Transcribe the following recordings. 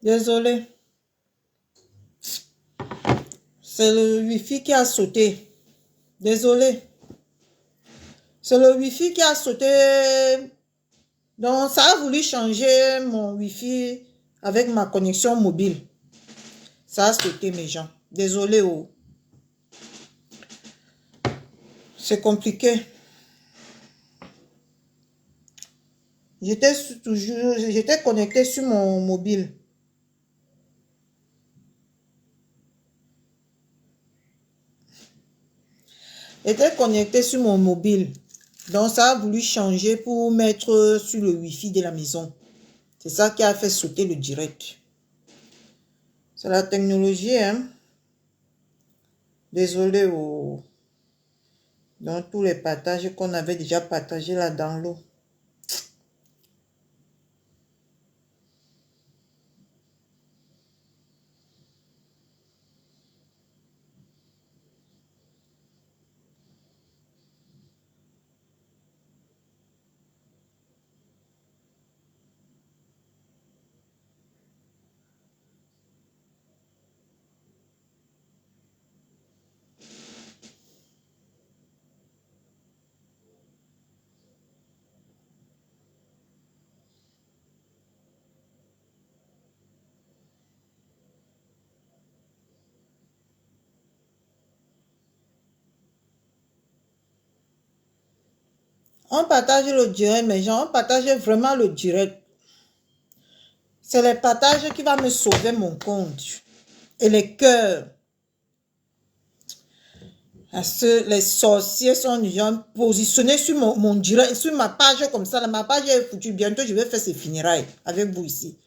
Désolé. C'est le Wi-Fi qui a sauté. Désolé. C'est le Wi-Fi qui a sauté. Donc, ça a voulu changer mon Wi-Fi avec ma connexion mobile. Ça a sauté, mes gens. Désolé. Oh. C'est compliqué. J'étais connecté sur mon mobile. J'étais connecté sur mon mobile. Donc, ça a voulu changer pour mettre sur le Wi-Fi de la maison. C'est ça qui a fait sauter le direct. C'est la technologie, hein. Désolé. Oh. Dans tous les partages qu'on avait déjà partagés là dans l'eau. On partage le direct, mes gens. On partage vraiment le direct. C'est les partages qui vont me sauver mon compte. Et les cœurs. Parce que les sorciers sont déjà positionnés sur mon direct, sur ma page comme ça. Ma page est foutue. Bientôt, je vais faire ces funérailles avec vous ici.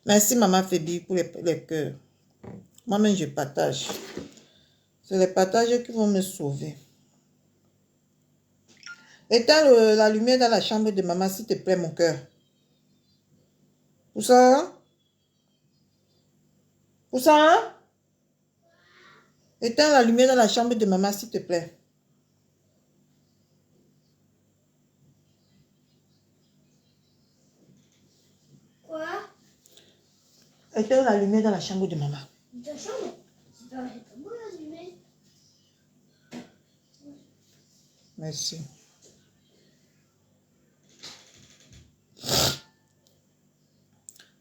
Merci, Maman Fébi, pour les cœurs. Moi-même, je partage. C'est les partages qui vont me sauver. Éteins la lumière dans la chambre de maman, s'il te plaît, mon cœur. Où ça? Où ça? Éteins la lumière dans la chambre de maman, s'il te plaît. Quoi? Éteins la lumière dans la chambre de maman. Ta chambre? C'est pas moi la lumière. Merci.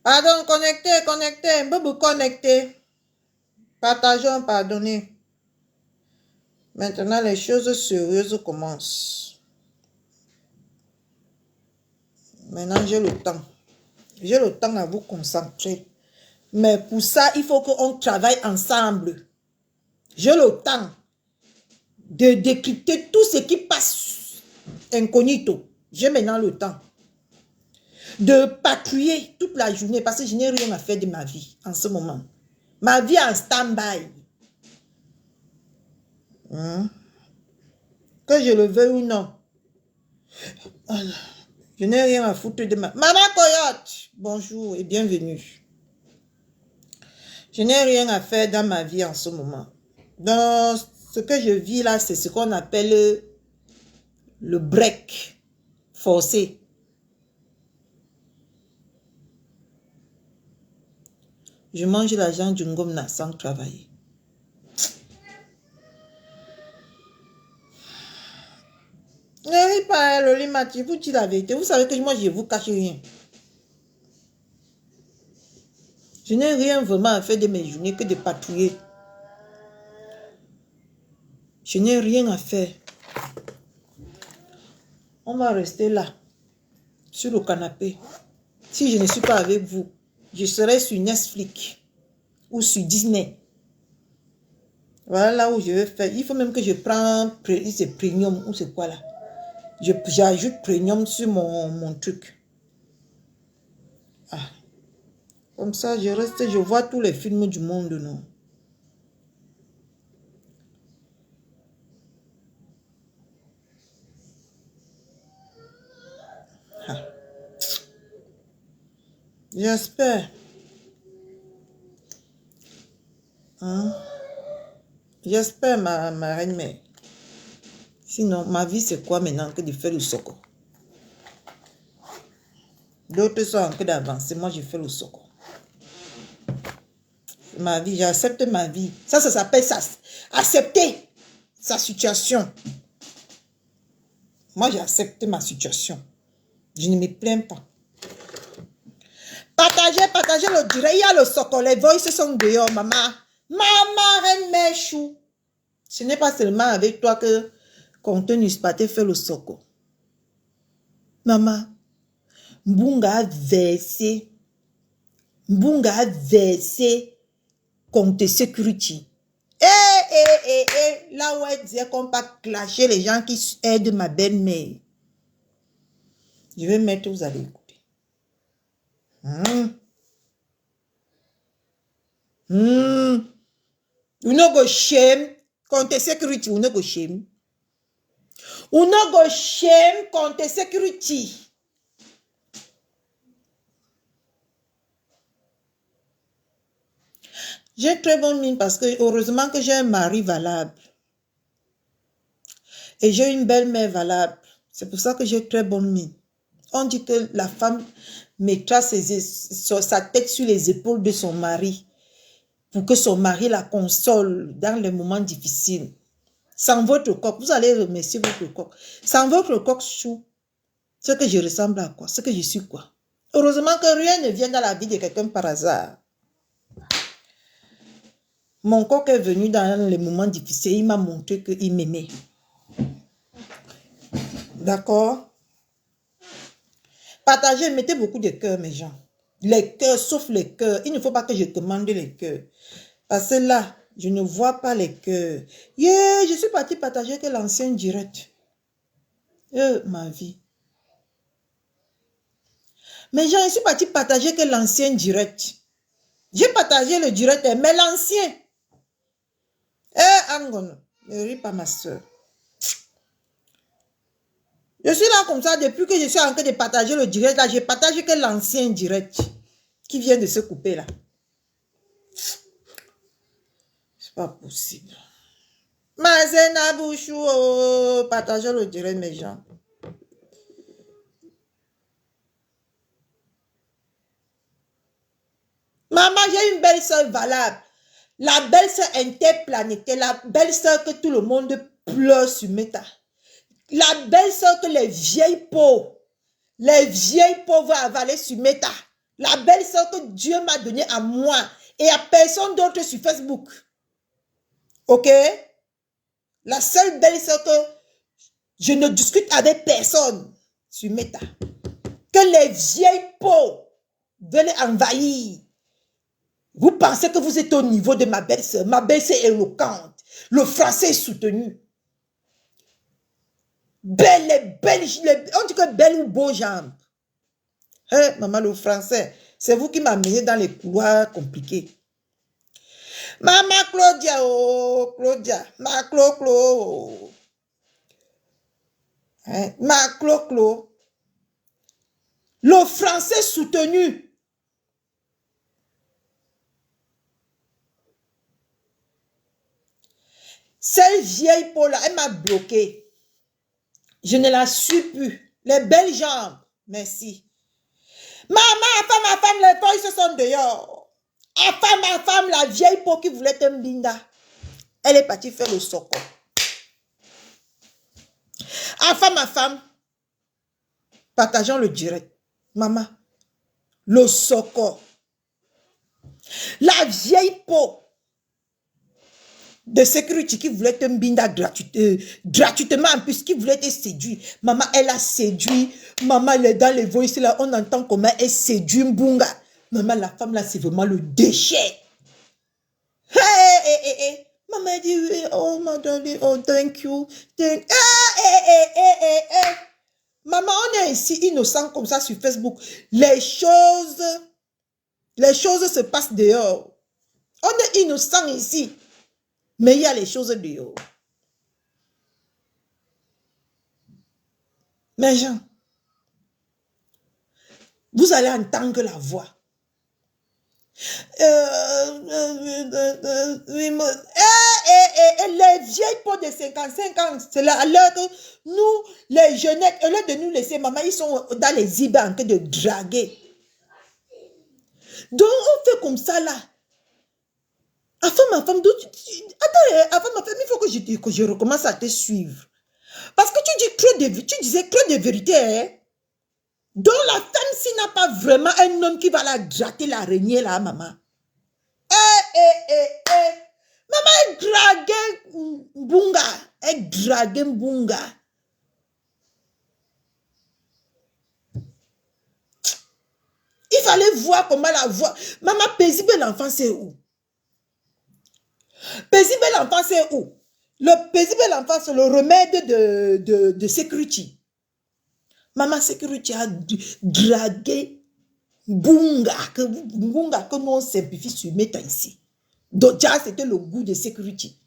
Pardon, connectez. Bobo, connectez. Partageons, pardonnez. Maintenant, les choses sérieuses commencent. Maintenant, j'ai le temps. J'ai le temps à vous concentrer. Mais pour ça, il faut qu'on travaille ensemble. J'ai le temps de décrypter tout ce qui passe incognito. J'ai maintenant le temps de patrouiller toute la journée parce que je n'ai rien à faire de ma vie en ce moment. Ma vie est en stand-by. Que je le veuille ou non. Je n'ai rien à foutre de ma... Maman Coyote, bonjour et bienvenue. Je n'ai rien à faire dans ma vie en ce moment. Donc, ce que je vis là, c'est ce qu'on appelle le break forcé. Je mange l'argent du ngomna sans travailler. Ne ris pas, Loli Mati, vous dites la vérité. Vous savez que moi, je ne vous cache rien. Je n'ai rien vraiment à faire de mes journées que de patrouiller. Je n'ai rien à faire. On va rester là, sur le canapé. Si je ne suis pas avec vous, je serai sur Netflix ou sur Disney. Voilà là où je vais faire. Il faut même que je prenne c'est premium ou c'est quoi là. J'ajoute premium sur mon truc. Ah. Comme ça, je reste, je vois tous les films du monde, non? Ah. J'espère. Hein? J'espère, ma reine-mère. Sinon, ma vie, c'est quoi maintenant que de faire le soco? D'autres sont en train d'avancer. Moi, je fais le soco. Ma vie, j'accepte ma vie. Ça s'appelle ça. Accepter sa situation. Moi, j'ai accepté ma situation. Je ne me plains pas. Partagez le direct. Il y a le socle. Les voix sont dehors, maman. Maman, reine méchou. Ce n'est pas seulement avec toi que contenu Spaté fait le socle. Maman, Mbunga a versé. Mbunga a versé contre Security. Là où elle disait qu'on va clasher les gens qui aident ma belle-mère. Je vais mettre, vous allez écouter. You no go shame contre Security. You no go shame. You no go shame contre Security. J'ai très bonne mine parce que heureusement que j'ai un mari valable. Et j'ai une belle-mère valable. C'est pour ça que j'ai très bonne mine. On dit que la femme mettra sa tête sur les épaules de son mari pour que son mari la console dans les moments difficiles. Sans votre coq, vous allez remercier votre coq. Sans votre coq chou, ce que je ressemble à quoi? Ce que je suis quoi? Heureusement que rien ne vient dans la vie de quelqu'un par hasard. Mon coq est venu dans les moments difficiles. Il m'a montré qu'il m'aimait. D'accord? Partagez, mettez beaucoup de cœurs, mes gens. Les cœurs, sauf les cœurs. Il ne faut pas que je commande les cœurs. Parce que là, je ne vois pas les cœurs. Yeah, je suis parti partager que l'ancien direct. Ma vie. Mes gens, je suis parti partager que l'ancien direct. J'ai partagé le direct, mais l'ancien. Angon, ne ris pas ma soeur. Je suis là comme ça depuis que je suis en train de partager le direct. Là, j'ai partagé que l'ancien direct qui vient de se couper là. C'est pas possible. Mazena Bouchou, partagez le direct, mes gens. Maman, j'ai une belle soeur valable. La belle soeur interplanétaire, la belle soeur que tout le monde pleure sur Meta. La belle soeur que les vieilles peaux vont avaler sur Meta. La belle soeur que Dieu m'a donnée à moi et à personne d'autre sur Facebook. Ok? La seule belle soeur que je ne discute avec personne sur Meta. Que les vieilles peaux veulent envahir. Vous pensez que vous êtes au niveau de ma belle-sœur. Ma belle-sœur est éloquente. Le français est soutenu. Belle, on dit que belle ou beau jambes. Maman, le français, c'est vous qui m'amenez dans les couloirs compliqués. Maman Claudia, oh, Claudia, ma Clo-Clo. Ma Clo-Clo. Le français soutenu. Cette vieille peau-là, elle m'a bloqué. Je ne la suis plus. Les belles jambes. Merci. Ma femme, les peaux, ils se sont dehors. Ma femme, la vieille peau qui voulait un binda. Elle est partie faire le soco. Ma femme, partageons le direct. Maman, le soco. La vieille peau de sécurité qui voulait un binda gratuitement en plus, qui voulait te séduire. Maman, elle a séduit. Maman, elle est dans les voices là, on entend comment elle séduit Mbunga. Maman, la femme là, c'est vraiment le déchet. Maman, elle dit, oh, my darling, oh, thank you. Maman, on est ici innocent comme ça sur Facebook. Les choses se passent dehors. On est innocent ici. Mais il y a les choses dehors. Mes gens, vous allez entendre la voix. Les vieilles peaux de 55 ans, c'est là, alors que nous, les jeunettes, au lieu de nous laisser, maman, ils sont dans les ibas en train de draguer. Donc, on fait comme ça là. Enfin, ma femme, attends, avant ma femme, il faut que je recommence à te suivre. Parce que tu disais trop de vérité, hein? Donc la femme, s'il n'a pas vraiment un homme qui va la gratter l'araignée là, maman. Maman, elle draguait Mbunga. Elle draguait Mbunga. Il fallait voir comment la voir. Maman, paisible l'enfant, c'est où? Paisible l'enfant, c'est où? Le paisible l'enfant, c'est le remède de Security. Maman Security a dragué Bunga, que nous on simplifie sur Meta ici. Donc, c'était le goût de Security.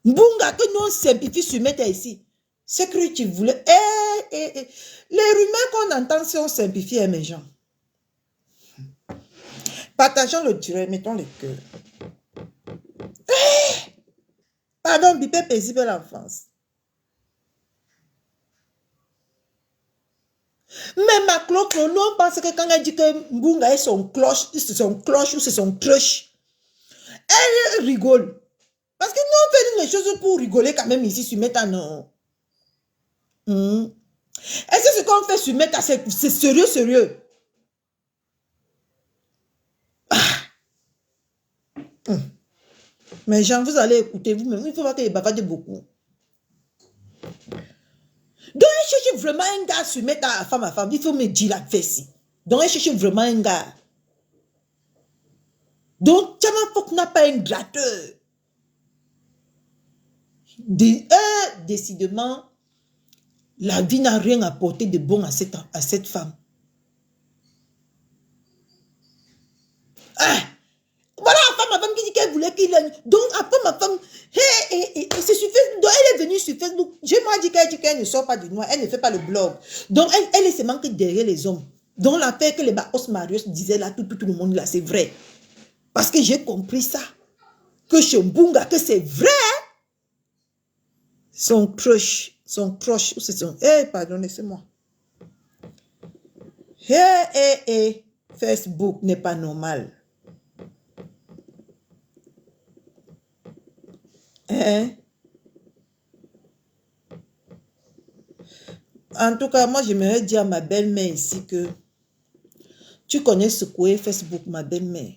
Bunga, que nous on simplifie sur Meta ici. Security voulait. Les rumeurs qu'on entend si on simplifie, mes gens. Partageons le direct, mettons les cœurs. Pardon, bipé paisible l'enfance. Mais ma cloche, nous on pense que quand elle dit que Mbunga est son cloche ou c'est son crush, elle rigole. Parce que nous on fait des choses pour rigoler quand même ici sur Meta, non. Est-ce que ce qu'on fait sur Meta, c'est sérieux, sérieux? Mais Jean, vous allez écouter vous-même. Il faut voir qu'il bavarde beaucoup. Donc, elle cherche vraiment un gars sur Meta, femme à femme. Il faut me dire la fesse. Donc, elle cherche vraiment un gars. Donc, Tchama Fok n'a pas un gratteur. Décidément, la vie n'a rien apporté de bon à cette femme. Voilà la femme qui dit qu'elle voulait qu'il aille. Donc, après ma femme, c'est sur Facebook. Donc, elle est venue sur Facebook. Je m'ai dit qu'elle ne sort pas du noir. Elle ne fait pas le blog. Donc, elle est seulement que derrière les hommes. Donc, l'affaire que les Baos Marius disaient là, tout le monde là, c'est vrai. Parce que j'ai compris ça. Que chez Mbunga, que c'est vrai. Son crush, c'est son... pardon, laissez-moi. Facebook n'est pas normal. En tout cas, moi, j'aimerais dire à ma belle-mère ici que tu connais ce qu'est Facebook, ma belle-mère.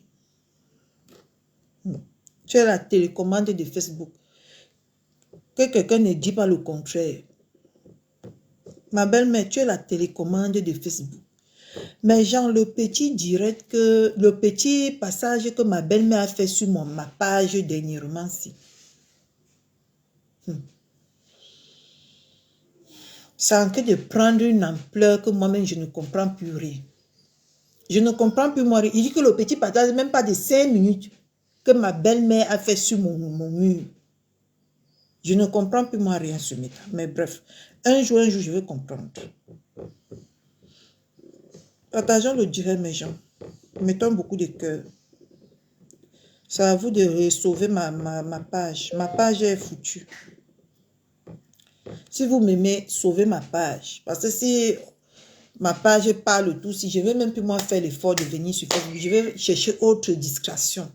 Tu es la télécommande de Facebook. Que quelqu'un ne dit pas le contraire. Ma belle-mère, tu es la télécommande de Facebook. Mais genre, le petit passage que ma belle-mère a fait sur ma page dernièrement, si. C'est en train de prendre une ampleur que moi-même, je ne comprends plus rien. Je ne comprends plus moi rien. Il dit que le petit passage, même pas de 5 minutes, que ma belle-mère a fait sur mon mur. Je ne comprends plus moi rien sur Meta. Mais bref, un jour, je vais comprendre. Partageons le direct, mes gens. Mettons beaucoup de cœur. C'est à vous de sauver ma page. Ma page est foutue. Si vous m'aimez, sauvez ma page. Parce que si ma page parle tout, si je ne vais même plus moi faire l'effort de venir sur Facebook, je vais chercher autre distraction.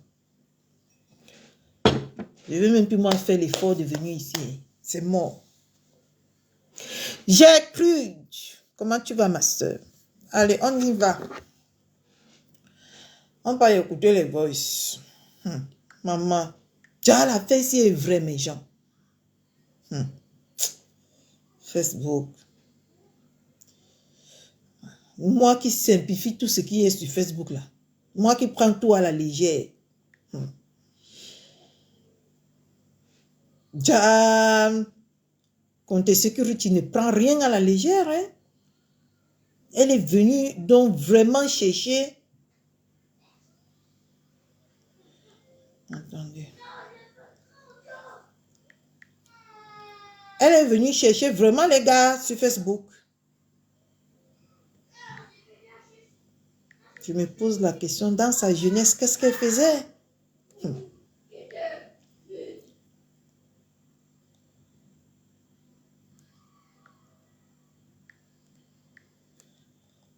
Je ne vais même plus moi faire l'effort de venir ici. C'est mort. J'ai cru. Comment tu vas, ma soeur? Allez, on y va. On va écouter les voices. Maman. Déjà, la fête est vraie, mes gens. Facebook. Moi qui simplifie tout ce qui est sur Facebook là. Moi qui prends tout à la légère. Jam. Compte Security ne prend rien à la légère. Hein? Elle est venue donc vraiment chercher. Attendez. Elle est venue chercher vraiment les gars sur Facebook. Je me pose la question, dans sa jeunesse, qu'est-ce qu'elle faisait?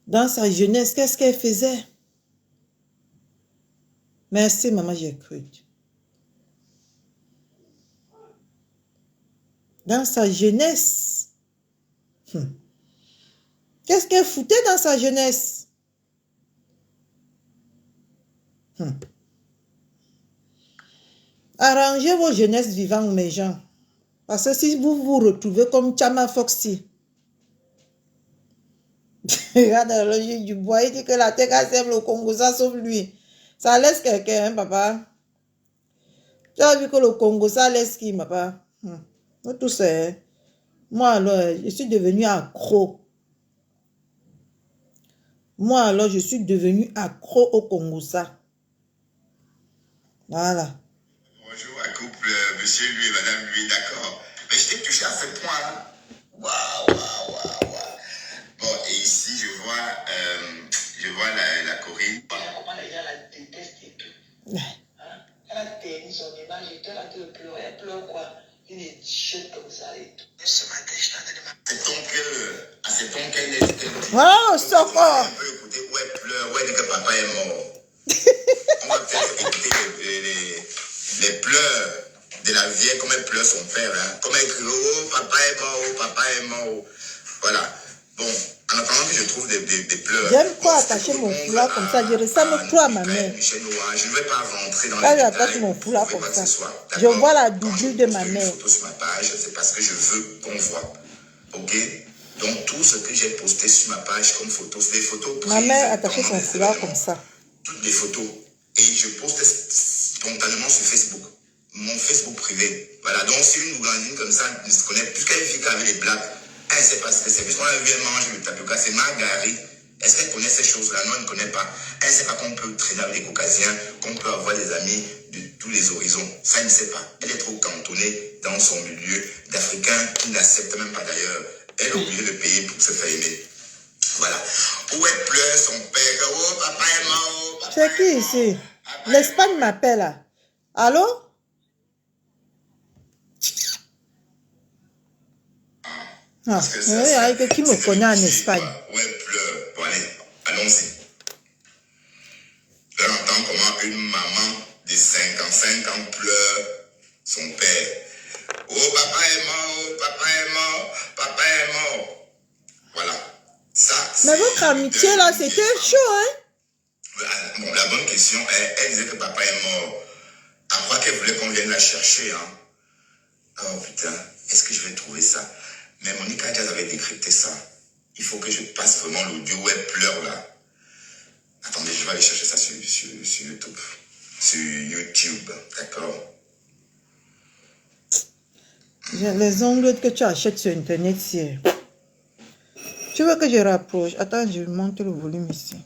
Dans sa jeunesse, qu'est-ce qu'elle faisait? Merci, maman, j'ai cru. Dans sa jeunesse. Qu'est-ce qu'elle foutait dans sa jeunesse? Arrangez vos jeunesses vivantes, mes gens. Parce que si vous vous retrouvez comme Chama Foxy, regarde la logique du bois, il dit que la terre sème le Congo, ça sauf lui. Ça laisse quelqu'un, hein, papa? Tu as vu que le Congo, ça laisse qui, papa? Tout ça. Moi, alors, je suis devenu accro. Moi, alors, je suis devenu accro au Congo, ça. Voilà. Bonjour à couple, monsieur lui et madame lui, d'accord. Mais je t'ai touché à ce point-là. Waouh. Bon, et ici, je vois la Corinne. Comment les gens la détestent et tout. Hein? Elle a terni son image et tout, elle a tout pleuré. Elle pleure quoi? Une t-shirt comme ça et tout. Ce matin, je t'entendais demander. C'est ton cœur. Ah, c'est ton cœur, elle est. Wow, Soko! On peut écouter où elle pleure, où elle dit que papa est mort. On va peut-être écouter les pleurs de la vieille, comme elle pleure son père. Hein. Comme elle crie, oh, papa est mort, oh, papa est mort. Voilà. Bon, en attendant que je trouve des pleurs. J'aime pas attacher mon foulard comme ça. Je ressemble trop à ma mère. Je ne vais pas rentrer dans les Quand détails. j'attache mon foulard comme ça, je vois la doublure de ma mère. Photo sur ma page, c'est parce que je veux qu'on voit. Ok? Donc, tout ce que j'ai posté sur ma page comme photo, c'est des photos prises. Ma mère attachait son foulard comme ça. Toutes les photos. Et je poste spontanément sur Facebook. Mon Facebook privé. Voilà. Donc, si une Ougandine comme ça ne se connaît, puisqu'elle vit qu'avec les blagues, elle ne sait pas ce que c'est. Puisqu'on a vu, elle mange le tapioca, c'est Margari. Est-ce qu'elle connaît ces choses-là? Non, elle ne connaît pas. Elle ne sait pas qu'on peut traîner avec des caucasiens, qu'on peut avoir des amis de tous les horizons. Ça, elle ne sait pas. Elle est trop cantonnée dans son milieu d'Africains qui n'accepte même pas d'ailleurs. Elle est obligée de payer pour se faire aimer. Voilà. Où elle pleure son père. Oh, papa est mort. C'est qui ici? L'Espagne m'appelle là. Allô? Ah, oui, qui me connaît en Espagne? Où elle pleure. Bon, allez, allons-y. Elle entend comment une maman de 55 ans pleure son père. Oh, papa est mort, oh, papa est mort, papa est mort. Voilà. Ça, mais votre amitié là, c'était chaud, hein? Bon, la bonne question est, elle disait que papa est mort. À quoi qu'elle voulait qu'on vienne la chercher, hein? Oh putain, est-ce que je vais trouver ça? Mais Monica Jazz avait décrypté ça. Il faut que je passe vraiment l'audio où elle pleure là. Attendez, je vais aller chercher ça sur YouTube. Sur YouTube, d'accord? Les ongles que tu achètes sur Internet, c'est... Tu veux que je rapproche? Attends, je monte le volume ici.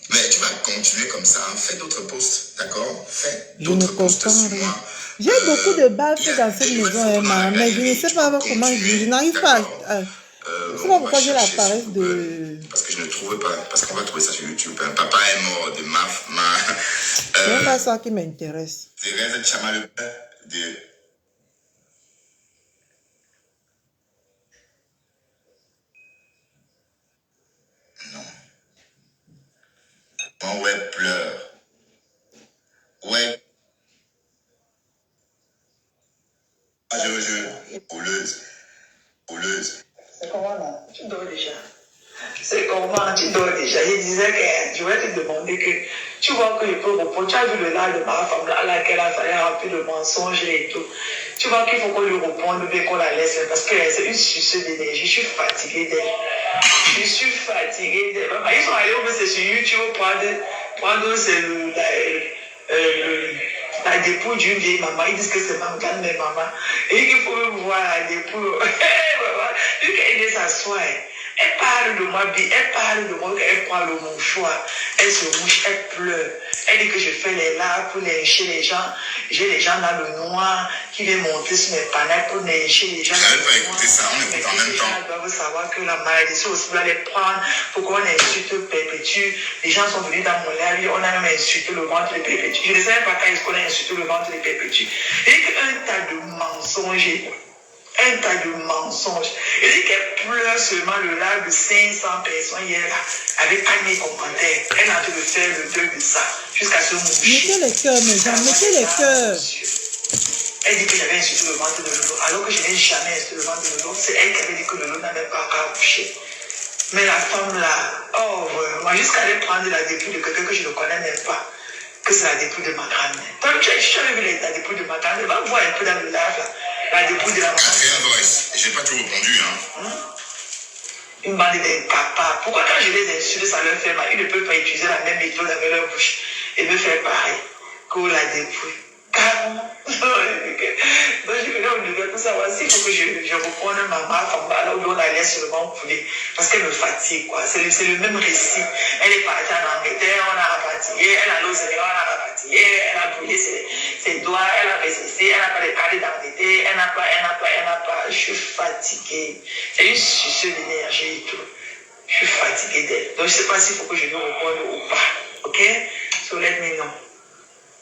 Mais tu vas continuer comme ça, hein. Fais d'autres posts, d'accord? Fais Je ne d'autres posts comprends sur rien. moi. J'ai beaucoup de baffes dans cette maison, mais je ne sais pas comment, je n'arrive pas à... Je ne sais pas pourquoi j'ai l'appareil de... Parce que je ne trouve pas, parce qu'on va trouver ça sur YouTube. Hein. Papa est mort de c'est pas ça qui m'intéresse. Thérèse Chamal de... Non. Quand ouais pleure. Ouais. Houleuse. C'est comment là? Tu dors déjà. C'est comment tu dors déjà? Je disais que je vais te demander que tu vois que je peux reprendre. Tu as vu le lard de ma femme là, laquelle a fallu rempli de mensonges et tout. Tu vois qu'il faut qu'on lui réponde bien qu'on la laisse parce que c'est une suceuse d'énergie. Je suis fatiguée d'elle. Je suis fatiguée d'elle. Ils sont allés c'est sur YouTube prendre la dépouille d'une vieille maman. Ils disent que c'est ma grande mère maman. Et qu'il faut même voir la dépouille. Vu qu'elle est s'asseoir. Elle parle de moi bien, elle parle de moi, elle prend le mouchoir, elle se mouche, elle pleure. Elle dit que je fais les larmes pour lécher les gens. J'ai les gens dans le noir qui viennent monter sur mes panneaux pour lécher les gens. Je n'avais pas écouté ça, on écoute en même temps. Les gens doivent savoir que la maladie aussi doit les prendre pour qu'on insulte perpétue. Les gens sont venus dans mon live, on a même insulté le ventre de perpétue. Je ne savais pas quand est-ce qu'on a insulté le ventre de perpétue. Et qu'un tas de mensonges. Un tas de mensonges. Elle dit qu'elle pleure seulement le live de 500 personnes hier là, avec pas mes commentaires. Elle a en train de faire le deuil de ça jusqu'à ce moment. Mettez les cœurs, mes gens, mettez les cœurs. Elle dit que j'avais insulté le ventre de Lolo, alors que je n'ai jamais insulté le ventre de Lolo. C'est elle qui avait dit que Lolo n'avait pas accouché. Mais la femme là, oh vraiment, jusqu'à aller prendre la dépouille de quelqu'un que je ne connais même pas, que c'est la dépouille de ma grand-mère. Toi, tu as vu la dépouille de ma grand-mère, va voir un peu dans le live là, la dépouille de la maman. Quatrième voice, j'ai pas tout répondu, hein. Une bande de papa. Pourquoi quand je les insulte, ça leur fait mal? Ils ne peuvent pas utiliser la même méthode avec leur bouche et me faire pareil que la dépouille. Carrément. Donc je venais au niveau pour savoir s'il faut que je reprenne maman, là où on allait seulement couler. Parce qu'elle me fatigue, quoi. C'est le même récit. Elle est partie en Angleterre, on a rapatrié, elle a l'osé, on a rapatrié, elle a brûlé ses doigts, elle a résisté, elle n'a pas les carrés d'anglais, elle n'a pas. Je suis fatiguée. C'est une suceuse d'énergie et tout. Je suis fatiguée d'elle. Donc je ne sais pas s'il faut que je lui réponde ou pas. Ok? So let me know.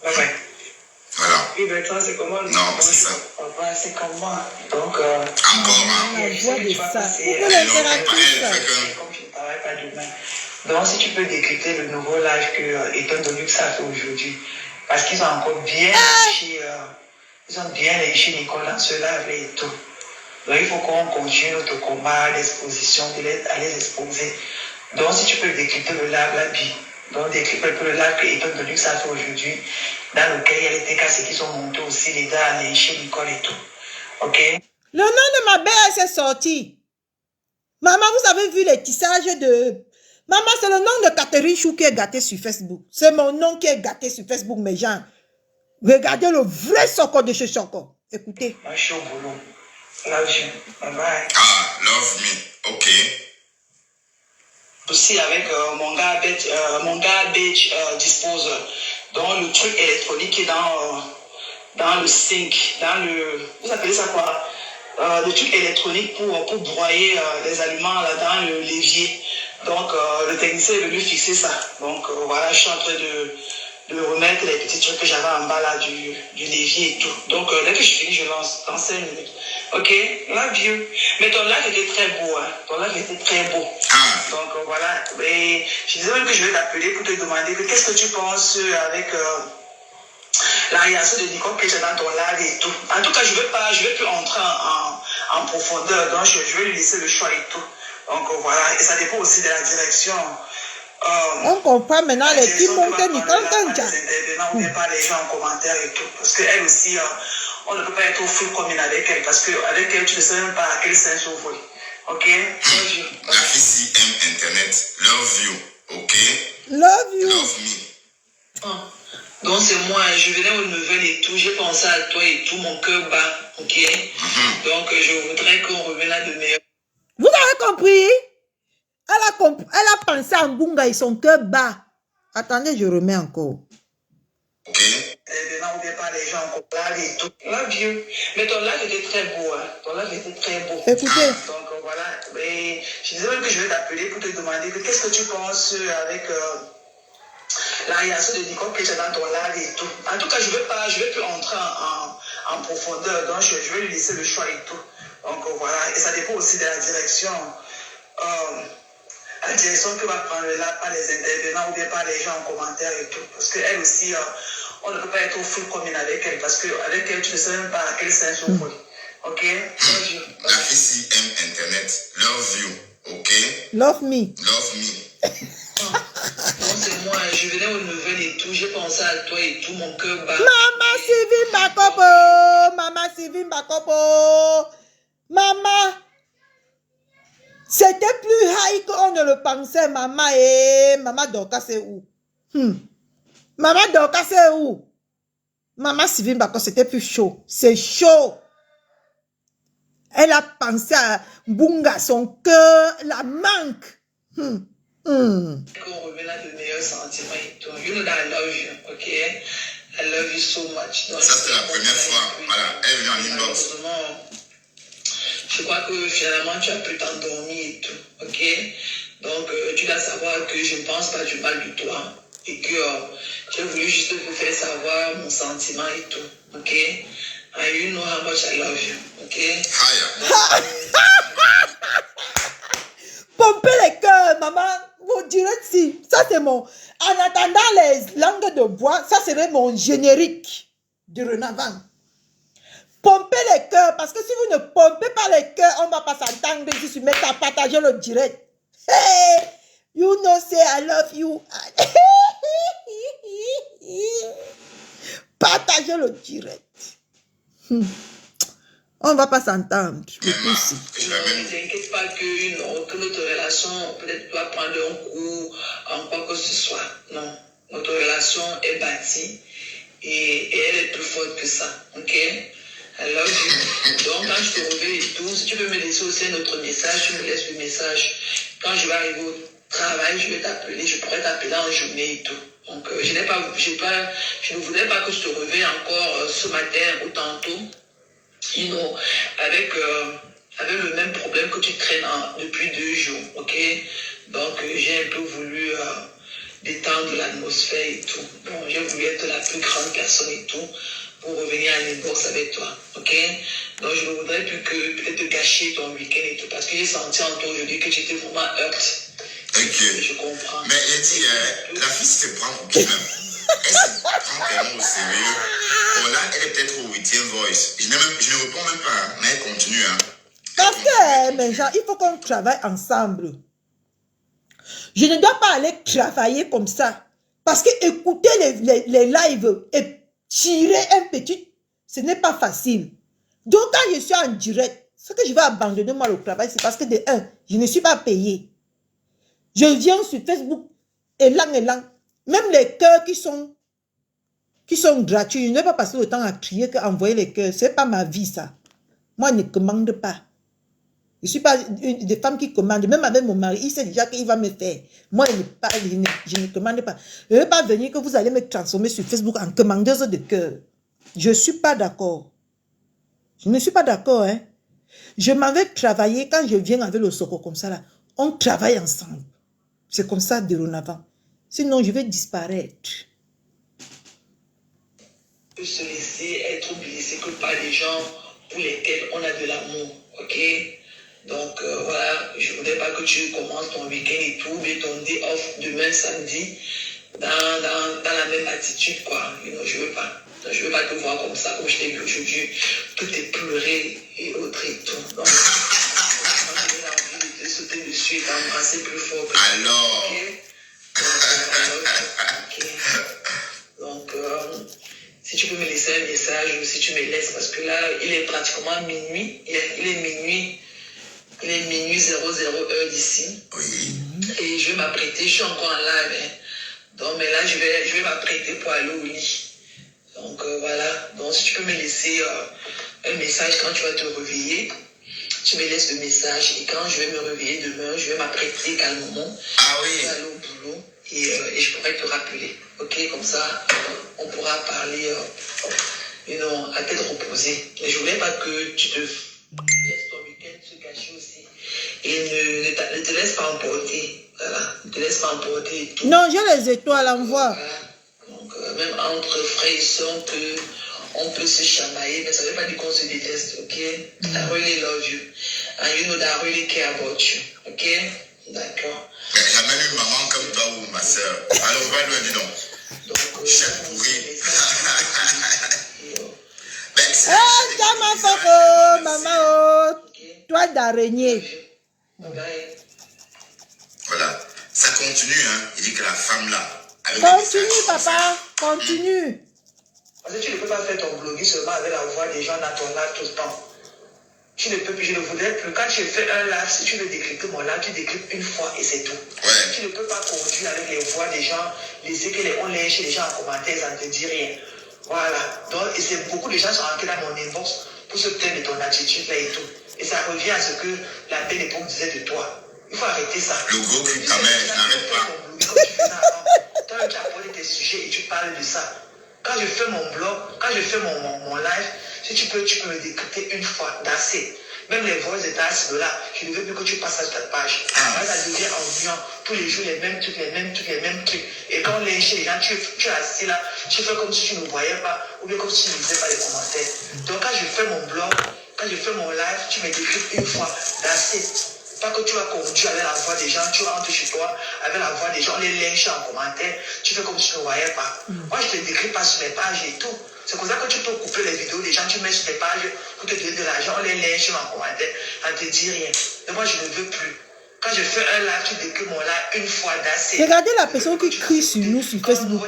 Bye bye. Voilà. Oui, Bertrand, c'est comment? Non, c'est ça. Papa, c'est comment? Donc, Encore, hein. La voix de ça. c'est Pourquoi l'impératrice? comme je ne travaille pas demain. Donc, si tu peux décrypter le nouveau live que Eton Donux a fait aujourd'hui, parce qu'ils ont encore bien léché, ils ont bien léché Nicole dans ce live et tout. Donc, il faut qu'on continue notre combat d'exposition, à les exposer. Donc, si tu peux décrypter le live, la vie. Donc, décrypter un peu le live que Eton Donux a fait aujourd'hui, dans lequel il y a les TKC qui sont montés aussi, les gars, à lécher Nicole et tout. Ok? Le nom de ma belle s'est sorti. Maman, vous avez vu les tissages de... Maman, c'est le nom de Catherine Chou qui est gâté sur Facebook. C'est mon nom qui est gâté sur Facebook, mes gens. Regardez le vrai Soko de chez Soko. Écoutez. Moi, je suis au boulot. Love you. Bye bye. Ah, love me. Ok. Aussi avec mon garbage disposer. Donc, le truc électronique qui est dans le sink, dans le... Vous appelez ça quoi? Le truc électronique pour broyer les aliments là, dans le l'évier. Donc, le technicien est venu fixer ça. Donc, voilà, je suis en train de remettre les petits trucs que j'avais en bas là du l'évier et tout. Donc, dès que je finis, je lance dans 5 minutes. Ok, love you. Mais ton live était très beau, hein. Ton live était très beau. Donc, voilà. Et je disais même que je vais t'appeler pour te demander que qu'est-ce que tu penses avec... la réaction de Nicole que j'ai dans ton live et tout. En tout cas, je ne vais plus entrer en profondeur. Donc, je vais lui laisser le choix et tout. Donc, voilà. Et ça dépend aussi de la direction. On comprend maintenant les petits montées Nicole Kanja. On ne met pas les gens en commentaire et tout. Parce qu'elle aussi, on ne peut pas être au full commune avec elle. Parce qu'avec elle, tu ne sais même pas à quel sens ouvrir. Ok? Love you. La fille si aime Internet. Love you. Ok? Love you. Love me. Donc c'est moi, je venais aux nouvelles et tout, j'ai pensé à toi et tout, mon cœur bat, ok? Donc je voudrais qu'on revienne à de meilleurs. Vous avez compris? Elle a pensé à Mbunga et son cœur bat. Attendez, je remets encore. Ok. Maintenant, on ne pas les gens en live et tout. Love you. Mais ton live était très beau, hein? Ton live était très beau. Écoutez. Donc voilà. Et je disais même que je vais t'appeler pour te demander que qu'est-ce que tu penses avec... la réaction de Nicole que j'ai dans ton live et tout. En tout cas, je ne vais plus entrer en profondeur. Donc, je vais lui laisser le choix et tout. Donc, voilà. Et ça dépend aussi de la direction. La direction que va prendre là par les intervenants ou bien par les gens en commentaire et tout. Parce qu'elle aussi, on ne peut pas être au full commune avec elle. Parce qu'avec elle, tu ne sais même pas à quel sens ouvrir. Ok? La fille si aime Internet. Love you. Ok? Love me. Love me. Non, c'est moi, je venais aux nouvelles et tout, j'ai pensé à toi et tout, mon cœur bat. Maman Sylvie Bakopo. Maman Sylvie Bakopo. Maman. C'était plus high qu'on ne le pensait, maman. Et maman Dorcas, c'est où? Maman Dorcas, c'est où? Maman Sylvie Bakopo, c'était plus chaud. C'est chaud. Elle a pensé à Mbunga, son cœur la manque. Qu'on revienne à de meilleurs sentiments et tout. You know that I love you, ok? I love you so much. Donc, ça, c'était la première fois. Voilà, elle est venue en inbox. Je crois que finalement, tu as pu t'endormir et tout, ok? Donc, tu dois savoir que je ne pense pas du mal de toi. Et que j'ai voulu juste vous faire savoir mon sentiment et tout, ok? And you know how much I love you, okay? Higher. Pomper les cœurs, maman. Vous direz si. Ça, c'est mon... En attendant les langues de bois, ça serait mon générique de Renavan. Pomper les cœurs, parce que si vous ne pompez pas les cœurs, on ne va pas s'entendre si tu mets à partager le direct. Hey, you know say I love you. Partagez le direct. On ne va pas s'entendre. Ne t'inquiète pas que notre relation peut-être doit prendre un coup en quoi que ce soit. Non, notre relation est bâtie et elle est plus forte que ça. Ok? I love you. Donc quand je te réveille et tout, si tu veux me laisser aussi un autre message, tu me laisses le message. Quand je vais arriver au travail, je vais t'appeler, je pourrais t'appeler en journée et tout. Donc je ne voudrais pas que je te réveille encore ce matin ou tantôt. Avec le même problème que tu traînes depuis 2 jours, ok? Donc, j'ai un peu voulu détendre l'atmosphère et tout. Bon, j'ai voulu être la plus grande personne et tout pour revenir à l'inbox avec toi, ok? Donc, je ne voudrais plus que peut-être te gâcher ton week-end et tout, parce que j'ai senti en toi aujourd'hui que tu étais vraiment hurt. Ok. Je comprends. Mais il dit, la fille se prend pour qui même? Elle se prend tellement au sérieux. Bon, là, elle est peut-être au 8e voice. Je ne réponds même pas, hein, mais elle continue. Hein. Parce que, ben, genre, il faut qu'on travaille ensemble. Je ne dois pas aller travailler comme ça. Parce que écouter les lives et tirer un petit, ce n'est pas facile. Donc, quand je suis en direct, ce que je vais abandonner moi le travail, c'est parce que de un, je ne suis pas payé. Je viens sur Facebook, élan. Même les cœurs qui sont gratuits, je ne vais pas passer le temps à crier qu'envoyer les cœurs. Ce n'est pas ma vie, ça. Moi, je ne commande pas. Je ne suis pas une des femmes qui commande. Même avec mon mari, il sait déjà qu'il va me faire. Moi, je ne commande pas. Je ne vais pas venir que vous allez me transformer sur Facebook en commandeuse de cœur. Je ne suis pas d'accord. Je ne suis pas d'accord, hein. Je m'en vais travailler quand je viens avec le Soko comme ça, là. On travaille ensemble. C'est comme ça, dorénavant. Sinon, je vais disparaître. Peut se laisser être blessé que par les gens pour lesquels on a de l'amour, ok? Donc voilà, je ne voudrais pas que tu commences ton week-end et tout, mais ton day off demain samedi dans la même attitude, quoi. Je ne veux pas. Je ne veux pas te voir comme ça, comme je t'ai vu aujourd'hui. Tout est pleuré et autre et tout. Donc, j'ai envie de te sauter dessus et t'embrasser plus fort. Alors. Okay? Donc, si tu peux me laisser un message ou si tu me laisses, parce que là, il est pratiquement minuit. Il est minuit 00 heure d'ici. Oui. Et je vais m'apprêter, je suis encore en live. Hein. Donc, mais là, je vais m'apprêter pour aller au lit. Donc, voilà. Donc, si tu peux me laisser un message quand tu vas te réveiller, tu me laisses le message. Et quand je vais me réveiller demain, je vais m'apprêter calmement. Ah oui. Je vais aller au boulot et je pourrai te rappeler. Ok, comme ça, on pourra parler à tête reposée. Mais je ne voulais pas que tu te laisses ton week-end se gâcher aussi. Et ne te laisse pas emporter. Voilà, ne te laisse pas emporter et tout. Non, j'ai les étoiles, envoie. Voilà. Donc, même entre frères et sœurs, on peut se chamailler, mais ça ne veut pas dire qu'on se déteste, ok? I really love you. And you know that I really care about you, ok? D'accord. Il n'y a jamais eu maman comme toi ou ma soeur. Alors, va loin, dis donc. Donc, Chef pourri. Maman, toi d'araignée. Voilà. Ça continue, hein. Il dit que la femme là. Continue, papa. Continue. Parce que tu ne peux pas faire ton blogging seulement avec la voix des gens dans ton live tout le temps. Tu ne peux plus, je ne voudrais plus. Quand tu fais un live, si tu veux décrypter mon live, tu décryptes une fois et c'est tout. Ouais. Tu ne peux pas conduire avec les voix des gens, laisser que on les chez les gens en commentaire, ça ne te dit rien. Voilà. Donc, et c'est beaucoup de gens sont rentrés dans mon inbox pour se plaindre de ton attitude là et tout. Et ça revient à ce que la belle époque disait de toi. Il faut arrêter ça. Le gros cul, ta mère, je n'arrête pas. Toi, tu abordes tes sujets et tu parles de ça. Quand je fais mon blog, quand je fais mon live, si tu peux me décrypter une fois, d'assez. Même les voix de ta cible là, je ne veux plus que tu passes à ta page. Là, ça devient ennuyant. Tous les jours, les mêmes trucs, les mêmes trucs, les mêmes trucs. Et quand on est chez les gens, tu es assis là, tu fais comme si tu ne voyais pas, ou bien comme si tu ne lisais pas les commentaires. Donc quand je fais mon blog, quand je fais mon live, tu me décris une fois, d'assez. Pas que tu vas conduire avec la voix des gens, tu rentres chez toi avec la voix des gens, les lynches en commentaire, tu fais comme si tu ne voyais pas. Moi, je ne te décris pas sur mes pages et tout. C'est pour ça que tu peux couper les vidéos des gens, tu mets sur tes pages pour te donner de l'argent, les lynches en commentaire, ça ne te dit rien. Mais moi, je ne veux plus. Quand je fais un live, tu décris mon live une fois d'assez. Regardez la personne qui crie sur nous sur Facebook.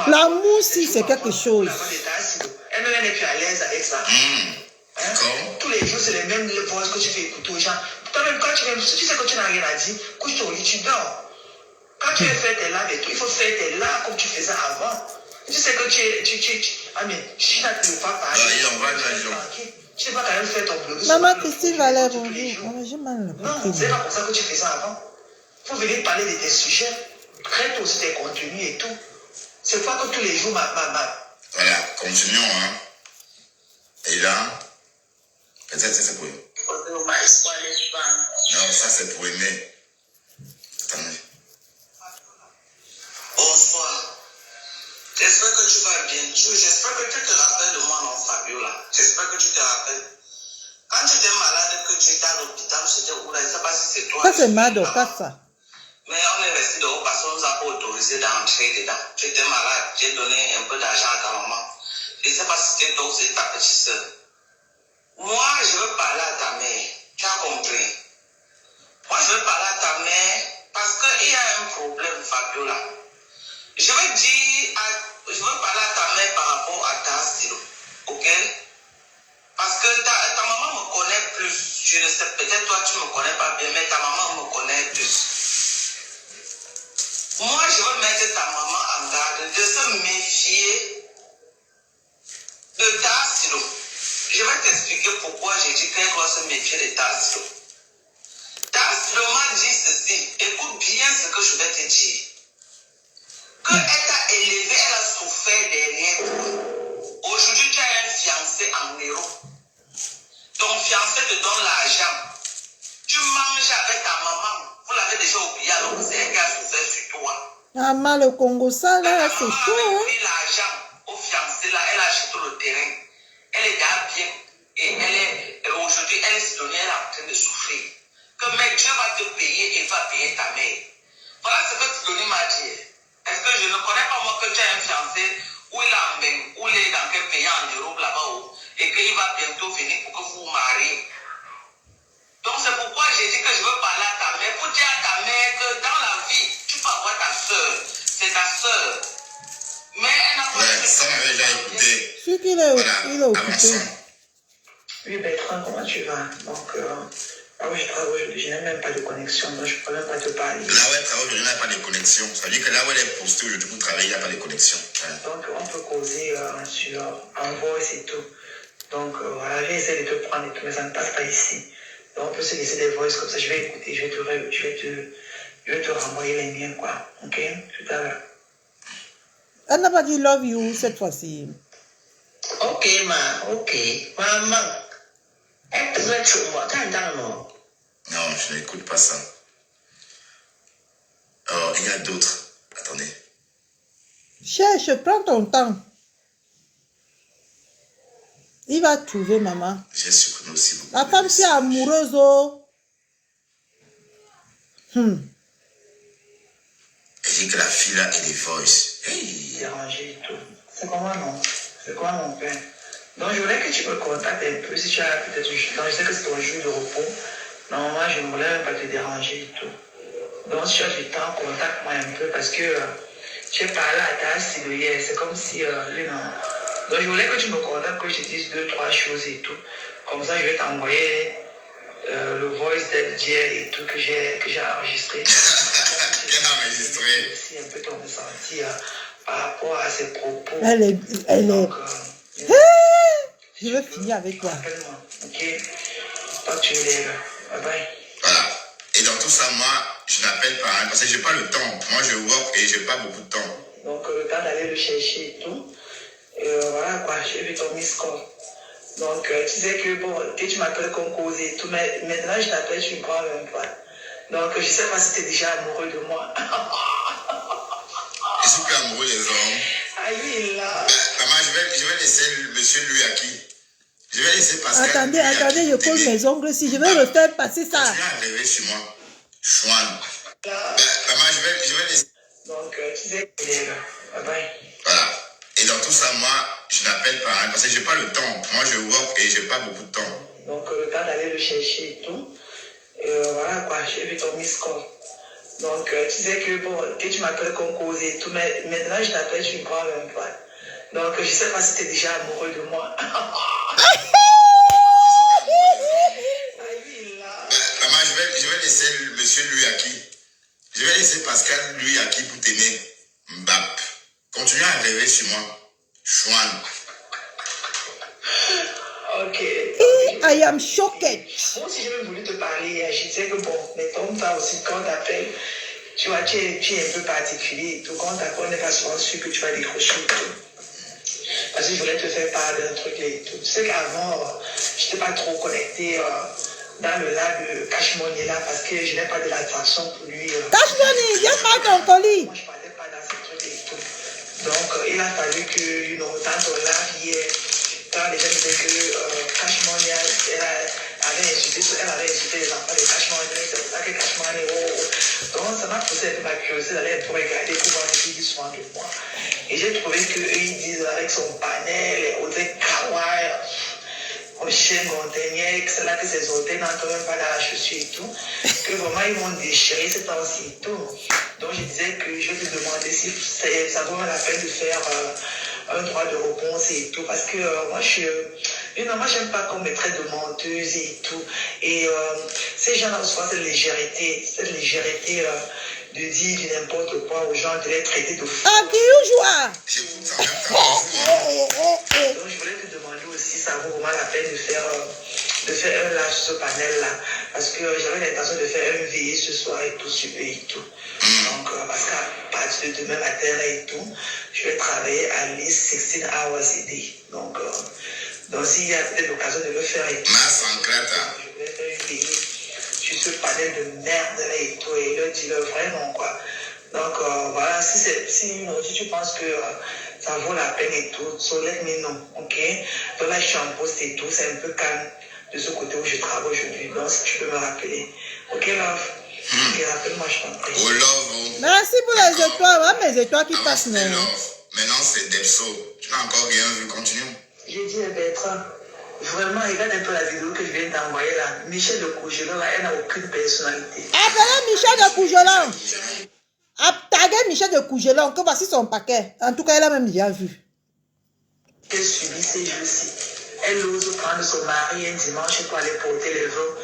L'amour, si c'est quelque chose. Elle n'est plus à l'aise avec ça. Hein? Tous les jours, c'est les mêmes voix que tu fais écouter aux gens. Toi-même, quand tu sais que tu n'as rien à dire, couche ton lit, tu dors. Quand tu veux faire tes lives et tout, il faut faire tes lives comme tu faisais avant. Tu sais que tu n'as plus pas parler. Tu sais pas quand même faire ton blog. Maman Christine Valère, bonjour. J'ai mal à la poitrine. Non, c'est pas comme ça que tu faisais avant. Il faut venir parler de tes sujets. Traite aussi tes contenus et tout. C'est pas que tous les jours, Voilà, continuons, hein. Et là, peut-être c'est pour eux. Non, ça c'est pour aimer. Attendez. Bonsoir. J'espère que tu vas bien. J'espère que tu te rappelles de moi, non, Fabiola. J'espère que tu te rappelles. Quand tu étais malade, que tu étais à l'hôpital, c'était où là? Je ne sais pas si c'est toi. Ça c'est Mado, pas ça. Mais on est resté dehors parce qu'on nous a pas autorisé d'entrer dedans. Tu étais malade, j'ai donné un peu d'argent à ta maman. Je ne sais pas si c'était toi ou c'est ta petite soeur. Moi, je veux parler à ta mère. Tu as compris? Moi, je veux parler à ta mère parce qu'il y a un problème, Fabiola. Je veux parler à ta mère par rapport à ta stylo. Ok? Parce que ta maman me connaît plus. Je ne sais, peut-être toi tu ne me connais pas bien, mais ta maman me connaît plus. Moi, je veux mettre ta maman en garde de se méfier de ta stylo. Je vais t'expliquer pourquoi j'ai dit qu'elle doit se méfier de ta stylo. Ta stylo m'a dit ceci. Écoute bien ce que je vais te dire. Qu'elle t'a élevé, elle a souffert derrière toi. Aujourd'hui, tu as un fiancé en héros. Ton fiancé te donne l'argent. Tu manges avec ta maman. Vous l'avez déjà oublié alors que c'est elle qui a souffert sur toi. Ah, mal au Congo, ça là, c'est chaud. Elle a pris l'argent au fiancé là, elle a acheté le terrain. Elle est déjà bien. Et aujourd'hui, elle est située, elle est en train de souffrir. Que mec, Dieu va te payer et va payer ta mère. Voilà ce que Tidoni m'a dit. Est-ce que je ne connais pas moi que tu as un fiancé où il est dans quel pays en Europe là-bas et qu'il va bientôt venir pour que vous vous mariez. Donc c'est pourquoi j'ai dit que je veux parler à ta mère pour dire à ta mère que dans la vie, tu peux avoir ta soeur. C'est ta soeur. Mais elle n'a pas... Ouais, ça m'avait déjà écouté. Celui qu'il est occupé. Oui, Bertrand, comment tu vas? Donc, oui, je travaille aujourd'hui, je n'ai même pas de connexion, donc je ne peux même pas te parler. Là où elle travaille aujourd'hui, il n'y a pas de connexion. Ça veut dire que là où elle est postée aujourd'hui pour travailler, il n'y a pas de connexion. Donc, on peut causer en voice et tout. Donc, voilà, j'ai essayé de te prendre et tout, mais ça ne passe pas ici. Donc, on peut se laisser des voices comme ça. Je vais écouter, je vais te renvoyer les miens, quoi. Ok? Tout à l'heure. Elle n'a pas dit love you cette fois-ci. Ok, ok. Maman, est-ce que tu vois? Non, je n'écoute pas ça. Oh, il y a d'autres. Attendez. Cherche, prends ton temps. Il va trouver, maman. J'ai supprimé aussi beaucoup. La femme, c'est amoureuse, oh. Elle dit que la fille là, elle est voice. Hey. Dérangé et tout. C'est comment, non? C'est quoi, mon père? Donc, je voulais que tu me contactes un peu si tu as peut-être... Je sais que c'est ton jour de repos. Normalement, je ne voulais même pas te déranger et tout. Donc, si tu as du temps, contacte-moi un peu parce que j'ai parlé à ta style hier. C'est comme si donc, je voulais que tu me contactes, que je te dise 2-3 choses et tout. Comme ça, je vais t'envoyer le voice d'hier et tout que j'ai enregistré. Bien enregistré. Aussi un peu ton ressenti par rapport à ses propos. Elle est... Donc, je vais finir avec toi. Appelle-moi, ok? Toi, tu es là. Bye bye. Voilà. Et dans tout ça, moi, je n'appelle pas, hein, parce que je n'ai pas le temps. Moi, je work et je n'ai pas beaucoup de temps. Donc, le temps d'aller le chercher et tout. Et voilà quoi, j'ai vu ton miss call. Donc, tu sais que, bon, que tu m'appelles comme cause et tout, mais maintenant, je t'appelle, tu me prends même pas. Donc, je ne sais pas si tu es déjà amoureux de moi. Je suis plus amoureux des hommes. Ah oui, là. Maman, je vais laisser monsieur lui à qui? Je vais laisser Pascal. Attendez, attendez, je pose mes ongles si je vais refaire passer ça. Continue à rêver sur moi. Chouane. Maman, je vais laisser. Donc, tu sais qu'il est là. Bye bye. Voilà. Et dans tout ça, moi, je n'appelle pas, hein, parce que je n'ai pas le temps. Moi, je work et je n'ai pas beaucoup de temps. Donc, le temps d'aller le chercher et tout. Voilà quoi, j'ai vu ton miss call. Donc, tu sais que, bon, que tu m'appelles comme cause et tout, mais maintenant, je t'appelle, tu me prends même pas. Donc, je ne sais pas si tu es déjà amoureux de moi. Maman, je vais laisser monsieur lui à qui? Je vais laisser Pascal lui à qui pour t'aimer. Mbap. Continue à rêver sur moi. Chouane. Ok. I am shocked. Moi aussi, j'ai même voulu te parler. Je disais que bon, mais comme ça aussi, quand t'appelles, tu vois, tu es un peu particulier et tout. Quand t'appelles, on n'est pas souvent sûr que tu vas décrocher et tout. Parce que je voulais te faire part d'un truc et tout. Tu sais qu'avant, je n'étais pas trop connecté dans le lac de Cashmoney là parce que je n'ai pas de l'attraction pour lui. Cashmoney, viens prendre ton colis. Moi, je ne parlais pas dans ces trucs et tout. Donc, il a fallu que, dans ton live hier, quand les gens disaient que Cashmoney, elle avait insulté les enfants de Cashmoney, c'est pour ça que Cashmoney, Donc, ça m'a poussé un peu ma curiosité d'aller pour regarder, pour voir ce qu'ils disent souvent de moi. Et j'ai trouvé qu'eux, ils disent avec son panel, on dirait kawaii, on chien montagnais, que c'est là que ces hôtels n'entrent même pas dans la chaussure et tout, que vraiment ils vont déchirer ces temps-ci et tout. Donc je disais que je vais te demander si ça vaut la peine de faire un droit de réponse et tout, parce que moi j'aime pas qu'on me traite de menteuse et tout. Et ces gens-là reçoivent cette légèreté de dire du n'importe quoi aux gens, de les traiter de fous. Ah, qui joue? J'écoute ça en même temps. Donc je voulais te demander aussi si ça vaut vraiment la peine de faire un live sur ce panel-là. Parce que j'avais l'intention de faire une veillée ce soir et tout sur eux et tout. Donc parce qu'à partir de demain matin là et tout, je vais travailler à least 16 hours a day. Donc s'il y a peut-être l'occasion de le faire et tout, je voulais faire une veillée sur ce panel de merde là et tout, et leur dire vraiment quoi. Donc voilà, si tu penses que ça vaut la peine et tout, so let me know, ok? Donc là je suis en poste et tout, c'est un peu calme de ce côté où je travaille aujourd'hui, donc si tu peux me rappeler. Ok love? Ok, rappelle-moi, je t'en prie. Oh love. Merci pour les étoiles, hein, mes étoiles qui passent, non? Maintenant c'est Depso. Tu n'as encore rien vu, continue. J'ai dit à Bertrand, vraiment, regarde un peu la vidéo que je viens d'envoyer là. Michel de Cougelon, là, elle n'a aucune personnalité. Appelez Michel de Cougelon. Taguez Michel de Cougelon, que voici son paquet. En tout cas, elle a même déjà vu. Elle subit ces jours-ci. Elle ose prendre son mari un dimanche pour aller porter les vins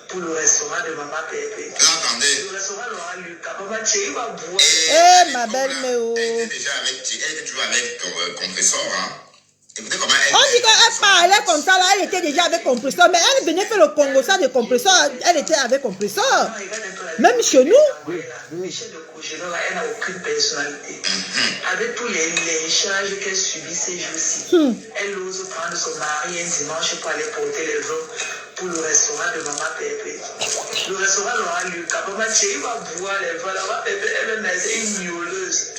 pour le restaurant de Maman Pépé. Attendez. Le restaurant Laurent Lucas. Maman Thierry va boire. Eh, ma belle Méo. Elle était déjà avec Thierry, elle était toujours avec compresseur, hein. Écoutez comment elle. On dit qu'elle parlait comme ça, là, elle était déjà avec compresseur, mais elle venait faire le Congo ça de compresseur, elle était avec compresseur. Même chez nous. Michel de Cougelon, là, elle n'a aucune personnalité. Avec tous les charges qu'elle subit ces jours-ci, elle ose prendre son mari un dimanche pour aller porter les vins pour le restaurant de Maman Pépé. Le restaurant Laurent Lucas. Maman Thierry va boire les vins. Maman Pépé, elle est une miauleuse.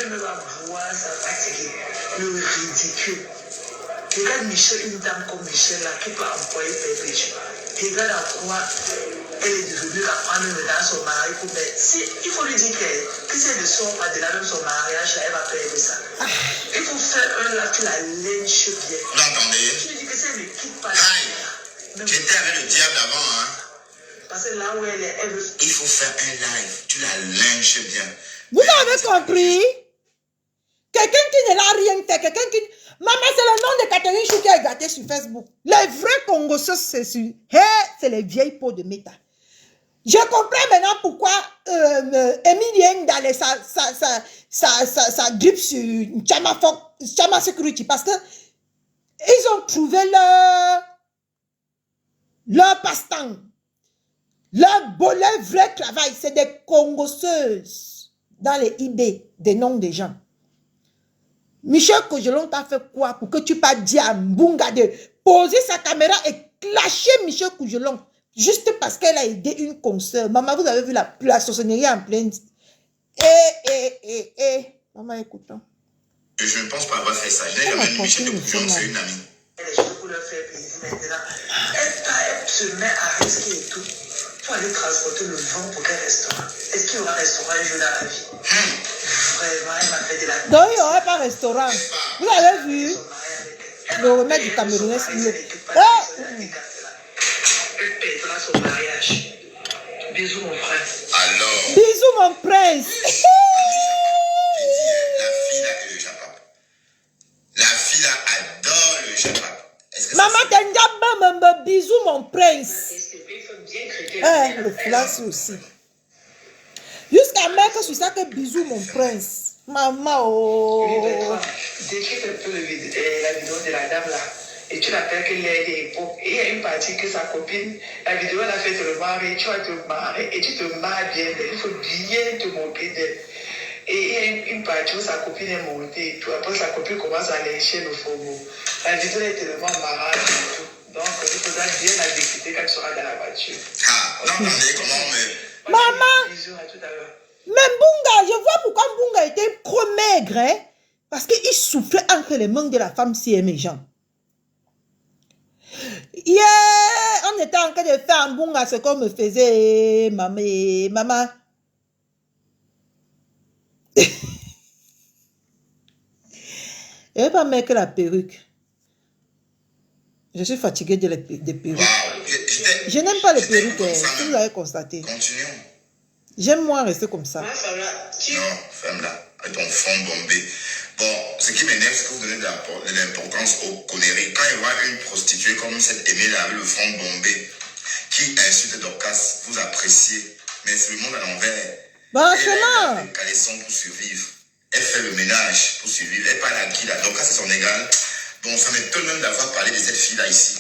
Elle va boire sa fatigue. Le ridicule. Regarde Michel, une dame comme Michel là, qui peut employer Pépé. Regarde à quoi elle est devenue la femme dans son mari. Mais si, il faut lui dire que si elle ne sort pas de là, même son mariage, là, elle va payer ça. Il faut faire un là, tu la lynches bien. Vous entendez? Tu lui dis que si elle ne quitte pas là. J'étais avec le diable avant, hein. Parce que là où elle est, elle veut. Il faut faire un live. Tu la lynches bien. Vous avez compris? Quelqu'un qui ne l'a rien fait, quelqu'un qui... Maman, c'est le nom de Catherine Chou qui est gâté sur Facebook. Les vrais Congolais, c'est sur... Hey, c'est les vieilles peaux de méta. Je comprends maintenant pourquoi Emilien d'aller sa grippe sur Chama Security. Parce que ils ont trouvé leur passe-temps. Leur vrai travail, c'est des Congolaises dans les IB, des noms des gens. Michel Cougelon t'a fait quoi pour que tu pas dire à Mbunga de poser sa caméra et clasher Michel Cougelon juste parce qu'elle a aidé une consoeur. Maman, vous avez vu la sorcellerie en pleine... Maman, écoutons. Je ne pense pas avoir fait ça. Je n'ai jamais vu Michel Cougelon, c'est une amie. Les choses pour leur faire plaisir maintenant. Elle se met à risquer et tout pour aller transporter le vent pour quel restaurant? Est-ce qu'il y aura un restaurant un jour dans la vie? Vraiment, elle m'a fait de la... Donc, il n'y aura pas de restaurant. Vous avez vu le remède du Camerounais? Elle pètera son mariage. Bisous, mon frère. Alors, Bisous, mon prince. la fille là adore le jabab. Maman, t'as bisous, mon prince. Le flasque aussi. Jusqu'à mettre sur ça que bisous, mon prince. Maman, oh. Décris un peu la vidéo de la dame là. Et tu l'appelles qu'elle est des époques. Et il y a une partie que sa copine, la vidéo elle a fait te le marrer, tu vas te marrer et tu te marres bien d'elle. Il faut bien te moquer d'elle. Et il y a une partie où sa copine est montée et tout. Après, sa copine commence à lécher le faubourg. La vidéo est tellement marrante et tout. Donc, il faudra bien la décrypter quand tu seras dans la voiture. Ah, non, attendez, comment mais... Maman! Bisous, à tout à l'heure. Mais Bunga, je vois pourquoi Bunga était trop maigre, hein? Parce qu'il soufflait entre les mains de la femme si méchante. Yeah! On était en train de faire un Bunga ce qu'on me faisait, maman. Il n'y pas mettre la perruque. Je suis fatiguée des perruques. Wow. Je n'aime pas les perruques, si vous avez constaté. Continuons. J'aime moins rester comme ça. Non, ferme-la. Avec ton fond bombé. Bon, ce qui m'énerve, c'est que vous donnez de l'importance aux conneries. Quand il y aura une prostituée comme cette Aimée-là, avec le fond bombé, qui insulte Dorcas, vous appréciez. Mais c'est le monde à l'envers. Bah, elle a des caleçons pour survivre. Elle fait le ménage pour survivre. Elle parle à qui là? Dorcas, c'est son égal. Bon, ça m'étonne même d'avoir parlé de cette fille-là ici.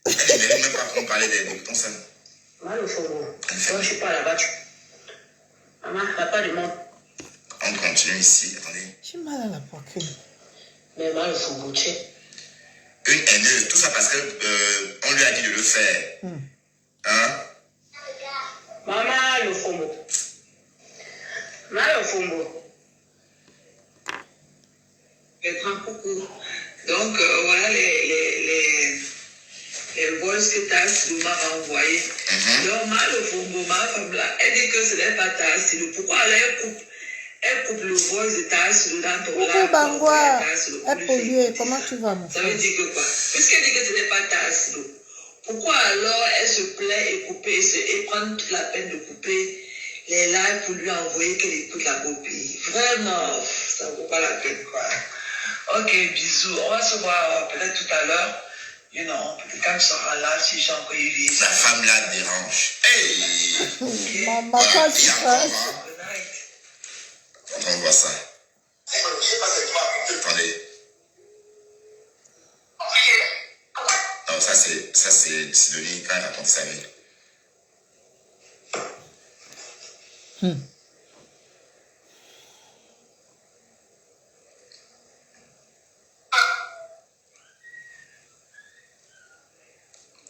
Elle ne mérite même pas qu'on parle de ton sein. Mal au fond. Moi, je suis pas là-bas. Maman, t'as pas de monde. On continue ici, attendez. J'ai mal à la poitrine. Mais mal au fond, Une haineuse, tout ça parce que on lui a dit de le faire. Hein? Maman, le fombo. Mal au fombo. Coucou. Donc, voilà les voix que Tassilou m'a envoyées. Donc, mal au fombo, ma femme là, elle dit que ce n'est pas Tassilou. Pourquoi elle coupe le voice de Tassilou dans ton live? Bangwa, elle polluée. Comment tu vas, mon Ça frère? veut dire que quoi? Puisqu'elle dit que ce n'est pas Tassilou, pourquoi alors elle se plaît et couper et prendre toute la peine de couper les lives pour lui envoyer qu'elle écoute la copie? Vraiment, ça ne vaut pas la peine, quoi. Ok, bisous. On va se voir peut-être tout à l'heure. Peut-être quand tu seras là, si j'ai encore eu vie. La femme là dérange. Hey! Maman, Voilà, pas il y a ça. encore, hein? Quand on voit ça. Attendez. Non, ça c'est Sidonie quand elle raconte sa vie.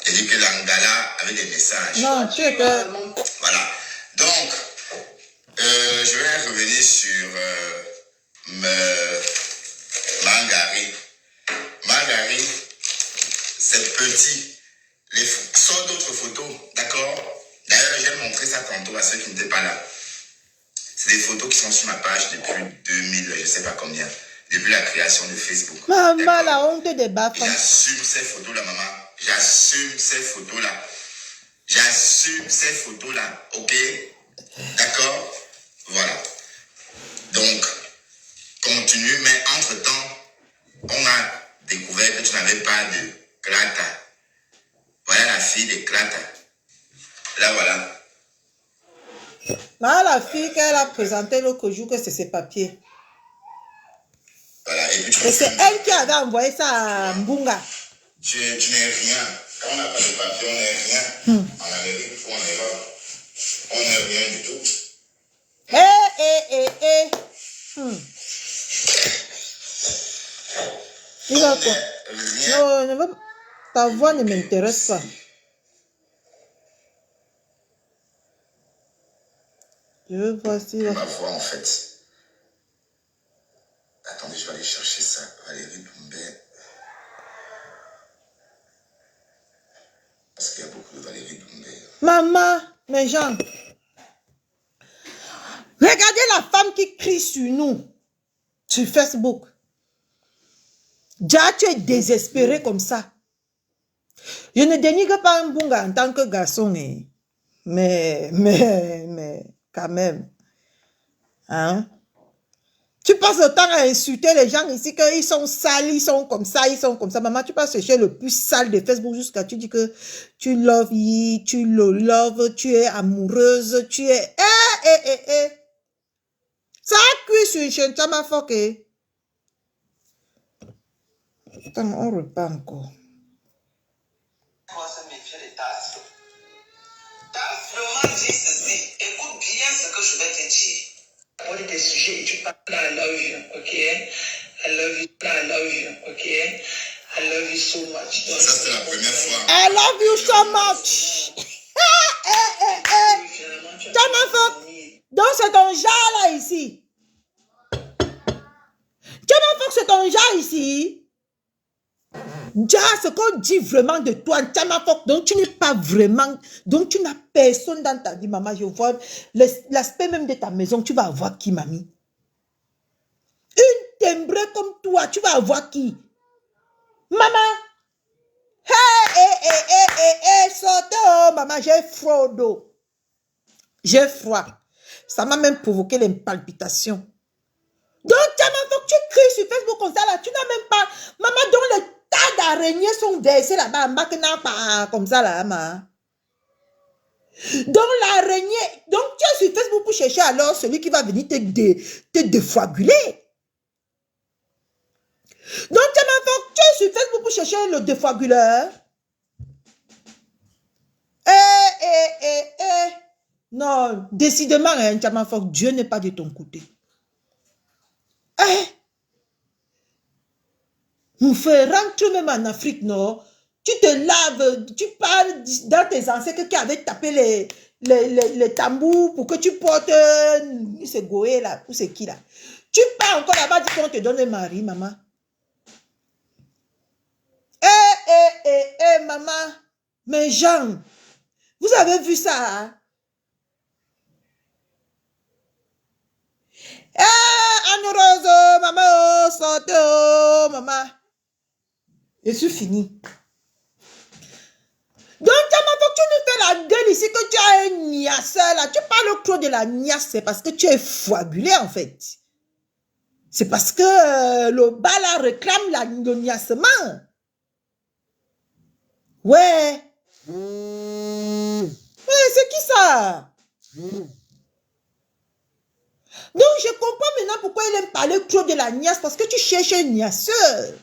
Elle dit que l'Angala avait des messages. Non, tu es que... Voilà. Donc, je vais revenir sur Mangari. Mangari, c'est petit. Sort d'autres photos, d'accord? D'ailleurs, j'ai montré ça tantôt à ceux qui n'étaient pas là. C'est des photos qui sont sur ma page depuis 2000, je ne sais pas combien. Depuis la création de Facebook. Maman, la honte des baffes. J'assume ces photos-là, maman. J'assume ces photos-là. J'assume ces photos-là, ok? D'accord? Voilà. Donc, continue, mais entre-temps, on a découvert que tu n'avais pas de Clata. Voilà la fille de Clata. Là, voilà. Là, la fille qu'elle a présentée l'autre jour, que c'est ses papiers. Voilà. Et puis, Et c'est elle qui avait envoyé ça à Mbunga. Tu n'es rien. Quand on n'a pas de papier, on n'est rien. En Amérique ou en Europe, on n'est rien du tout. Il va quoi? Non, ne va pas. Ta voix ne m'intéresse pas. Je veux voir si... Ma voix, en fait. Attendez, je vais aller chercher ça. Valérie Doumbé. Parce qu'il y a beaucoup de Valérie Doumbé. Maman, mes gens. Regardez la femme qui crie sur nous. Sur Facebook. Déjà, tu es désespéré comme ça. Je ne dénigre pas un bon gars en tant que garçon. Mais quand même. Hein? Tu passes le temps à insulter les gens ici, qu'ils sont sales, ils sont comme ça, ils sont comme ça. Maman, tu passes chercher le plus sale de Facebook jusqu'à tu dis que tu love, tu le love, tu es amoureuse, tu es... Ça a cuit sur une chaîne, ça m'a foqué. Attends, on repart encore. Moi, ça méfier des tasses. T'as vraiment dit ceci. Écoute bien ce que je vais te dire. On dit des sujets et tu parles I love you, ok? I love you, ok? I love you so much. Ça, c'est la première fois. I love you so much. Ça m'a foqué. Donc, c'est ton genre là ici. Tu m'as fait que c'est ton genre ici. Déjà, ce qu'on dit vraiment de toi, donc tu n'es pas vraiment, donc tu n'as personne dans ta vie, maman. Je vois l'aspect même de ta maison, tu vas avoir qui, mamie? Une timbrée comme toi, tu vas avoir qui? Maman? Sortez, oh, maman, j'ai froid au dos. J'ai froid. Ça m'a même provoqué les palpitations. Donc, tu cries sur Facebook comme ça, là, tu n'as même pas, maman, dont les tas d'araignées sont versés là-bas, pas comme ça, là, maman. Donc, l'araignée, donc tu es sur Facebook pour chercher alors celui qui va venir te défoiguler. Donc, tu es sur Facebook pour chercher le défoiguleur. Non, décidément, hein, Dieu n'est pas de ton côté. Mon frère, rentre même en Afrique, non? Tu te laves, tu parles dans tes ancêtres qui avaient tapé les tambours pour que tu portes ce goé là, ou c'est qui là? Tu pars encore là-bas, dis qu'on te donne un mari, maman. Maman. Mais Jean, vous avez vu ça? Hein? Amoureuse, maman, sortez, oh, maman. Je suis fini. Donc, tu nous fais la gueule ici que tu as un niasseur là. Tu parles trop de la niasse, c'est parce que tu es foigulé en fait. C'est parce que le bas là réclame le niassement. Ouais. C'est qui ça? Donc, je comprends maintenant pourquoi il aime parler trop de la niasse, parce que tu cherches un niasseur.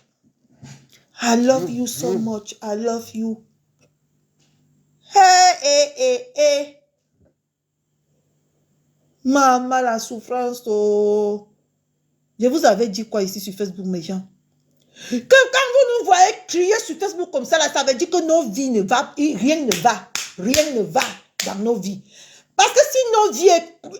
I love you so much. I love you. Hey. Maman, la souffrance. Oh. Je vous avais dit quoi ici sur Facebook, mes gens? Que quand vous nous voyez crier sur Facebook comme ça, là, ça veut dire que nos vies ne vont, rien ne va. Rien ne va dans nos vies. Parce que si nos vies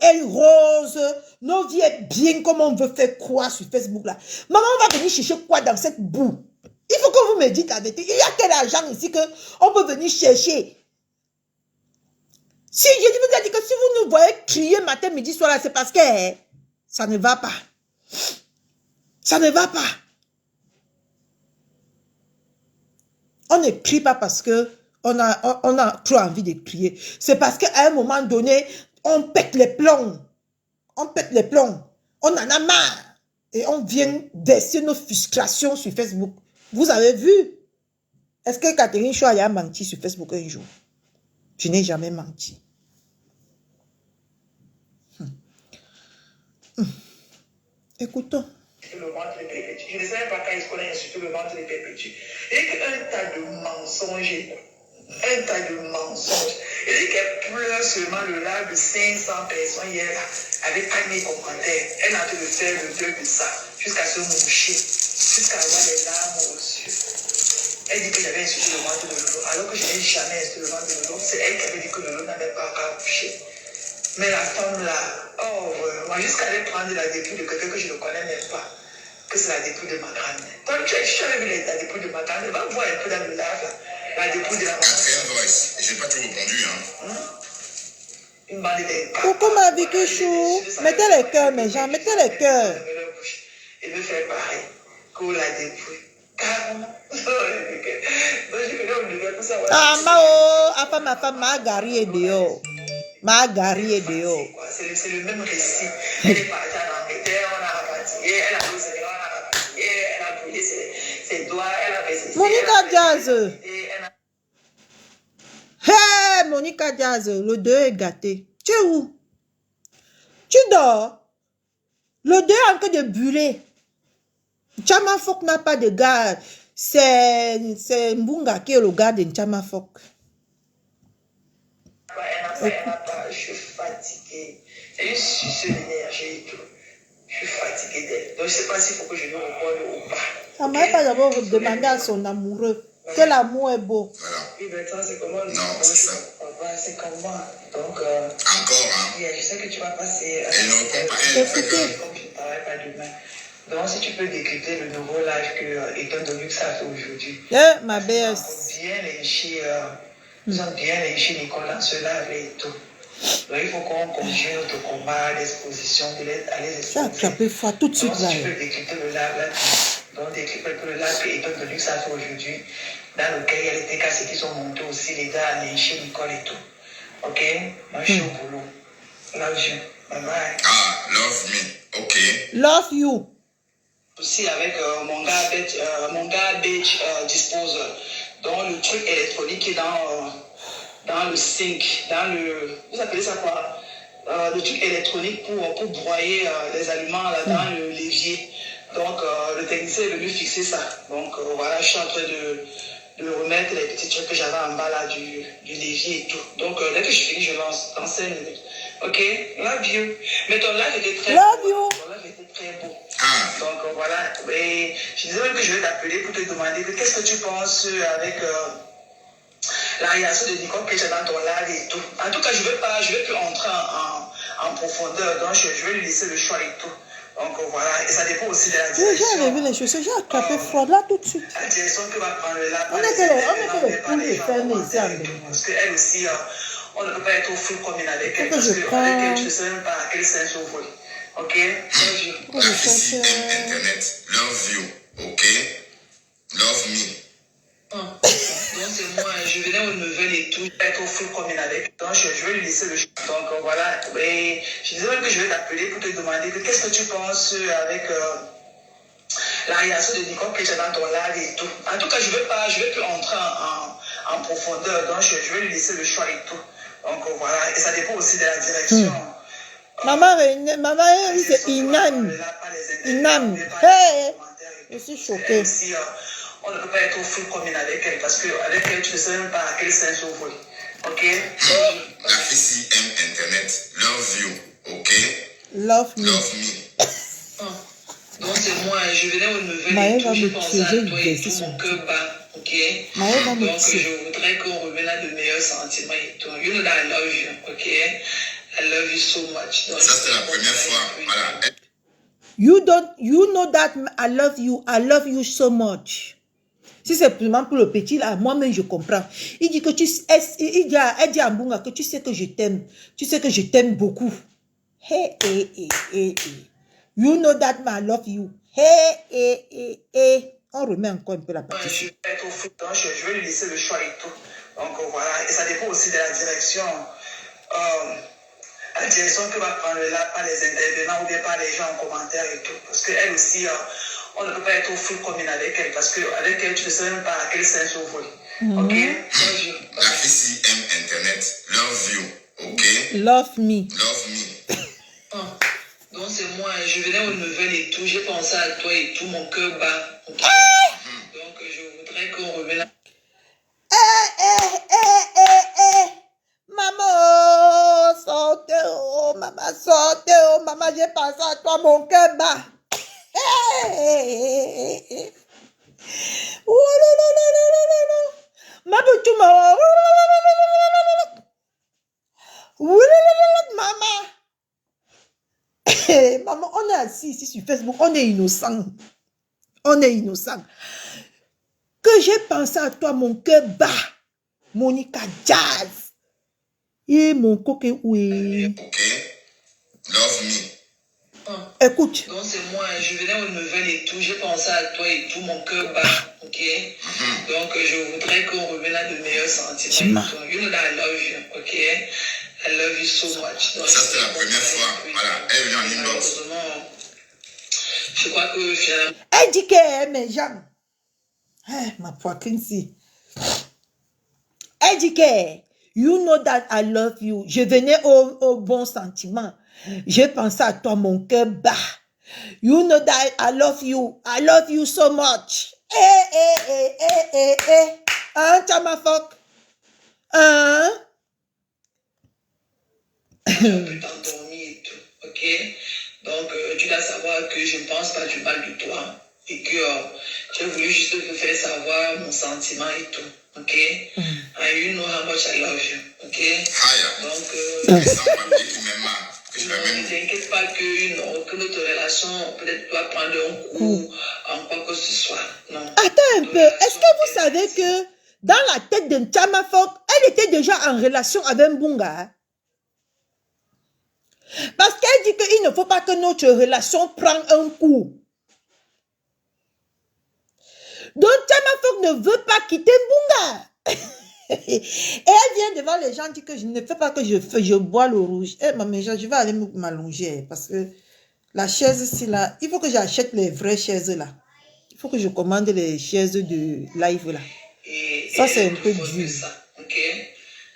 est rose, nos vies est bien comme on veut faire croire sur Facebook là, maman va venir chercher quoi dans cette boue? Il faut que vous me dites la vérité. Il y a quel argent ici qu'on peut venir chercher? Si je vous ai dit que si vous nous voyez crier matin, midi, soir là, c'est parce que ça ne va pas. Ça ne va pas. On ne crie pas parce que on a trop envie de crier. C'est parce qu'à un moment donné, on pète les plombs. On pète les plombs. On en a marre. Et on vient verser nos frustrations sur Facebook. Vous avez vu? Est-ce que Catherine Choua a menti sur Facebook un jour? Je n'ai jamais menti. Écoutons. Le ventre est perpétué. Je ne sais pas quand est-ce qu'on a insulté le ventre est perpétué. Et qu'un tas de mensonges. Un tas de mensonges. Et qu'elle pleure seulement le live de 500 personnes hier avec pas mes commentaires. Elle a en train de faire le deuil de ça jusqu'à se moucher, jusqu'à avoir les larmes aux yeux. Elle dit que j'avais insulté le ventre de Lolo, alors que je n'ai jamais insulté le ventre de Lolo. C'est elle qui avait dit que Lolo n'avait pas qu'à accoucher. Mais la femme là, oh, moi jusqu'à aller prendre la dépouille de quelqu'un que je ne connais même pas, que c'est la dépouille de ma grand-mère. Donc tu as vu la dépouille de ma grand-mère, va voir un peu dans le lave, la dépouille de la maman. Quatrième voice. Je n'ai pas tout répondu, hein. Une bande de Coucou ma Vicky Chou. Mettez les cœurs, mes gens, mettez les cœurs. Et me faire pareil, que la dépouille. Carrément. Donc je venais au niveau pour savoir. Ah, ma femme, ma gari est dehors. Ma gari est dehors. C'est le même récit. Elle est partie en Angleterre, on a rapatrié, elle a fait au Sénégal, on a rapatrié, elle a brûlé ses doigts, elle a fait ses... Monica Jazz. Hey, Monica Jazz, le 2 est gâté. Tu es où? Tu dors? Le 2 est en train de brûler. Nchama Fok n'a pas de gars. C'est Mbunga qui est le gars de Nchama Fok. Je suis fatiguée. Elle est sur l'énergie et tout. Je suis fatiguée d'elle. Donc je ne sais pas s'il faut que je lui réponde ou pas. Ça m'a pas d'abord demandé à son amoureux que l'amour est beau. Voilà. Oui, Bertrand, c'est comment? Non, c'est ça. C'est comment? Donc, Encore, hein. je sais que tu vas passer. Elle ne répond pas. Elle fait que... Comme je ne travaille pas demain. Donc, si tu peux décrypter le nouveau live que Eton de Luxe a fait aujourd'hui. Ma belle. Nous avons bien léché Nicole dans ce live et tout. Donc, il faut qu'on continue notre combat d'exposition, d'aller J'ai attrapé froid tout de suite là. Si tu peux décrypter le live là, donc décrypter le live que Eton de Luxe a fait aujourd'hui, dans lequel il y a les TKC qui sont montés aussi, les gars à lécher Nicole et tout. Ok? Moi, je suis au boulot. Love you. Bye bye. Ah, love me. Ok. Love you. Aussi avec mon gars Bitch Disposer, donc le truc électronique qui est dans le sink, dans le, vous appelez ça quoi, le truc électronique pour broyer les aliments là, dans le l'évier. Donc le technicien est venu fixer ça. Donc voilà, je suis en train de remettre les petits trucs que j'avais en bas là du l'évier et tout. Donc dès que je finis, je lance dans 5 minutes. Ok, love you. Mais ton live était très beau. Ton live était très beau. Donc voilà, et je disais même que je vais t'appeler pour te demander qu'est-ce que tu penses avec la réaction de Nicole que j'ai dans ton live et tout. En tout cas, je vais plus entrer en profondeur, donc je vais lui laisser le choix et tout. Donc voilà, et ça dépend aussi de la direction. J'ai enlevé les chaussures, j'ai attrapé froid là tout de suite. La direction que va prendre là. On est que les poules et fermées ici en Bénin. Parce qu'elle aussi, on ne peut pas être au full comme avec elle. Parce qu'avec elle, tu ne sais même pas à quel sens ouvrir. Ok? Love you. La fille aime Internet. Love you. Ok? Love me. Donc c'est moi, je venais aux nouvelles et tout, être au full comme avec. Donc je vais lui laisser le choix. Donc voilà, et je disais même que je vais t'appeler pour te demander qu'est-ce que tu penses avec la réaction de Nicole que j'ai dans ton live et tout. En tout cas, je vais plus entrer en profondeur, donc je vais lui laisser le choix et tout. Donc voilà, et ça dépend aussi de la direction. Maman, c'est Inam. Inam. Hey, je suis choquée. On ne peut pas être au full commune avec elle parce qu'avec elle, tu ne sais même pas à quel sens ouvrir. Ok? La fille aime Internet. Love you. Ok? Love me. Love me. Donc c'est moi, je venais aux nouvelles et tout, je pensais à toi et tout, mon cœur bat. Ok? Donc je voudrais qu'on revienne à de meilleurs sentiments et tout. You know that I love you. Ok? I love you so much. Donc, ça, c'était la première fois. Voilà. You know that I love you so much. Si c'est vraiment pour le petit là, moi-même je comprends. Il dit que elle dit à Mbunga que tu sais que je t'aime. Tu sais que je t'aime beaucoup. Hey. You know that I love you. Hey. On remet encore un peu la partie. Je vais lui laisser le choix et tout. Donc voilà, et ça dépend aussi de la direction. La direction que va prendre là par les intervenants ou bien par les gens en commentaire et tout. Parce qu'elle aussi, on ne peut pas être au full commune avec elle. Parce qu'avec elle, tu ne sais même pas à quel sens ouvrir. Ok? La fille aime Internet. Love you. Ok? Love me. Love me. Donc c'est moi, je venais aux nouvelles et tout. J'ai pensé à toi et tout, mon cœur bat. Okay? Donc je voudrais qu'on revienne à... Maman, sortez, oh, maman, j'ai pensé à toi, mon cœur bat. Oh là là là là là là là. Ma boutouma. Oh là là là là, maman. Maman, on est assis ici sur Facebook, on est innocent. On est innocent. Que j'ai pensé à toi, mon cœur bat. Monica Jazz. Et mon coquin, oui. Ok. Love me. Écoute. Donc c'est moi, je venais aux nouvelles et tout, j'ai pensé à toi et tout, mon cœur bat, ok? Donc je voudrais qu'on revienne à de meilleurs sentiments. You know that I love you, ok? I love you so much. Donc, ça c'était la première fois, voilà, elle est venue en inbox. Je crois que finalement... Elle dit qu'elle aime mes jambes. Ma poitrine si. Elle dit que, you know that I love you. Je venais au bon sentiment. J'ai pensé à toi, mon cœur bat. You know that I love you. I love you so much. Hein, Chamafok? Hein? Un peu t'endormir et tout, ok? Donc, tu dois savoir que je ne pense pas du mal de toi. Et que j'ai voulu juste te faire savoir mon sentiment et tout, ok? And you know how much I love you, ok? Donc, ne t'inquiète pas que notre relation peut-être doit prendre un coup en quoi que ce soit. Non. Attends un peu, est-ce que vous savez que dans la tête de Chamafok, elle était déjà en relation avec Mbunga? Parce qu'elle dit qu'il ne faut pas que notre relation prenne un coup. Donc, Chamafok ne veut pas quitter Mbunga. Et elle vient devant les gens dit que je ne fais pas que je bois le rouge. Eh, maman, je vais aller m'allonger parce que la chaise ici là, il faut que j'achète les vraies chaises là. Il faut que je commande les chaises de live là. Ça c'est un peu dur. Ok.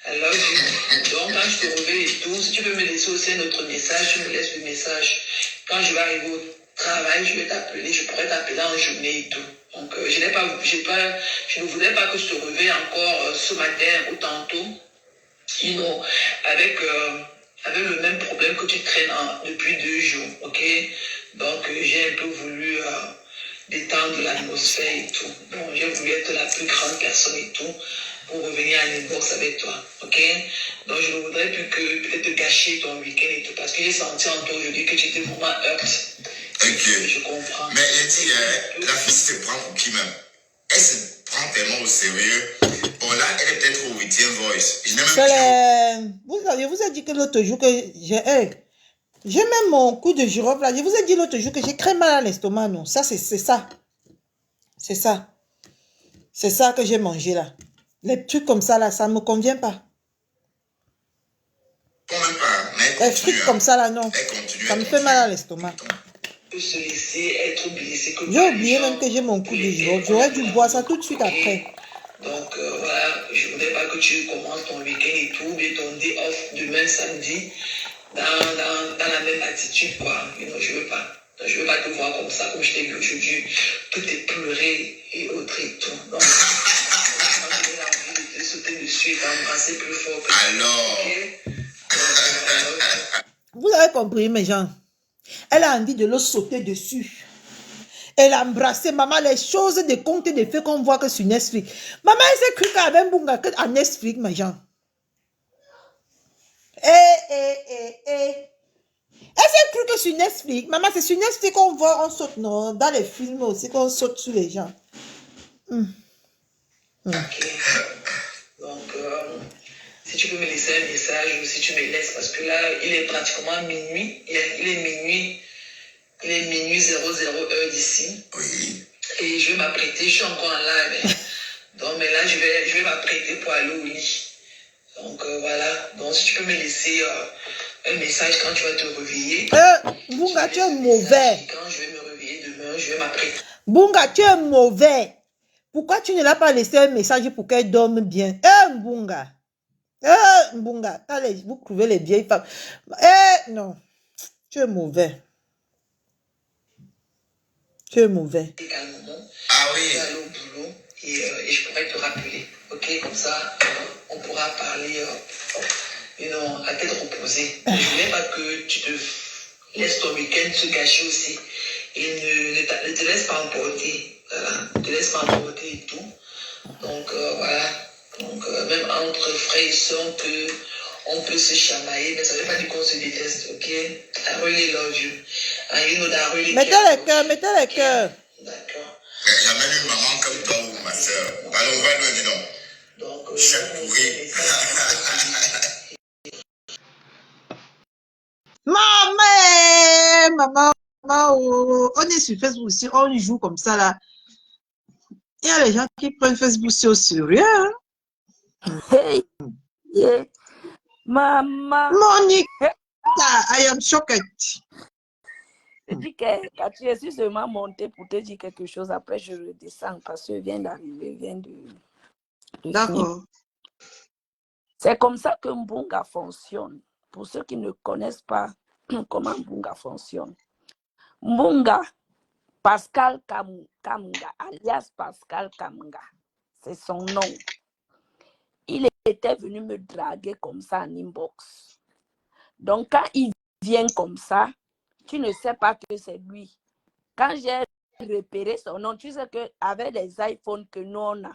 Alors, donc quand je te réveille et tout, si tu peux me laisser aussi un autre message, tu me laisses le message. Quand je vais arriver au travail, je vais t'appeler, je pourrais t'appeler en journée et tout. Donc, je ne voudrais pas que je te réveille encore ce matin ou tantôt, avec le même problème que tu traînes depuis 2 jours, ok? Donc, j'ai un peu voulu détendre l'atmosphère et tout. Donc, j'ai voulu être la plus grande personne et tout pour revenir à l'inbox avec toi, ok? Donc, je ne voudrais plus que peut-être gâcher ton week-end et tout, parce que j'ai senti en toi aujourd'hui que tu étais vraiment hurt. Ok. Je comprends. Mais elle dit, la fille se prend pour qui même? Elle se prend tellement au sérieux. Bon, là, elle est peut-être au 8e voice. Je n'ai même Vous ai dit que l'autre jour que j'ai même mon coup de girofle là. Je vous ai dit l'autre jour que j'ai très mal à l'estomac, non? Ça, c'est ça. C'est ça. C'est ça que j'ai mangé là. Les trucs comme ça là, ça ne me convient pas. même pas, mais les trucs comme ça là, non. Ça me fait mal à l'estomac. Se laisser être blessé. J'ai oublié même que j'ai mon coup de girofle. J'aurais dû boire ça tout de suite après. Donc voilà, je ne voudrais pas que tu commences ton week-end et tout, mais ton day off demain samedi dans la même attitude, quoi. Je ne veux pas. Je ne veux pas te voir comme ça, comme je t'ai vu aujourd'hui. Tout est pleuré et autres et tout. Donc, j'ai envie de te sauter dessus et t'embrasser plus fort. Alors. Okay? Vous avez compris, mes gens. Elle a envie de le sauter dessus. Elle a embrassé maman les choses de contes et de faits qu'on voit que sur Netflix. Maman, elle s'est cru qu'elle avait un bon gars à Netflix, mes gens. Elle s'est cru que sur Netflix. Maman, c'est sur Netflix qu'on voit, on saute, non? Dans les films aussi, qu'on saute sur les gens. Okay. Donc, si tu peux me laisser un message ou si tu me laisses, parce que là, il est pratiquement minuit. Il est minuit 00 heure d'ici. Oui. Et je vais m'apprêter, je suis encore en live. Donc, mais là, je vais m'apprêter pour aller au lit. Donc, voilà. Donc, si tu peux me laisser un message quand tu vas te réveiller. Bunga, tu es mauvais. Quand je vais me réveiller demain, je vais m'apprêter. Bunga, tu es mauvais. Pourquoi tu ne l'as pas laissé un message pour qu'elle dorme bien? Bunga. Bunga, allez, vous trouvez les vieilles femmes. Non. Tu es mauvais. Tu es mauvais. Ah oui. Je vais aller au boulot et je pourrais te rappeler. Ok, comme ça, on pourra parler à tête reposée. Je ne voulais pas que tu te laisses ton week-end se gâcher aussi. Et ne te laisse pas emporter Voilà, te laisse pas emporter et tout. Donc, voilà. Donc, même entre frères et sœurs, on peut se chamailler, mais ça ne veut pas dire qu'on se déteste, ok? I really love you. And you know that I really Mettez care les about cœurs, you. mettez les Ok? cœurs. D'accord. Jamais eu une maman comme toi ou ma soeur. Alors, on va le dire non. Donc, Chef pourri. Maman, oh, on est sur Facebook aussi, on y joue comme ça là. Il y a les gens qui prennent Facebook au sérieux. Hein? Hey, yeah. Maman. Monique, Hey. I am shocked. Je dis que quand tu es seulement monté pour te dire quelque chose, après je redescends parce que je viens d'arriver, je viens de finir. D'accord. C'est comme ça que Mbunga fonctionne. Pour ceux qui ne connaissent pas comment Mbunga fonctionne. Mbunga, Pascal Kamanga, alias Pascal Kamanga, c'est son nom. Il était venu me draguer comme ça en inbox. Donc quand il vient comme ça, tu ne sais pas que c'est lui. Quand j'ai repéré son nom, tu sais qu'avec les iPhones que nous on a,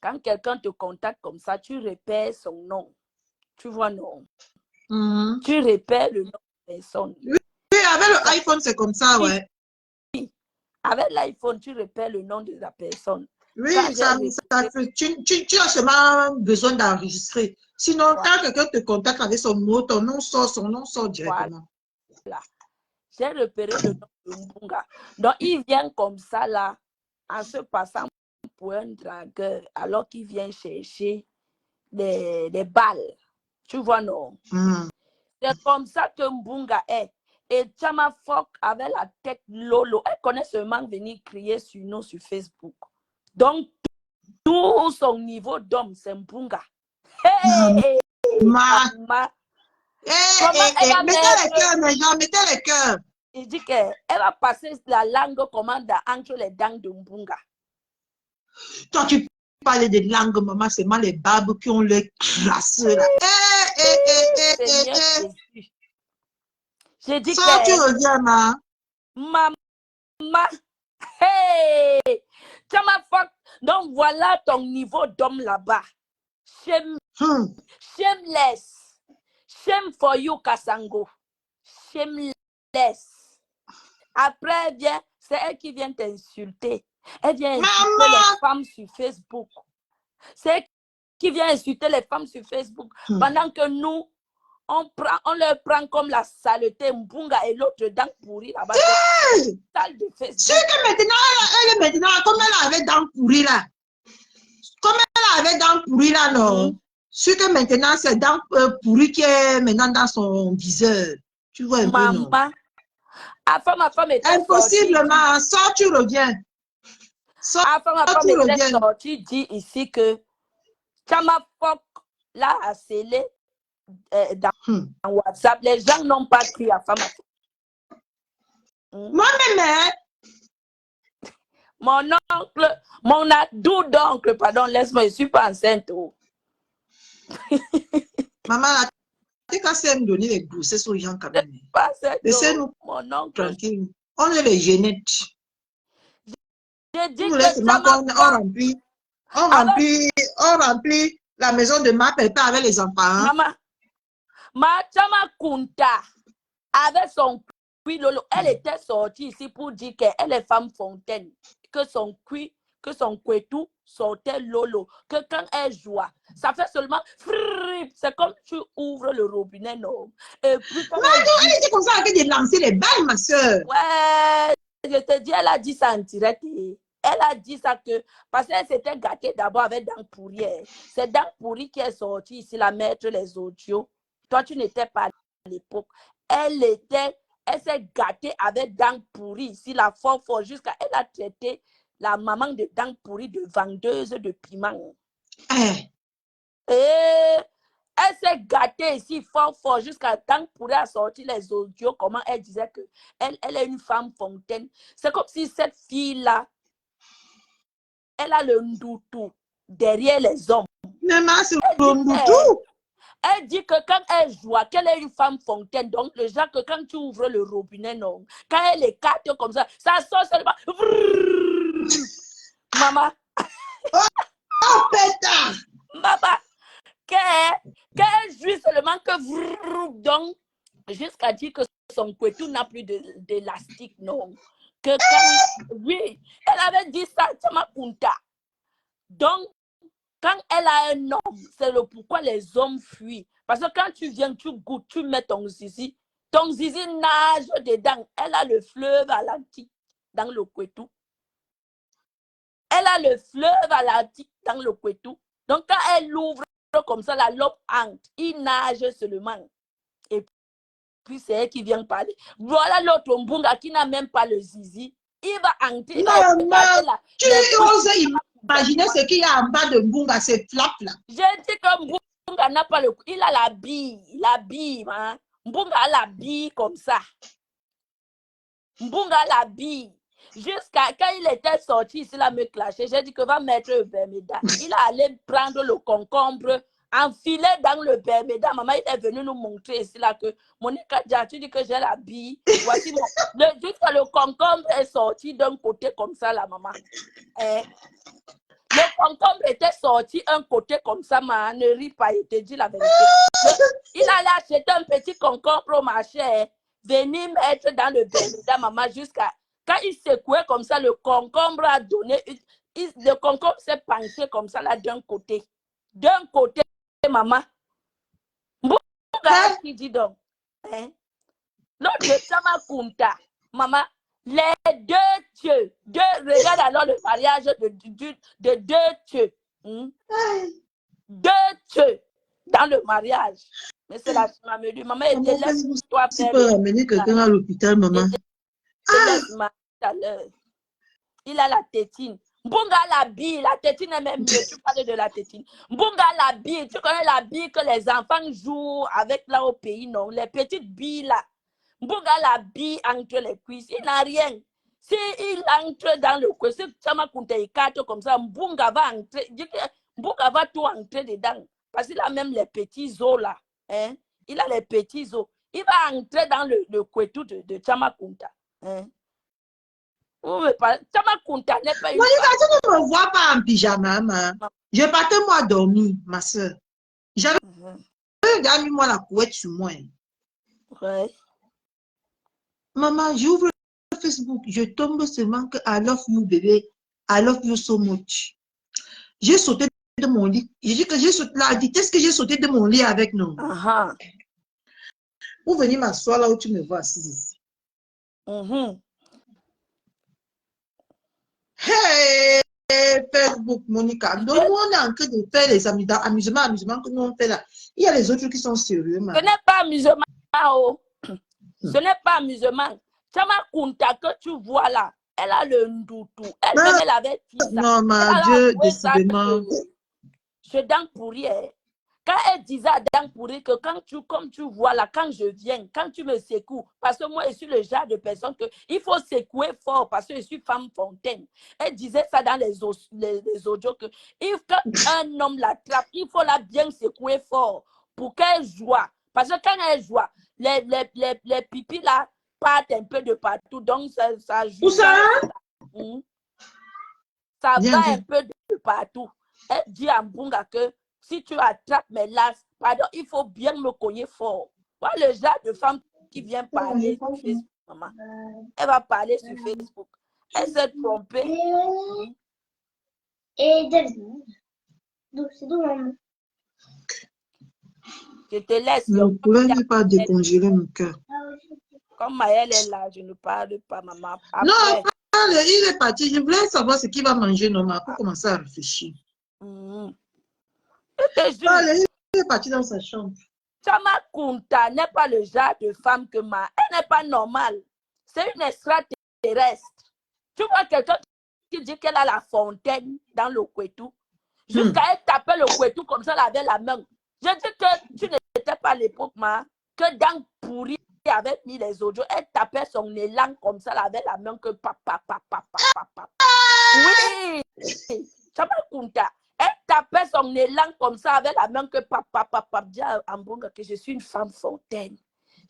quand quelqu'un te contacte comme ça, tu repères son nom. Tu vois, non? Tu repères le nom de la personne. Oui, avec l'iPhone, c'est comme ça, ouais. Avec l'iPhone, tu repères le nom de la personne. Oui, tu as seulement besoin d'enregistrer. Sinon, voilà. quand quelqu'un te contacte avec son mot, son nom sort directement. Voilà. J'ai repéré le nom de Mbunga. Donc, il vient comme ça, là, en se passant pour un dragueur, alors qu'il vient chercher des balles. Tu vois, non? C'est comme ça que Mbunga est. Et Chama Fok avec la tête Lolo, elle connaît seulement venir crier sur nous sur Facebook. Donc, tout son niveau d'homme, c'est Mbunga. Hey, maman. Mettez les cœurs, mes gens, mettez les cœurs. Il dit qu'elle va passer la langue commande entre les dents de Mbunga. Toi, tu parles de langue, maman, c'est moi les babes qui ont les classes là. J'ai dit ça, que tu reviens, ma. Maman, hey, donc voilà ton niveau d'homme là-bas. Shameless. Shame for you, Kasango. Shameless. Après, c'est elle qui vient t'insulter. Elle vient insulter les femmes sur Facebook. C'est elle qui vient insulter les femmes sur Facebook. Pendant que nous, on leur prend comme la saleté, Mbunga et l'autre dent pourrie là-bas. Salle de Facebook. C'est que maintenant, comme elle avait dents pourries là. Comme elle avait dents pourries là, non. C'est que maintenant, c'est dents pourries qui est maintenant dans son viseur. Tu vois un peu, non? Ma femme était impossiblement, sors, tu reviens. Sors, tu reviens. Sorti dit ici que Chama Fok l'a harcelé dans WhatsApp. Les gens n'ont pas cru à femme. Moi-même, mon oncle, pardon, laisse-moi, je ne suis pas enceinte. Oh. Maman, tu as me donner les grossesses aux gens quand même. Laissez-nous tranquille. On est les génettes. J'ai dit que on remplit la maison de ma papa avec les enfants. Hein? Maman, ma Chama Kunta, avec son cuit Lolo, elle était sortie ici pour dire qu'elle est femme fontaine, que son cuit, que son couetou sortait Lolo, que quand elle joue, ça fait seulement c'est comme tu ouvres le robinet, non? Et puis quand elle était comme ça avec de lancer les balles, ma soeur. Ouais, je te dis, elle a dit ça en direct. Elle a dit ça que, parce qu'elle s'était gâtée d'abord avec Dent Pourri. C'est Dent Pourri qui est sorti ici, la mettre les audios. Toi, tu n'étais pas à l'époque. Elle s'est gâtée avec Dent Pourri ici, la fort jusqu'à elle a traité la maman de Dent Pourri de vendeuse de piment. Et elle s'est gâtée ici fort jusqu'à Dent Pourri a sorti les audios, comment elle disait que elle est une femme fontaine. C'est comme si cette fille-là, elle a le ndoutou derrière les hommes. Mais c'est le ndoutou. Elle dit que quand elle joue, qu'elle est une femme fontaine, donc le genre que quand tu ouvres le robinet, non, quand elle écarte comme ça sort seulement. Maman. Oh, pétard! Maman, qu'elle jouit seulement que donc, jusqu'à dire que son couetou n'a plus d'élastique, non. Que quand, oui, elle avait dit ça, Chama Kunta. Donc, quand elle a un homme, c'est le pourquoi les hommes fuient. Parce que quand tu viens, tu goûtes, tu mets ton zizi nage dedans. Elle a le fleuve atlantique dans le couetou. Elle a le fleuve atlantique dans le couetou. Donc, quand elle l'ouvre comme ça, la lobe entre, il nage seulement. Et puis, c'est elle qui vient parler. Voilà l'autre Mbunga qui n'a même pas le zizi. Il va entrer. Maman, tu oses imaginer ce qu'il y a en bas de Mbunga, ces flaps là. J'ai dit que Mbunga n'a pas le... Il a la bille, hein. Mbunga a la bille comme ça. Mbunga a la bille. Jusqu'à quand il était sorti ici, là, me clasher, j'ai dit que va mettre le Bermuda. Il est allé prendre le concombre, enfiler dans le Bermuda. Maman, il est venu nous montrer ici, là, que Monica Dia, tu dis que j'ai la bille. Voici mon... Jusqu'à le concombre est sorti d'un côté comme ça, là, maman. Le concombre était sorti un côté comme ça, maman. Ne ris pas, il te dit la vérité. Il allait acheter un petit concombre au marché, venir mettre dans le Bermuda, maman, jusqu'à... Quand il secouait comme ça, le concombre a donné... le concombre s'est penché comme ça, là, d'un côté. D'un côté, maman. Mbunga qui dit donc. Hein? L'autre Chama Kunta, maman, les deux dieux. Regarde alors le mariage de deux dieux. Deux dieux dans le mariage. Mais c'est la maman, maman, elle te laisse toi tu peux ramener quelqu'un à l'hôpital, maman. Il a la tétine. Mbunga a la bille, la tétine est même mieux. Tu parles de la tétine. Mbunga a la bille, tu connais la bille que les enfants jouent avec là au pays, non? Les petites billes là. Mbunga a la bille entre les cuisses, il n'a rien. Si il entre dans le cuisse, si Chama Kunta écarte comme ça, Mbunga va entrer, Mbunga va tout entrer dedans. Parce qu'il a même les petits os là. Hein? Il a les petits os. Il va entrer dans le couetou de Chama Kunta. Hein? Chama Kunta n'est pas une... Monica, tu ne me vois pas en pyjama, maman. Je partais moi dormir, ma soeur. J'avais mis moi la couette sur moi. Ouais. Maman, j'ouvre Facebook, je tombe seulement que I love you, bébé. I love you so much. J'ai sauté de mon lit. J'ai dit que j'ai sauté la vitesse que j'ai sauté de mon lit avec nous. Pour venir m'asseoir là où tu me vois assise. Hey, Facebook, Monica. Donc, on est en train de faire les amusements que nous on fait là. Il y a les autres qui sont sérieux, maman. Ce n'est pas amusement, oh. Ce n'est pas amusement. Chama Kunta que tu vois là, elle a le ndoutou. Elle-même, elle avait dit ça. Non, mon Dieu, décidément. Je dents pourri. Quand elle disait à dents pourri que comme tu vois là, quand je viens, quand tu me secoues, parce que moi, je suis le genre de personne que il faut secouer fort parce que je suis femme fontaine. Elle disait ça dans les audios que quand un homme l'attrape, il faut la bien secouer fort pour qu'elle joue. Parce que quand elle joue, les pipis là partent un peu de partout. Donc, ça joue. Où ça? Ça va un peu de partout. Elle dit à Mbunga que si tu attrapes mes lasses, pardon, il faut bien me cogner fort. Voilà le genre de femme qui vient parler sur Facebook, maman. Elle va parler sur Facebook. Elle s'est trompée. Et c'est d'où, maman? Je te laisse. Ne pouvez pas décongeler mon cœur. Comme Maëlle est là, je ne parle pas, maman. Après, non, il est parti. Je voulais savoir ce qu'il va manger, maman, pour commencer à réfléchir. Allez, il est parti dans sa chambre. Chama Kunta n'est pas le genre de femme que ma. Elle n'est pas normale. C'est une extraterrestre. Tu vois quelqu'un qui dit qu'elle a la fontaine dans le couetou. Jusqu'à elle taper le couetou comme ça avec la main. Je dis que tu n'étais pas à l'époque, que dans pourri avait mis les audios. Elle tapait son élan comme ça avec la main que papa. Oui! Chama Kunta. Elle tapait son élan comme ça avec la main que papa dit à Mbunga que je suis une femme fontaine.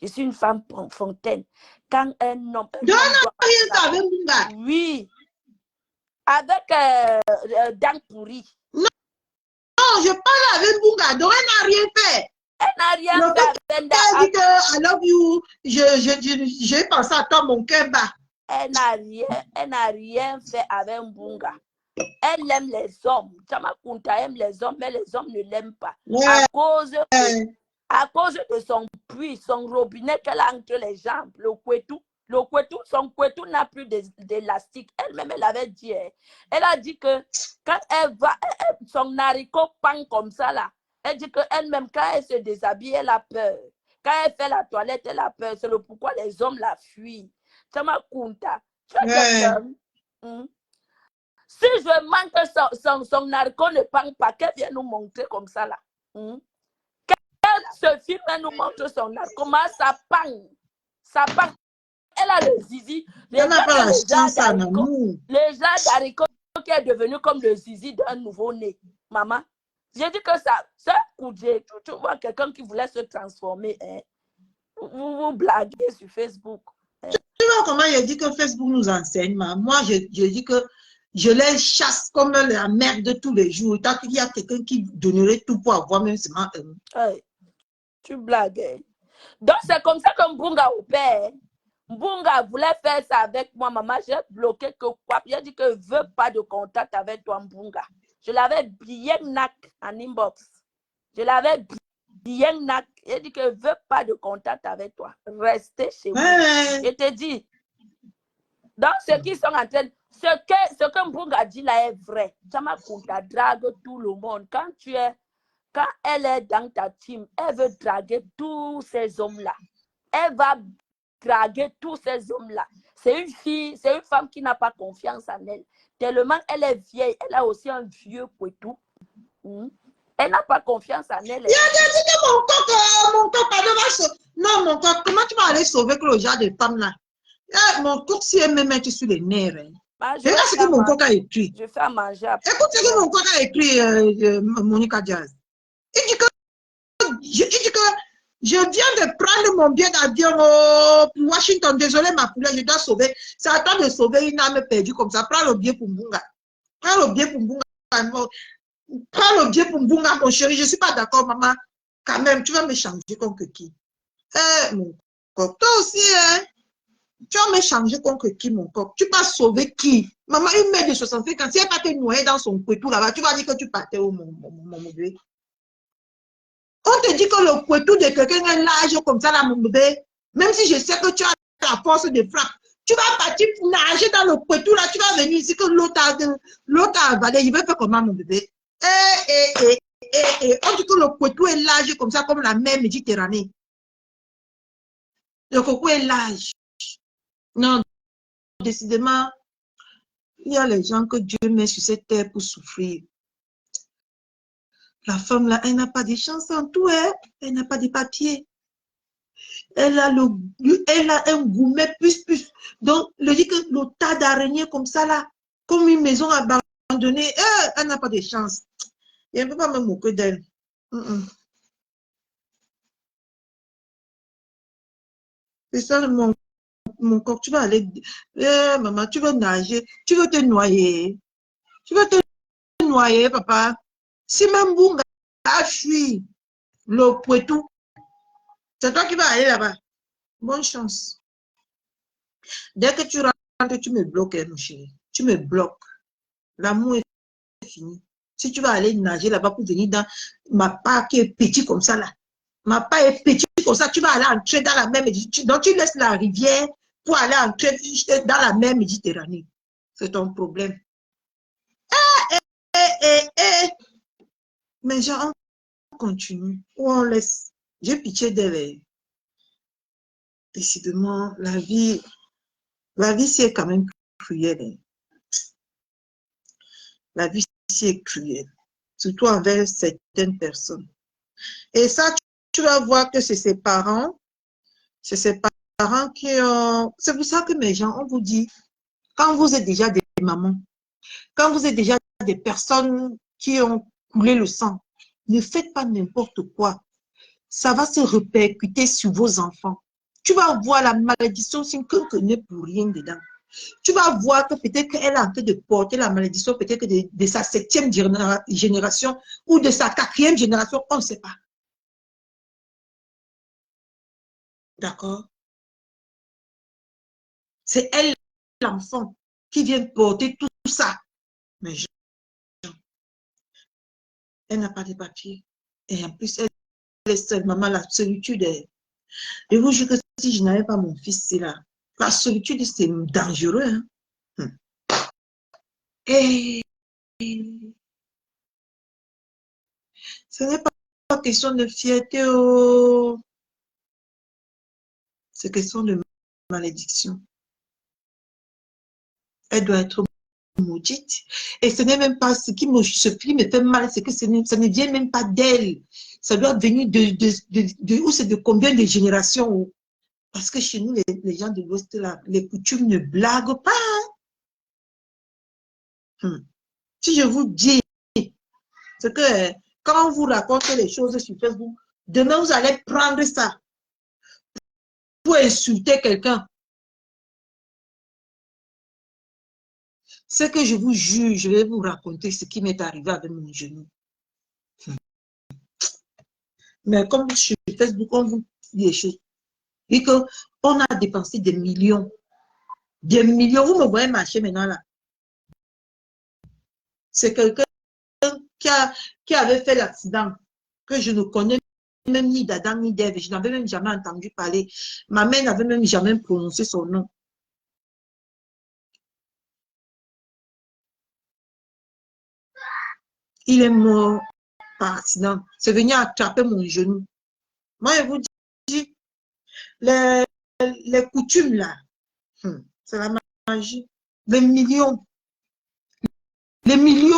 Je suis une femme fontaine. Quand un homme... Non, rien ça avec Mbunga. Oui. Avec dents pourries. Non, je parle avec Mbunga. Donc, elle n'a rien fait. Elle n'a rien fait. Elle dit que I love you. J'ai pensé à toi, mon cœur bat. Elle n'a rien fait avec Mbunga. Elle aime les hommes. Chamakunta aime les hommes, mais les hommes ne l'aiment pas. Ouais. À cause de son puits, son robinet qu'elle a entre les jambes, le couetou, son couetou n'a plus d'élastique. Elle-même, elle avait dit, elle a dit que quand elle va, son haricot pend comme ça là, elle dit qu'elle-même, quand elle se déshabille, elle a peur. Quand elle fait la toilette, elle a peur. C'est le pourquoi les hommes la fuient. Chamakunta, si je manque son narco ne pend pas, qu'elle vienne nous montrer comme ça là. Ce film nous montre son narco. Comment ça pend. Ça pend. Elle a le zizi. Les gens d'haricots qui est devenu comme le zizi d'un nouveau-né. Maman, j'ai dit que ça coudé. Tu vois quelqu'un qui voulait se transformer. Hein? Vous blaguez sur Facebook. Hein? Tu vois comment il dit que Facebook nous enseigne. Moi, je dis que je les chasse comme la merde de tous les jours. Tant qu'il y a quelqu'un qui donnerait tout pour avoir même seulement un. Tu blagues. Donc, c'est comme ça que Mbunga opère. Mbunga voulait faire ça avec moi, maman. J'ai bloqué que quoi. J'ai dit que je ne veux pas de contact avec toi, Mbunga. Je l'avais bien nac en inbox. Je l'avais bien nac. J'ai dit que je ne veux pas de contact avec toi. Restez chez vous. Je te dis. Donc, ceux qui sont en train... Ce que Mbunga dit là est vrai. Chamakunta drague tout le monde. Quand elle est dans ta team, elle veut draguer tous ces hommes-là. Elle va draguer tous ces hommes-là. C'est une femme qui n'a pas confiance en elle. Tellement elle est vieille, elle a aussi un vieux couetou. Elle n'a pas confiance en elle. Il a dit que mon coq, pardon, non, mon coq, comment tu vas aller sauver que le genre de femme là? Mon coq, si elle me met sur les nerfs. Regarde ce que mon coq a écrit. Je fais à manger après. Écoute ce que mon coq a écrit, Monica Diaz. Il dit que je viens de prendre mon billet d'avion pour Washington. Désolé, ma poule, je dois sauver. C'est à toi de sauver une âme perdue comme ça. Prends le billet pour Mbunga. Prends le billet pour Mbunga. Prends le billet pour Mbunga, mon chéri. Je ne suis pas d'accord, maman. Quand même, tu vas me changer contre qui? Mon coq. Toi aussi, hein? Tu vas me changer contre qui, mon coq? Tu vas sauver qui? Maman, une mère de 65 ans, si elle va te noyer dans son couetou là-bas, tu vas dire que tu partais où, mon bébé? On te dit que le couetou de quelqu'un est large comme ça, là, mon bébé. Même si je sais que tu as la force de frappe, tu vas partir pour nager dans le couetou, là, tu vas venir ici que l'autre a avalé. Il veut faire comment, mon bébé? On dit que le couetou est large comme ça, comme la mer Méditerranée. Le couetou est large. Non, décidément, il y a les gens que Dieu met sur cette terre pour souffrir. La femme là, elle n'a pas de chance en tout, hein? Elle n'a pas de papier. Elle a un gourmet plus. Donc, le dit que le tas d'araignées comme ça là, comme une maison abandonnée, elle n'a pas de chance. Et elle ne peut pas me moquer d'elle. C'est ça mon corps, tu vas aller, maman, tu veux nager, tu veux te noyer. Tu veux te noyer, papa. Si même Mbunga a fui le Poitou, c'est toi qui vas aller là-bas. Bonne chance. Dès que tu rentres, tu me bloques, mon chéri. Tu me bloques. L'amour est fini. Si tu vas aller nager là-bas pour venir dans ma part qui est petite comme ça là. Ma part est petite comme ça, tu vas aller entrer dans la mer Méditerranée. Donc tu laisses la rivière pour aller entrer dans la mer Méditerranée. C'est ton problème. Mais genre, on continue ou on laisse. J'ai pitié d'elle. Décidément, la vie, c'est quand même cruelle. La vie, c'est cruelle. Surtout envers certaines personnes. Et ça, tu vas voir que c'est ses parents. C'est ses parents qui ont... C'est pour ça que mes gens, on vous dit, quand vous êtes déjà des mamans, quand vous êtes déjà des personnes qui ont couler le sang. Ne faites pas n'importe quoi. Ça va se répercuter sur vos enfants. Tu vas voir la malédiction sin que n'est pour rien dedans. Tu vas voir que peut-être qu'elle est en train de porter la malédiction, peut-être que de sa 7e génération ou de sa 4e génération, on ne sait pas. D'accord? C'est elle, l'enfant, qui vient porter tout ça. Mais elle n'a pas de papier. Et en plus, elle est seule. Maman, la solitude est... Je vous jure que si je n'avais pas mon fils, c'est là. La solitude, c'est dangereux. Hein? Et ce n'est pas question de fierté, oh. C'est question de malédiction. Elle doit être maudite. Et ce n'est même pas ce qui me fait mal, c'est que ça ne vient même pas d'elle. Ça doit venir où c'est de combien de générations. Parce que chez nous, les gens de l'Ouest, les coutumes ne blaguent pas. Si je vous dis, c'est que quand on vous raconte les choses sur Facebook, demain vous allez prendre ça pour insulter quelqu'un. C'est que je vous jure, je vais vous raconter ce qui m'est arrivé avec mon genou. Mais comme sur Facebook, on vous dit des choses. Et qu'on a dépensé des millions. Des millions. Vous me voyez marcher maintenant là. C'est quelqu'un qui avait fait l'accident, que je ne connais même ni d'Adam ni d'Ève. Je n'avais même jamais entendu parler. Ma mère n'avait même jamais prononcé son nom. Il est mort par accident. C'est venu attraper mon genou. Moi, je vous dis, les coutumes là, c'est la magie. Les millions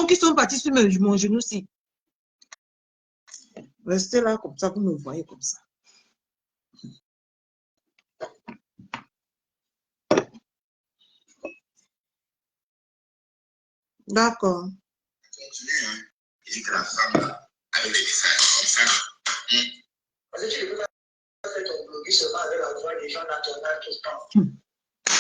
qui sont partis sur mon genou-ci. Restez là comme ça, vous me voyez comme ça. D'accord. Continue, hein. Il dit que la femme, là, avec des messages comme ça. Parce que tu ne peux pas faire ton blog seulement avec la voix des gens naturels tout le temps.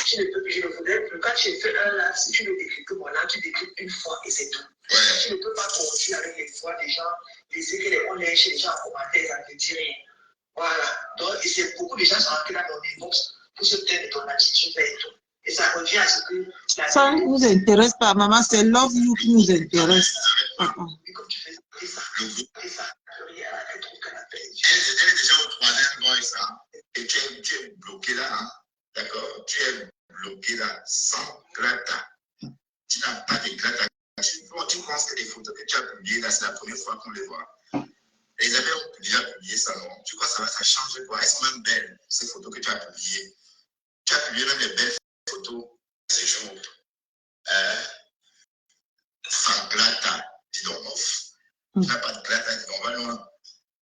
Tu ne peux plus, je ne voudrais plus. Quand tu fais un live, si tu ne décris que moi, là, tu décris une fois et c'est tout. Ouais. Tu ne peux pas continuer avec les voix des gens, laisser on est chez les gens en commentaire, ça ne te dit rien. Voilà. Donc, et c'est beaucoup de gens sont entrés dans ton inbox pour se plaindre de ton attitude et tout. Et ça revient à ce que... Ça ne vous intéresse pas, maman, c'est Love You qui nous intéresse. Comme tu fais ça, elle trouve qu'elle a perdu. Elle est déjà au 3e mois et ça. Et tu es bloqué là, hein? D'accord? Tu es bloqué là, sans grata. Tu n'as pas de grata. Tu penses que les photos que tu as publiées là, c'est la première fois qu'on les voit. Et ils avaient déjà publié ça, non? Tu crois que ça change quoi? Est-ce même belle, ces photos que tu as publiées? Tu as publié même les belles photos ces jours. Sans grata, dis donc, off. Tu n'as pas de grata, dis donc, va loin.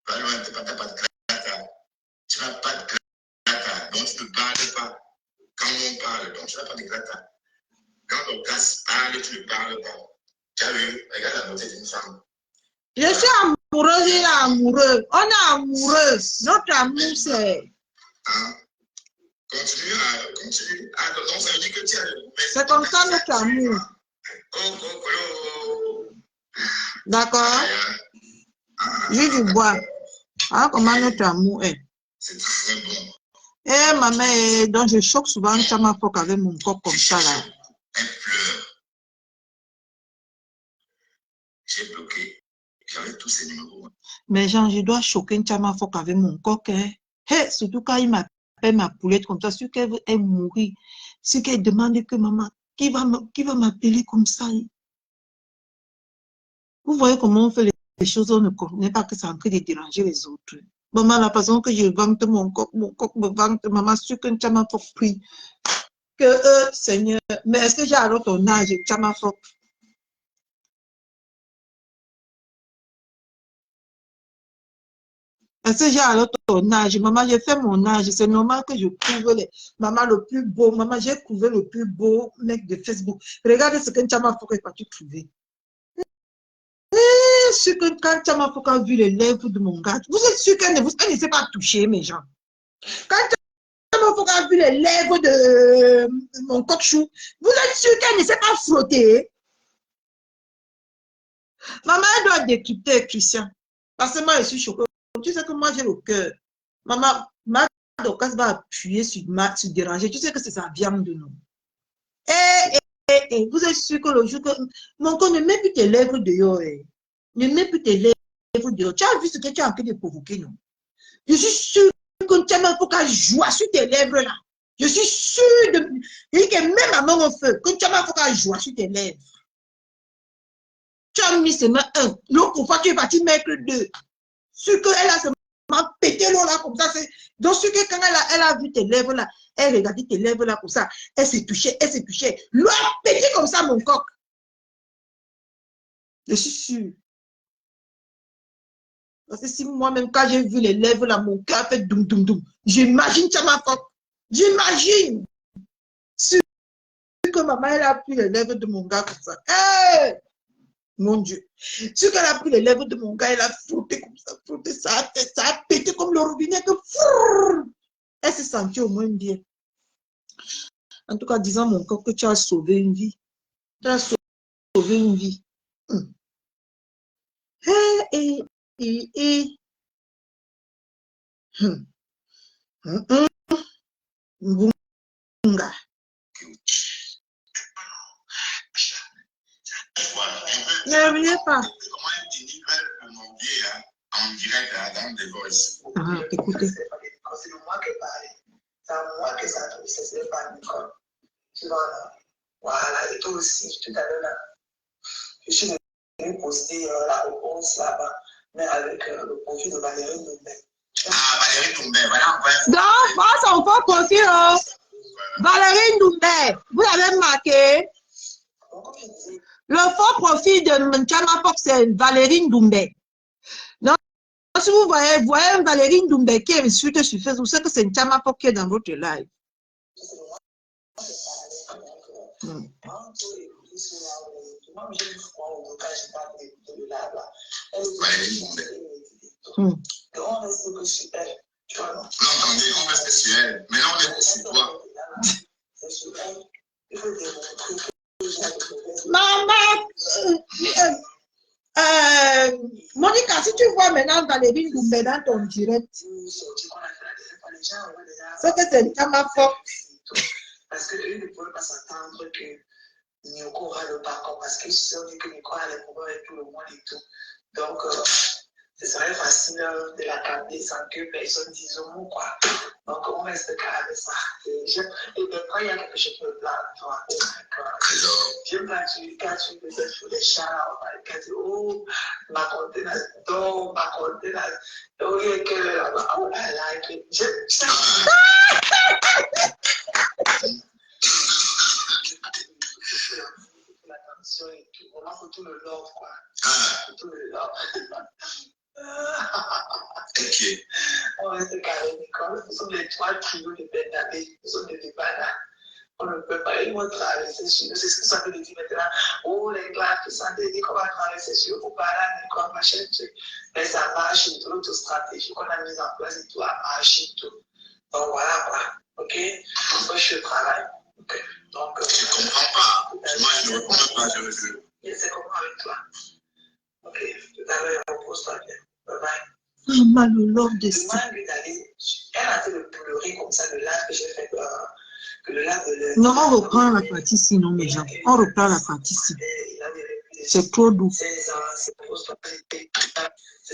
Va loin, tu n'as pas de grata. Tu n'as pas de grata, donc tu ne parles pas. Quand on parle, donc tu n'as pas de grata. Quand on casse parle, tu ne parles pas. Tu as vu, regarde la beauté d'une femme. Je suis amoureuse, il est amoureux. On est amoureux. Notre amour, c'est... Hein? Continue. Ah, donc ça veut dire que tu as le... C'est comme ça notre amour. D'accord? J'ai du bois. Ah, comment notre amour est. C'est très bon. Eh, maman, donc je choque souvent Chama Fock avec mon corps comme ça là. Elle pleure. J'ai bloqué. J'avais tous ces numéros. Mais Jean, je dois choquer Chama Fock avec mon corps. Hey, surtout quand il m'appelle ma poulette comme ça, sûr qu'elle est mourir. C'est qu'elle demande que maman, qui va m'appeler comme ça? Vous voyez comment on fait les choses, on ne connaît pas que c'est en train de déranger les autres. Maman, la façon que je vante mon coq me vante, maman, sûr que Chama Fock prie. Que Seigneur, mais est-ce que j'ai alors ton âge, Chama Fock? Est-ce que j'ai alors ton âge? Maman, j'ai fait mon âge. C'est normal que je couvre les... Maman, le plus beau. Maman, j'ai couvert le plus beau mec de Facebook. Regardez ce que Chama Fock est parti trouver. êtes sûr que quand Chama Foka a vu les lèvres de mon gars, vous êtes sûr qu'elle ne s'est pas touchée, mes gens? Quand Chama Foka a vu les lèvres de mon coq-chou, vous êtes sûr qu'elle ne s'est pas frottée? Maman, elle doit décrypter Christian. Parce que moi, je suis choquée. Tu sais que moi, j'ai le cœur. Maman, ma Dorcas va appuyer sur déranger. Tu sais que c'est sa viande de nous. Vous êtes sûr que le jour que... Mon corps, ne mets plus tes lèvres dehors. Ne mets plus tes lèvres dehors. Tu as vu ce que tu as en train de provoquer, non? Je suis sûre que tu as faut qu'elle joue sur tes lèvres là. Je suis sûre de... Je dis que même à mon feu, que tu as faut qu'elle joue sur tes lèvres. Tu as mis seulement un. L'autre fois, tu es parti mettre deux. Ce qu'elle a seulement pété l'eau là comme ça. Donc, ce que quand elle a vu tes lèvres là, elle regardait tes lèvres là comme ça. Elle s'est touchée, elle s'est touchée. L'eau a pété comme ça, mon coq. Je suis sûre. Parce que si moi-même, quand j'ai vu les lèvres là, mon cœur fait doum doum doum. J'imagine Chama Foka. J'imagine. Ce que maman, elle a pris les lèvres de mon gars comme ça. Hey! Mon Dieu. Ce qu'elle a pris les lèvres de mon gars, elle a frotté comme ça, frotté, ça a pété comme le robinet. Elle s'est sentie au moins bien. En tout cas, disant mon corps que tu as sauvé une vie. Tu as sauvé une vie. Bunga. Ne revenez pas. Comment elle dit mon biais en direct dans The Voice. Écoutez. C'est moi qui parle. C'est à moi que ça a trouvé, c'est pas Nicole. Tu vois là. Voilà, et toi aussi, tout à l'heure là. Je suis venu poster la réponse là-bas, mais avec le profil de Valérie Doumbé. Ah, Valérie Doumbé, voilà. Donc, moi, son faux profil, oh. Valérie Doumbé, vous l'avez marqué. Le faux profil de Chama Foka, c'est Valérie Doumbé. Donc, si vous voyez Valérie Doumbé qui est sur Facebook, vous savez que c'est Chama Foka qui est dans votre live. L'entendez, on reste sur elle. Mais là, on est sur toi. Maman, Monica, si tu vois maintenant Valérie Doumbé dans ton direct, c'est que c'est Chama Foka. Parce qu'eux ne pouvaient pas s'attendre que Nyoko aura le parcours, parce qu'ils se sont dit que Nyoko allait pouvoir être tout le monde et tout. Donc, ce serait facile de la capter sans que personne dise un mot, quoi. Donc, on reste calme avec ça. Et des fois, il y a quelque chose qui me plane, toi. J'aime quand tu faisais sur les chats, quand tu dis, oh, ma contenance, donc, ma contenance. Oh, il y a que, oh là là, j'aime ça. L'attention et tout. Vraiment, il faut tout le love, quoi. Faut tout le love. Ok. On reste carré, Nicole. Nous sommes les trois trios de Bernabé. Nous sommes des débats. On ne peut pas. Ils vont traverser sur nous. C'est ce que ça veut dire maintenant. Oh, les gars, tout ça, dit qu'on va traverser sur vous, parler, Nicole, machin, truc. Mais ça marche, et tout, l'autre stratégie qu'on a mise en place et tout a marché et tout. Donc voilà, quoi. Ok? Moi, je suis au travail. Ok? Donc, Je ne comprends pas. Moi, je ne comprends pas, je veux. Je sais comment avec toi. Ok? Tout à l'heure, repose-toi bien. Bye bye. Maman, le love de ça. Elle a fait le pleurer comme ça, le live que j'ai fait. Que le live de Non, on reprend la partie ici, non, mes gens. On reprend la partie ici. C'est trop doux. Ce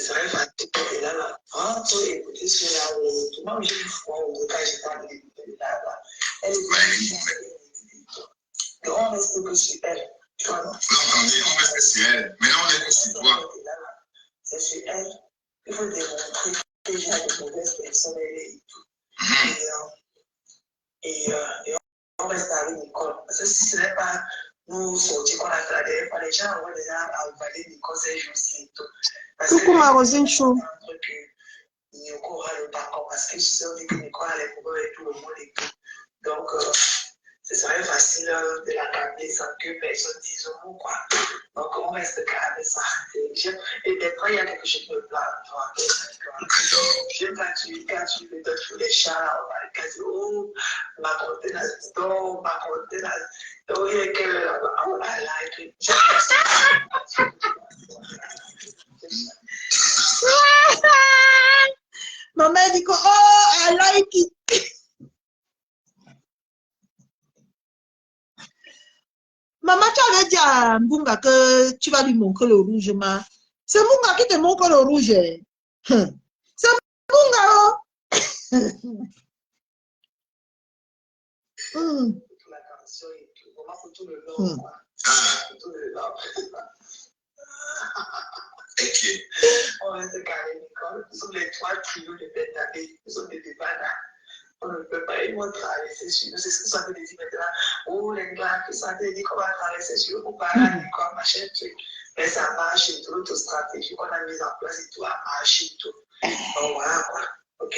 serait facile que là, rentre et écouter ce là où tout le monde j'ai eu froid au cas j'étais en train d'écouter le live. Elle est donc on reste que sur elle. Tu vois, non? L'entendez, on reste sur elle. Mais là, on est sur toi. C'est sur elle. Il faut démontrer que j'ai de mauvaises personnes et tout. Et on reste avec Nicole. Parce que si ce n'est pas nous sortir qu'on a fait la dernière fois, les gens vont déjà avaler Nicole ces jours-ci et tout. Coucou ma Rosine Chou. Nicole aura le parcours parce qu'ils se sont dit que Nicole allait pouvoir être tout le monde et tout. Donc, ce serait facile de la calmer sans que personne dise un mot, quoi. Donc, on reste calme ça. Et des fois, il y a quelque chose qui me plaint, toi. J'aime quand tu me donnes tous les chats, on va dire, oh, ma contenance, oh, ma contenance. Oh, il y a que, oh là là, et puis, Maman dit que, oh, I like it. Maman, tu avais dit à Mbunga que tu vas lui montrer le rouge, ma. C'est Mbunga qui te montre le rouge. C'est Mbunga, oh. la canción et tout. Vraiment, faut tout le long, quoi. Faut tout le long. On reste carré, Nicole. Nous sommes les 3 trios de Bernabé. Nous sommes des débats. On ne peut pas, ils vont traverser sur nous. C'est ce que ça veut dire maintenant. Oh, les gars, que ça veut dire qu'on va traverser sur nous. On parle à quoi, machin, truc. Mais ça marche et tout. Notre stratégie qu'on a mise en place et tout a marché et tout. Donc voilà, quoi. Ok?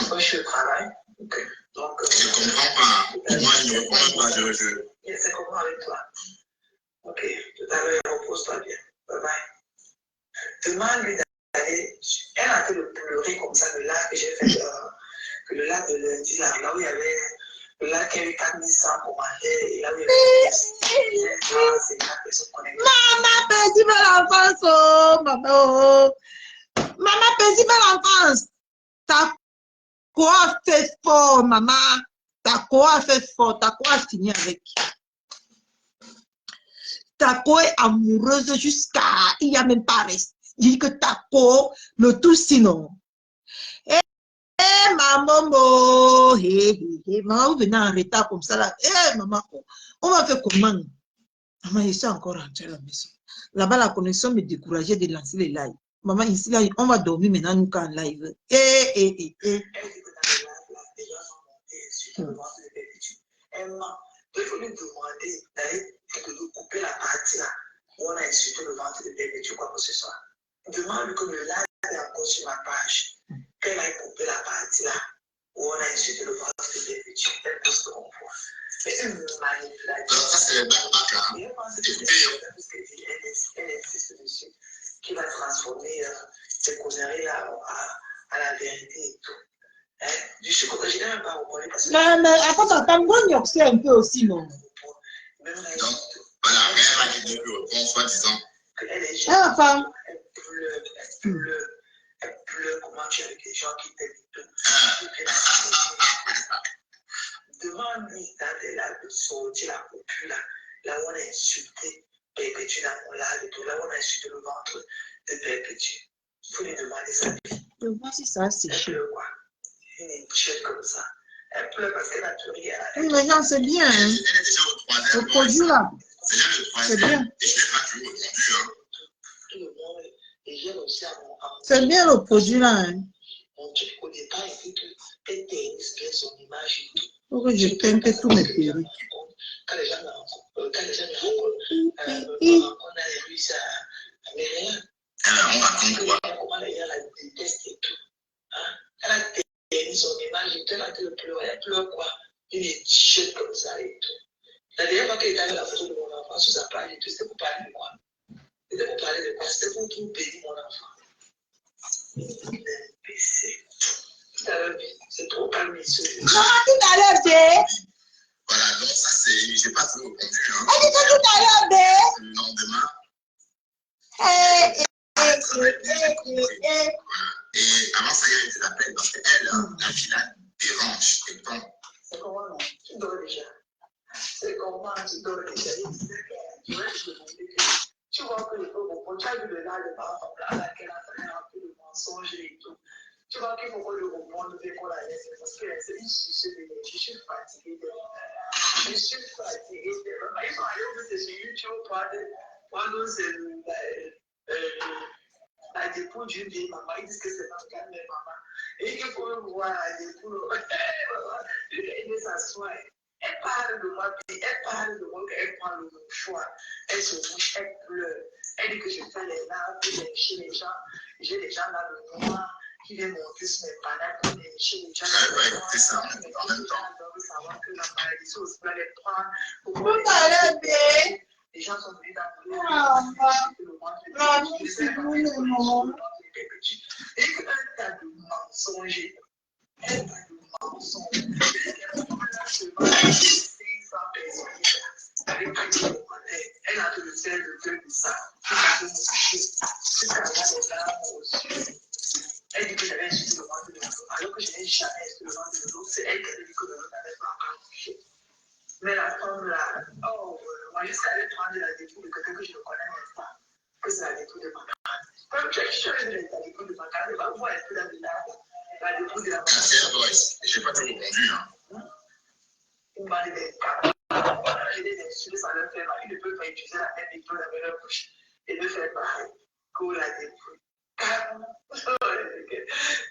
Moi, je suis au travail. Ok? Donc, je ne comprends pas. Moi, je ne comprends pas. Je sais comment avec toi. Ok? Tout à l'heure, repose-toi bien. Bye bye. Demande-lui d'aller. Elle a fait de pleurer comme ça, le lac que j'ai fait, le lac de lundi, là où il y avait le lac qui avait 4100 commentaires, et là où il y avait 50 personnes connectées. Maman, paisible l'enfance, oh, maman. Maman, paisible l'enfance. Ta quoi fait fort, maman. Ta quoi fait fort. Ta quoi fini avec. Taco est amoureuse jusqu'à... Il n'y a même pas resté. Il dit que Taco, le tout sinon. Eh, maman, maman, vous venez en retard comme ça là. Maman, on va faire comment? Maman, je suis encore rentrée à la maison. Là-bas, la connexion me décourageait de lancer les lives. Maman, ici, là, on va dormir maintenant, nous, quand en live. Il faut lui demander d'aller de couper la partie là où on a insulté le ventre de bébé, tu crois que ce soit. Demande-lui que le live est encore sur ma page. Qu'elle aille couper la partie là où on a insulté le ventre de bébé, tu elle peut se comprendre. Mais c'est une manipulation. Ça, c'est le même bac, hein. Et elle pense que c'est elle insiste dessus, qui va transformer ces conneries là à la vérité et tout. Je suis content, je n'ai même pas reconnu parce que... Non, mais après, ça t'a c'est un peu aussi, non? Donc, voilà, elle va lui dire que, en soi-disant, elle est jeune. Enfin. Elle pleure, comment tu es avec les gens qui t'aiment et tout. Demande-lui d'aller là, de sortir la copule là où on a insulté Perpétue dans mon lave et tout, là où on a insulté le ventre de Perpétue. Il faut lui demander ça. Je vois si ça, c'est elle chaud. pleure quoi? Une étiquette comme ça. Elle pleure parce qu'elle n'a plus rien. Mais non, c'est bien. Hein? Elle est déjà au 3e. Le produit là. C'est déjà le 3e. C'est bien. Et je n'ai pas toujours répondu. Hein. Tout le monde, et j'ai aussi à mon... C'est bien le produit là. Hein? Mon truc au départ, il dit qu'elle ternisse bien son image et tout. Faut que je teinte tous mes perruques. Quand les gens me rencontrent, on a réussi à mais rien. On raconte quoi? Comment les gens la détestent et tout. Hein? Elle a terni son image et tout, elle a dû pleurer. Elle pleure quoi? Une étiquette comme ça et tout. La dernière fois qu'elle était avec la photo de mon enfant sur sa page et tout, c'était pour parler de quoi? C'était pour parler de quoi? C'était pour tout bénir mon enfant. C'est trop calme ici. Non, tout à l'heure, Bé. Voilà, donc ça c'est, j'ai pas trop répondu. Hein. Elle dit tout à l'heure, Bé. Le lendemain. Et avant ça, il y avait des appels parce qu'elle, la fille dérange et tombe. C'est comment non? Tu dors déjà. C'est comment tu dors déjà. Tu vois que le peuple, tu as vu le live par exemple, à laquelle on a un peu de mensonges et tout. Tu vois qu'il faut qu'on le reprenne dès qu'on la laisse parce que c'est une sucette d'énergie. Je suis fatiguée de je suis fatiguée de ils sont allés au bout de sur YouTube pendant la dépôt d'une vieille maman. Ils disent que c'est pas calme, maman. Et qu'il faut voir la dépôt. Elle s'assoit. Elle parle de moi, puis elle parle de moi, qu'elle prend le choix. Elle se bouge, elle pleure. Elle dit que je fais les larmes, puis chez les gens, j'ai des gens dans le noir qui qui vient monter sur mes bananes pour les chez les gens. Elle va écouter ça en même temps. Savoir que la maladie, c'est aussi là les prendre. Les gens sont venus dans le et un tas de mensonges. Un tas de mensonges. 500 personnes avec un commentaire. Elle a fait le faire de faire de ça. Elle dit que j'avais insulté le ventre de l'autre, alors que je n'ai jamais insulté le ventre de l'autre. C'est elle qui a dit que le ventre n'avait pas encore touché. Mais la femme là, oh, moi jusqu'à aller prendre la dépouille de quelqu'un que je ne connais même pas, que c'est la dépouille de ma camarade. Comme tu as cherché la dépouille de ma camarade, elle va voir un peu la dépouille de la camarade. C'est un voice. J'ai pas tout répondu. Il m'a dit, j'ai des insultes, ça leur fait mal. Ils ne peuvent pas utiliser la même dépouille dans leur bouche et de faire pareil que la dépouille.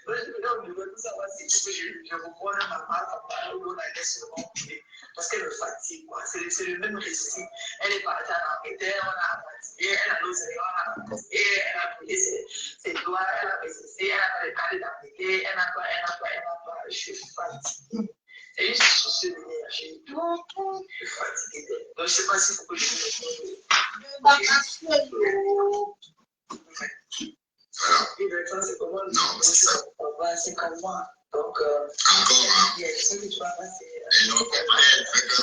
Donc, je veux tout savoir si tu peux, je reprends ma maman, ou on la laisse seulement couler. Parce qu'elle me fatigue, quoi. C'est le même récit. Elle est partie en Angleterre, on a fatigué, elle a l'océan, on a fatigué, elle a brûlé ses doigts, elle a baissé, elle a pas les carrés d'appliquer, elle n'a pas. Je suis fatiguée. C'est juste souci d'énergie. Je suis fatiguée d'elle. Donc, je ne sais pas s'il faut que je me Voilà. Et maintenant, c'est comment? Non, c'est ça. C'est comme moi. Donc, Encore, il y a des choses que tu vas passer. Et le reprendrait, fait que.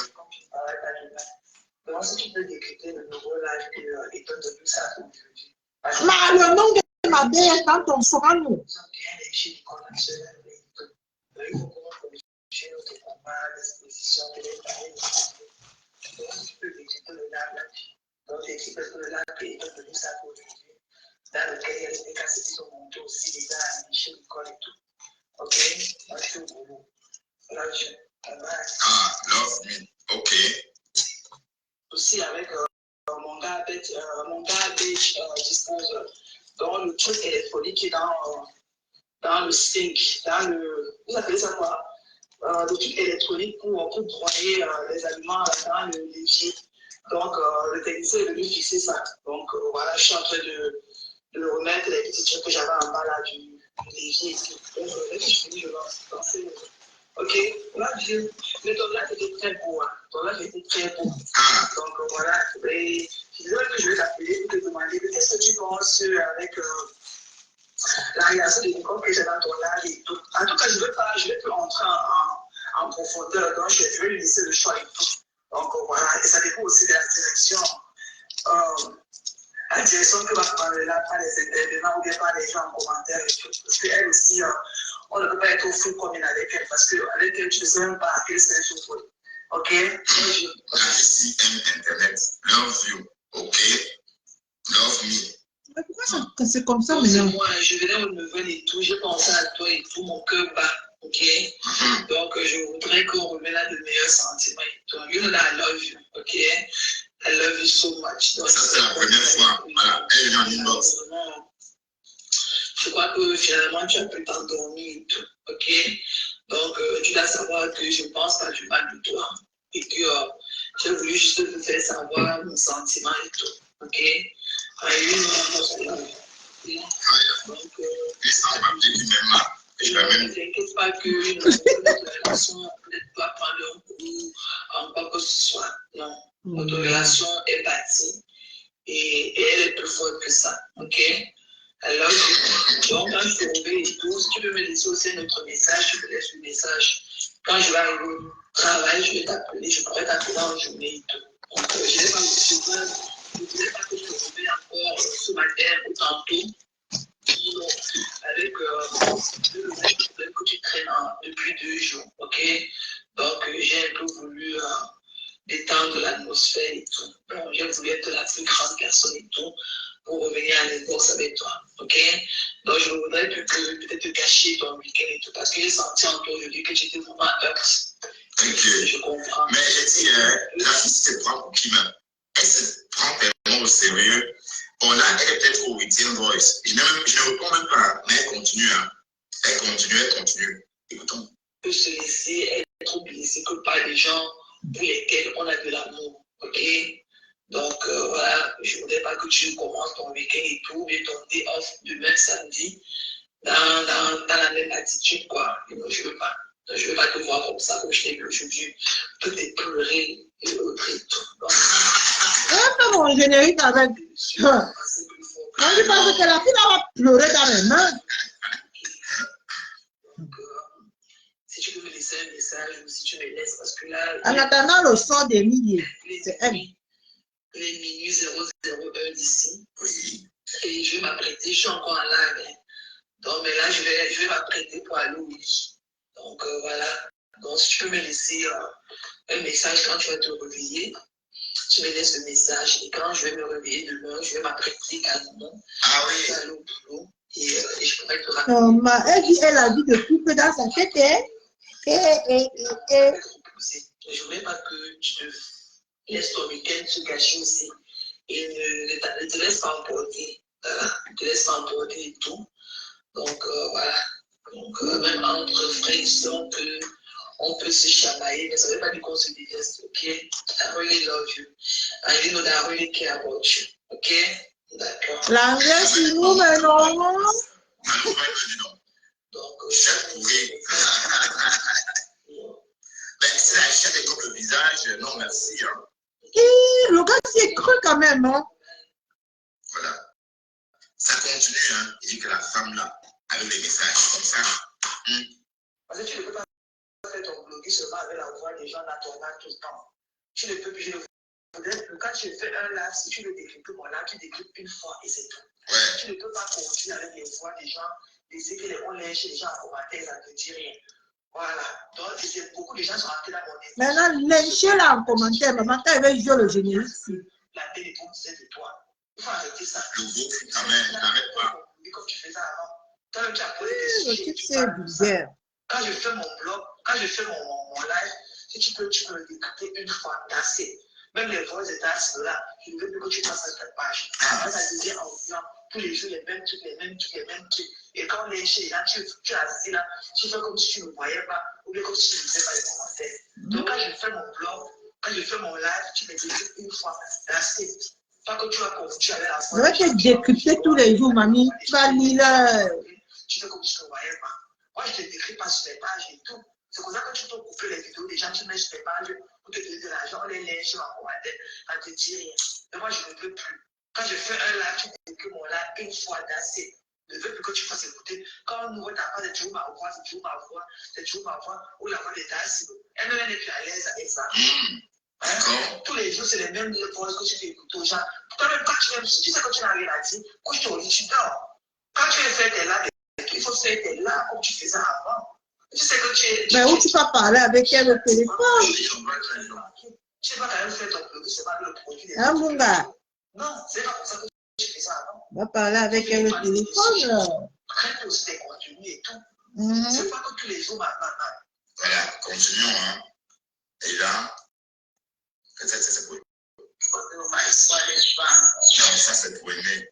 Donc, si tu peux décrypter le nouveau live et te donner ça aujourd'hui. Mais le nom de ma belle, quand on sera nous. Ils ont bien léché les conditionnels et tout. Il faut qu'on corrige notre combat, l'exposition, les parler. Donc, si tu peux décrypter le live là-dessus. Donc, décrypte le live et te donner ça pour aujourd'hui. Dans lequel il y a des cassettes qui sont montées aussi, les gars, chez l'école et tout. Ok? Moi, je suis au boulot. Là, je Love me. Ok. aussi avec mon gars Bitch Disposer. Donc, le truc électronique qui est dans le sink, vous appelez ça quoi? Le truc électronique pour broyer les aliments dans le léger. Donc, le technicien est venu fixer ça. Donc, voilà, je suis en train de remettre les petits trucs que j'avais en bas là du léger. Donc, dès que je finis, je lance. Ok, là, mais ton lac était très beau. Hein. Ton lac était très beau. Donc, voilà. Et je que je vais t'appeler pour te demander qu'est-ce que tu penses avec la réaction de l'école que j'ai dans ton lac et tout. En tout cas, je ne vais pas rentrer en profondeur. Donc, je vais lui laisser le choix et tout. Donc, voilà. Et ça dépend aussi de la direction. La direction que va prendre là par les intervenants ou bien par les gens en commentaire et tout. Parce qu'elle aussi, on ne peut pas être au fou comme elle avec elle. Parce qu'avec elle, tu ne sais même pas à quel sens il faut. Ok? Ici, Internet. Love you. Ok? Love me. Mais pourquoi c'est comme ça, donc, maintenant? moi, je venais au Neuven et tout. J'ai pensé à toi et tout. Mon cœur bat. Ok? Donc, je voudrais qu'on remette là de meilleurs sentiments et tout. You know that I love you. Ok? I love you so much. Donc, Ça, c'est la première fois. Voilà. Elle est en inbox. Je crois que finalement, tu as pu t'endormir et tout. Ok? Donc, tu dois savoir que je ne pense pas du mal de toi. Et que j'ai voulu juste te faire savoir mon sentiment et tout. Ok? Donc, Et ça, on va me dire qu'il m'aime mal. Et je vais même. ne t'inquiète pas que notre relation ne doit pas prendre un coup en quoi que ce soit. Non. Notre relation est bâtie et elle est plus forte que ça. Ok? Alors, donc, quand je suis tombée et tout, si tu peux me laisser aussi notre message, je te laisse le message. Quand je vais arriver au travail, je vais t'appeler, je pourrais t'appeler dans la journée et tout. Donc, je ne voulais pas que je te remette encore ce matin ou tantôt. Avec le problème que tu traînes depuis 2 jours. Ok? Donc, j'ai un peu voulu détendre l'atmosphère et tout. Bon, j'ai voulu être la plus grande personne et tout pour revenir à l'écosse avec toi. Ok? Donc, je voudrais peut-être te cacher ton week-end et tout parce que j'ai senti en toi aujourd'hui que j'étais vraiment hurt. Je comprends. Mais j'ai dit, la fille se prend pour qui même? Elle se prend tellement au sérieux. Bon, là, elle est peut-être au 8e voice. Je ne réponds même pas, mais elle continue. Hein. Elle continue. Écoutons. On peut se laisser être blessé que par des gens pour lesquels on a de l'amour. Ok? Donc, voilà, je ne voudrais pas que tu commences ton week-end et tout, mais ton day off demain samedi. dans la même attitude, quoi. Et moi, je veux pas. Je veux pas te voir comme ça, comme je t'ai vu aujourd'hui. Tout est pleurer et autres et tout. Donc, pas mon générique avec. Quand je pense que la fille va pleurer dans les mains. Si tu peux me laisser un message ou si tu me laisses, parce que là. En attendant le sort des milliers, c'est elle. Les minuit 001 d'ici. Oui. Et je vais m'apprêter, je suis encore en live. Hein. Donc, mais là, je vais m'apprêter pour aller au lit. Donc, voilà. Donc, si tu peux me laisser un message quand tu vas te réveiller, tu me laisses le message. Et quand je vais me réveiller demain, je vais m'apprêter calmement. Ah oui. Je vais aller au boulot. Et je pourrais te rappeler. Non, elle dit, elle a vu de tout que dans sa tête. Je voulais pas que tu te laisses ton week-end se gâcher aussi. Et ne te laisse pas emporter. Ne te laisse pas emporter et tout. Donc, voilà. Donc, même entre frères et sœurs, on peut se chamailler, mais ça ne veut pas dire qu'on se déteste, ok? I really love you. And you know that I really care about you, ok? D'accord. L'anglais, c'est nous, mais non. Donc, oui. Mais c'est la chatte contre le visage, non merci. Hein. Le gars, c'est cru quand même, hein? Voilà. Ça continue, hein. Il dit que la femme là, avec les messages comme ça. Parce que tu ne peux pas faire ton bloguer seulement avec la voix des gens dans ton live tout le temps. Tu ne peux plus, je ne voudrais plus. Quand tu fais un live, si tu veux décrypter mon live, tu décryptes une fois et c'est tout. Ouais. Tu ne peux pas continuer avec les voix des gens, des on lèche chez les gens en commentaire, ça ne te dit rien. Voilà. Donc, beaucoup de gens sont rentrés dans mon émission. Maintenant, lâchez là en commentaire, maman, quand elle veut jouer le générique. La téléphone, c'est de toi. Il faut arrêter ça. Le groupe, n'arrête pas. Comme tu fais ça avant. Toi, tu as posé Le type, c'est bizarre. Quand je fais mon blog, quand je fais mon live, si tu peux le décrypter une fois, assez. Même les voix de tasses là, je ne veux plus que tu passes à ta page. Ça devient en disant tous les jours les mêmes trucs, les mêmes trucs, les mêmes trucs. Et quand on est chez là, tu es assis là, tu fais comme si tu ne voyais pas, ou bien comme si tu ne lisais pas les commentaires. Donc quand je fais mon blog, quand je fais mon live, tu me décryptes une fois, assez. Pas que tu vas continuer avec la voix. Je vais te décrypter tous les jours, mamie. Tu vas lire. Tu fais comme si tu ne voyais pas. Moi, je ne te décris pas sur les pages et tout. C'est pour ça que tu peux couper les vidéos des gens qui mettent sur les pages pour te donner de l'argent, on les lèche en commentaire, ça ne te dit rien. Mais moi, je ne veux plus. Quand je fais un live, tu décris mon live une fois d'assez. Je ne veux plus que tu fasses écouter. Quand on ouvre ta page, c'est toujours ma voix, c'est toujours ma voix, c'est toujours ma voix, ou la voix des tasses. Elle n'est plus à l'aise avec ça. Hein? Tous les jours, c'est les mêmes voix que tu fais écouter aux gens. Toi-même, quand tu sais que tu n'as rien à dire, couche-toi au lit, tu dors. Quand tu es fait tes lives, il faut faire tes lives comme tu faisais avant. Tu sais que tu es. Mais où tu vas parler avec elle au téléphone? Tu vas quand même faire ton produit, c'est pas le produit. Hein, mon gars? Non, c'est pas comme ça que tu fais ça avant. On va parler avec elle au téléphone. Très aussi tes contenus et tout. C'est pas que tous les jours, maintenant. Voilà, continuons. Hein. Et là, peut-être c'est pour. Non, ça c'est pour aimer.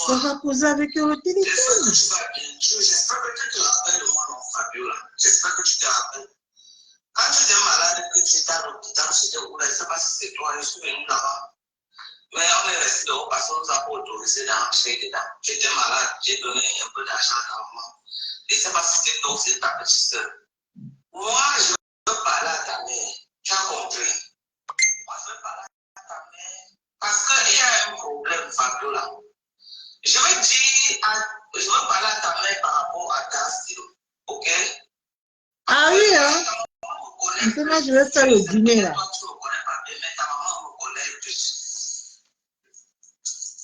On va poser avec elle au téléphone. J'espère que tu te rappelles de moi, non, Fabiola. J'espère que tu te rappelles. Quand tu étais malade, que tu étais à l'hôpital, c'était où? Je ne sais pas si c'est toi, je suis venu là-bas. Mais on est resté dehors parce qu'on nous a pas autorisé d'entrer dedans. J'étais malade, j'ai donné un peu d'argent à maman. Je ne sais pas si c'était toi ou c'est ta petite soeur. Moi, je veux parler à ta mère. Tu as compris? Moi, je veux parler à ta mère parce qu'il y a un problème, Fabiola. Je veux parler à ta mère par rapport à ta stylo, ok? Ah oui, hein? Maintenant, je vais faire le dîner là. Toi, tu ne me connais pas bien, mais ta maman me connaît plus.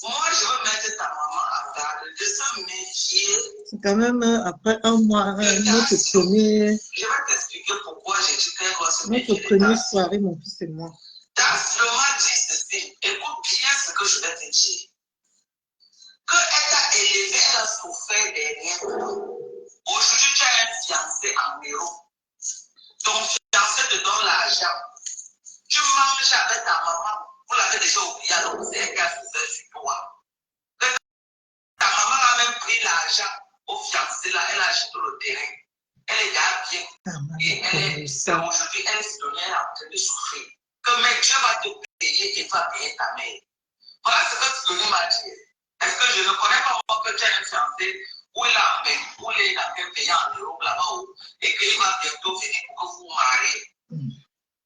Moi, je veux mettre ta maman à garde de se méfier. C'est quand même après un mois, notre premier. Je vais t'expliquer pourquoi j'ai dit qu'elle doit se méfier. Notre première soirée, mon fils et moi. Ta seulement dit ceci. Écoute bien ce que je vais te dire. Qu'elle t'a élevé, elle a souffert derrière toi. Aujourd'hui, tu as un fiancé en héros. Ton fiancé te donne l'argent. Tu manges avec ta maman. Vous l'avez déjà oublié, alors vous avez qu'à souffrir sur toi. Ta maman a même pris l'argent au fiancé là, elle a acheté le terrain. Elle est déjà bien. Et aujourd'hui, elle se donne, elle est en train de souffrir. Que mais Dieu va te payer et va payer ta mère. Voilà ce que Tony m'a dit. Est-ce que je ne connais pas moi que tu as une fiancée où il a fait payer en euros là-bas et qu'il va bientôt venir pour que vous vous mariez.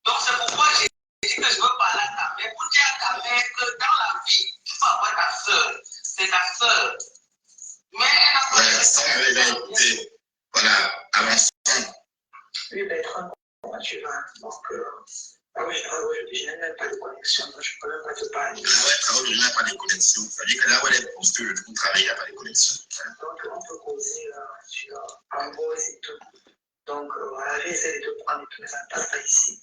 Donc c'est pourquoi j'ai dit que je veux parler à ta mère pour dire à ta mère que dans la vie, tu peux avoir ta soeur. C'est ta soeur. Mais elle n'a pas de soeur. Voilà, avançons. Oui, Bertrand, comment tu vas? Donc, je n'ai même pas de connexion, donc je ne peux même pas te parler. Là où elle travaille, il n'y a pas de connexion. Ça veut dire que là où elle est postée, le trou travail, il n'y a pas de connexion. Donc, on peut causer sur Amboise et tout. Donc, voilà, j'essaie de te prendre tous mes attaques ici.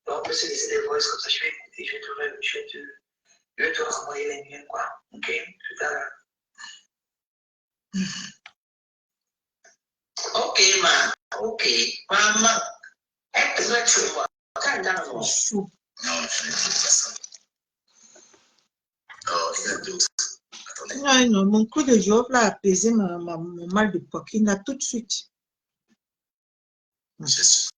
Donc, on peut se laisser des voix comme ça, je vais écouter, je vais te renvoyer les miens, quoi. Ok? Tout à l'heure. Ok, ma. Ok. Maman. Est-ce que tu vois? Quand dans le chou. Non, je ne dis pas ça. Oh, il y a d'autres. Attendez. Non, non, mon coup de job là a apaisé mon mal de poitrine là tout de suite. J'ai su.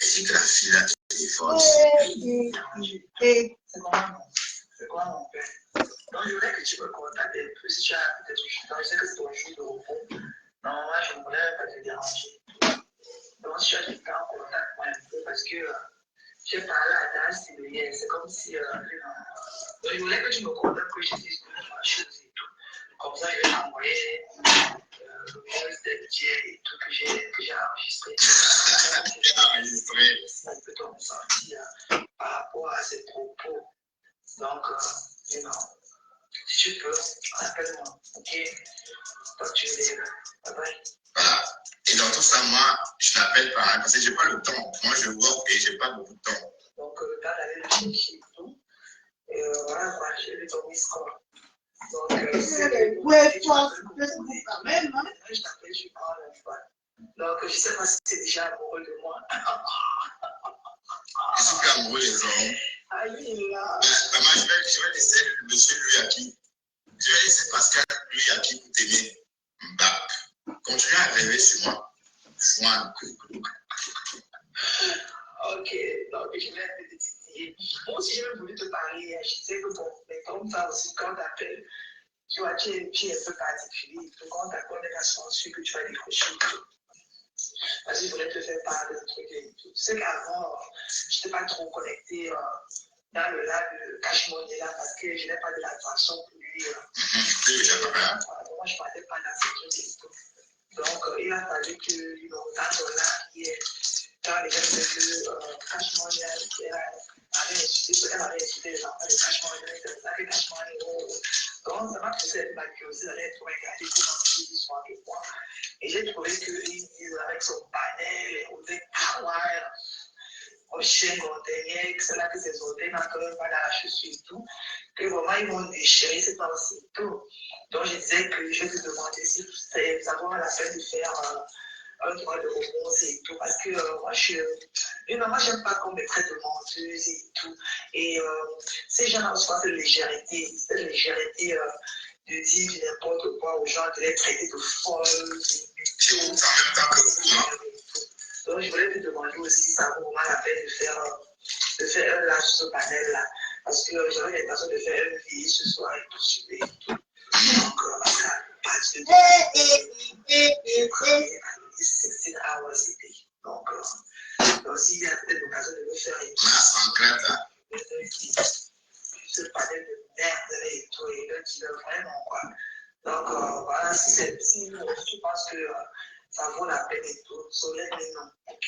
Et que la fille là, elle est forte. C'est quoi mon père? Donc, je voulais que tu me contactes un peu si tu as peut-être une je sais que c'est ton jour de repos. Normalement, je ne voulais pas te déranger. Donc, si tu as du temps, contacte-moi un peu parce que j'ai parlé à ta hier. C'est comme si. Donc, je voulais que tu me contactes, que je te dise deux choses et tout. Comme ça, je vais t'envoyer le voice et tout que j'ai enregistré. C'est un peu ton ressenti par rapport à ces propos. Donc, si tu peux, appelle-moi, ok? Toi, tu es là. Bye bye. Voilà. Et dans tout ça, moi, je n'appelle pas, hein, parce que je n'ai pas le temps. Moi, je vois et je n'ai pas beaucoup de temps. Donc, le temps d'aller le chercher et tout. Et voilà, quoi, j'ai vu ton score. Donc, ouais, toi, quand même, hein? Je t'appelle, je parle une fois. Donc, je ne sais pas si tu es déjà amoureux de moi. Je suis plus amoureux des hommes. Allez, là. Maman, je vais laisser le monsieur lui à qui. Je vais laisser Pascal lui à qui vous t'aimez. Bah, continuez à rêver sur moi. Foin. Ok, donc je vais te titiller. Moi aussi, j'ai voulu te parler. Je disais que bon, mais comme ça aussi, quand tu appelles, tu vois, tu es un peu particulier. Donc, quand tu appelles, on est sûr que tu vas décrocher. Parce que je voulais te faire part de trucs et tout. Tu sais qu'avant, je n'étais pas trop connecté dans le lac de Cachemire là parce que je n'ai pas de l'attention pour lui. Moi, je ne parlais pas dans ces trucs et tout. Donc, il a fallu que dans le lac, quand les gens disaient que Cachemire, elle avait étudié les enfants de Cachemire, c'est ça que Cachemire, donc ça m'a poussé ma curiosité d'aller pour regarder comment c'était l'histoire de moi. Et j'ai trouvé qu'ils avec son panel, on dit kawaii, au chien montagnais, que c'est là que ces hôtels n'entrent même pas dans la chaussure et tout, que vraiment ils m'ont déchiré, c'est pas aussi tout. Donc je disais que je vais te demander si ça vaut la peine de faire un droit de réponse et tout, parce que moi j'aime pas qu'on me traite de menteuse et tout. Et ces gens-là reçoivent cette légèreté de dire n'importe quoi aux gens, de les traiter de folles. C'est en même temps que vous, hein. Donc, je voulais te demander aussi si ça vaut vraiment la peine de faire un live sur ce panel-là. Parce que j'avais l'intention de faire une vidéo ce soir et tout sur et tout. Donc, ça passe de 16 hours c'était. Donc, s'il y a peut-être l'occasion de le faire et tout. Ce panel de merde et tout, et là, tu veux vraiment quoi. Donc, voilà, si tu penses que ça vaut la peine et tout, soleil, mais non, ok?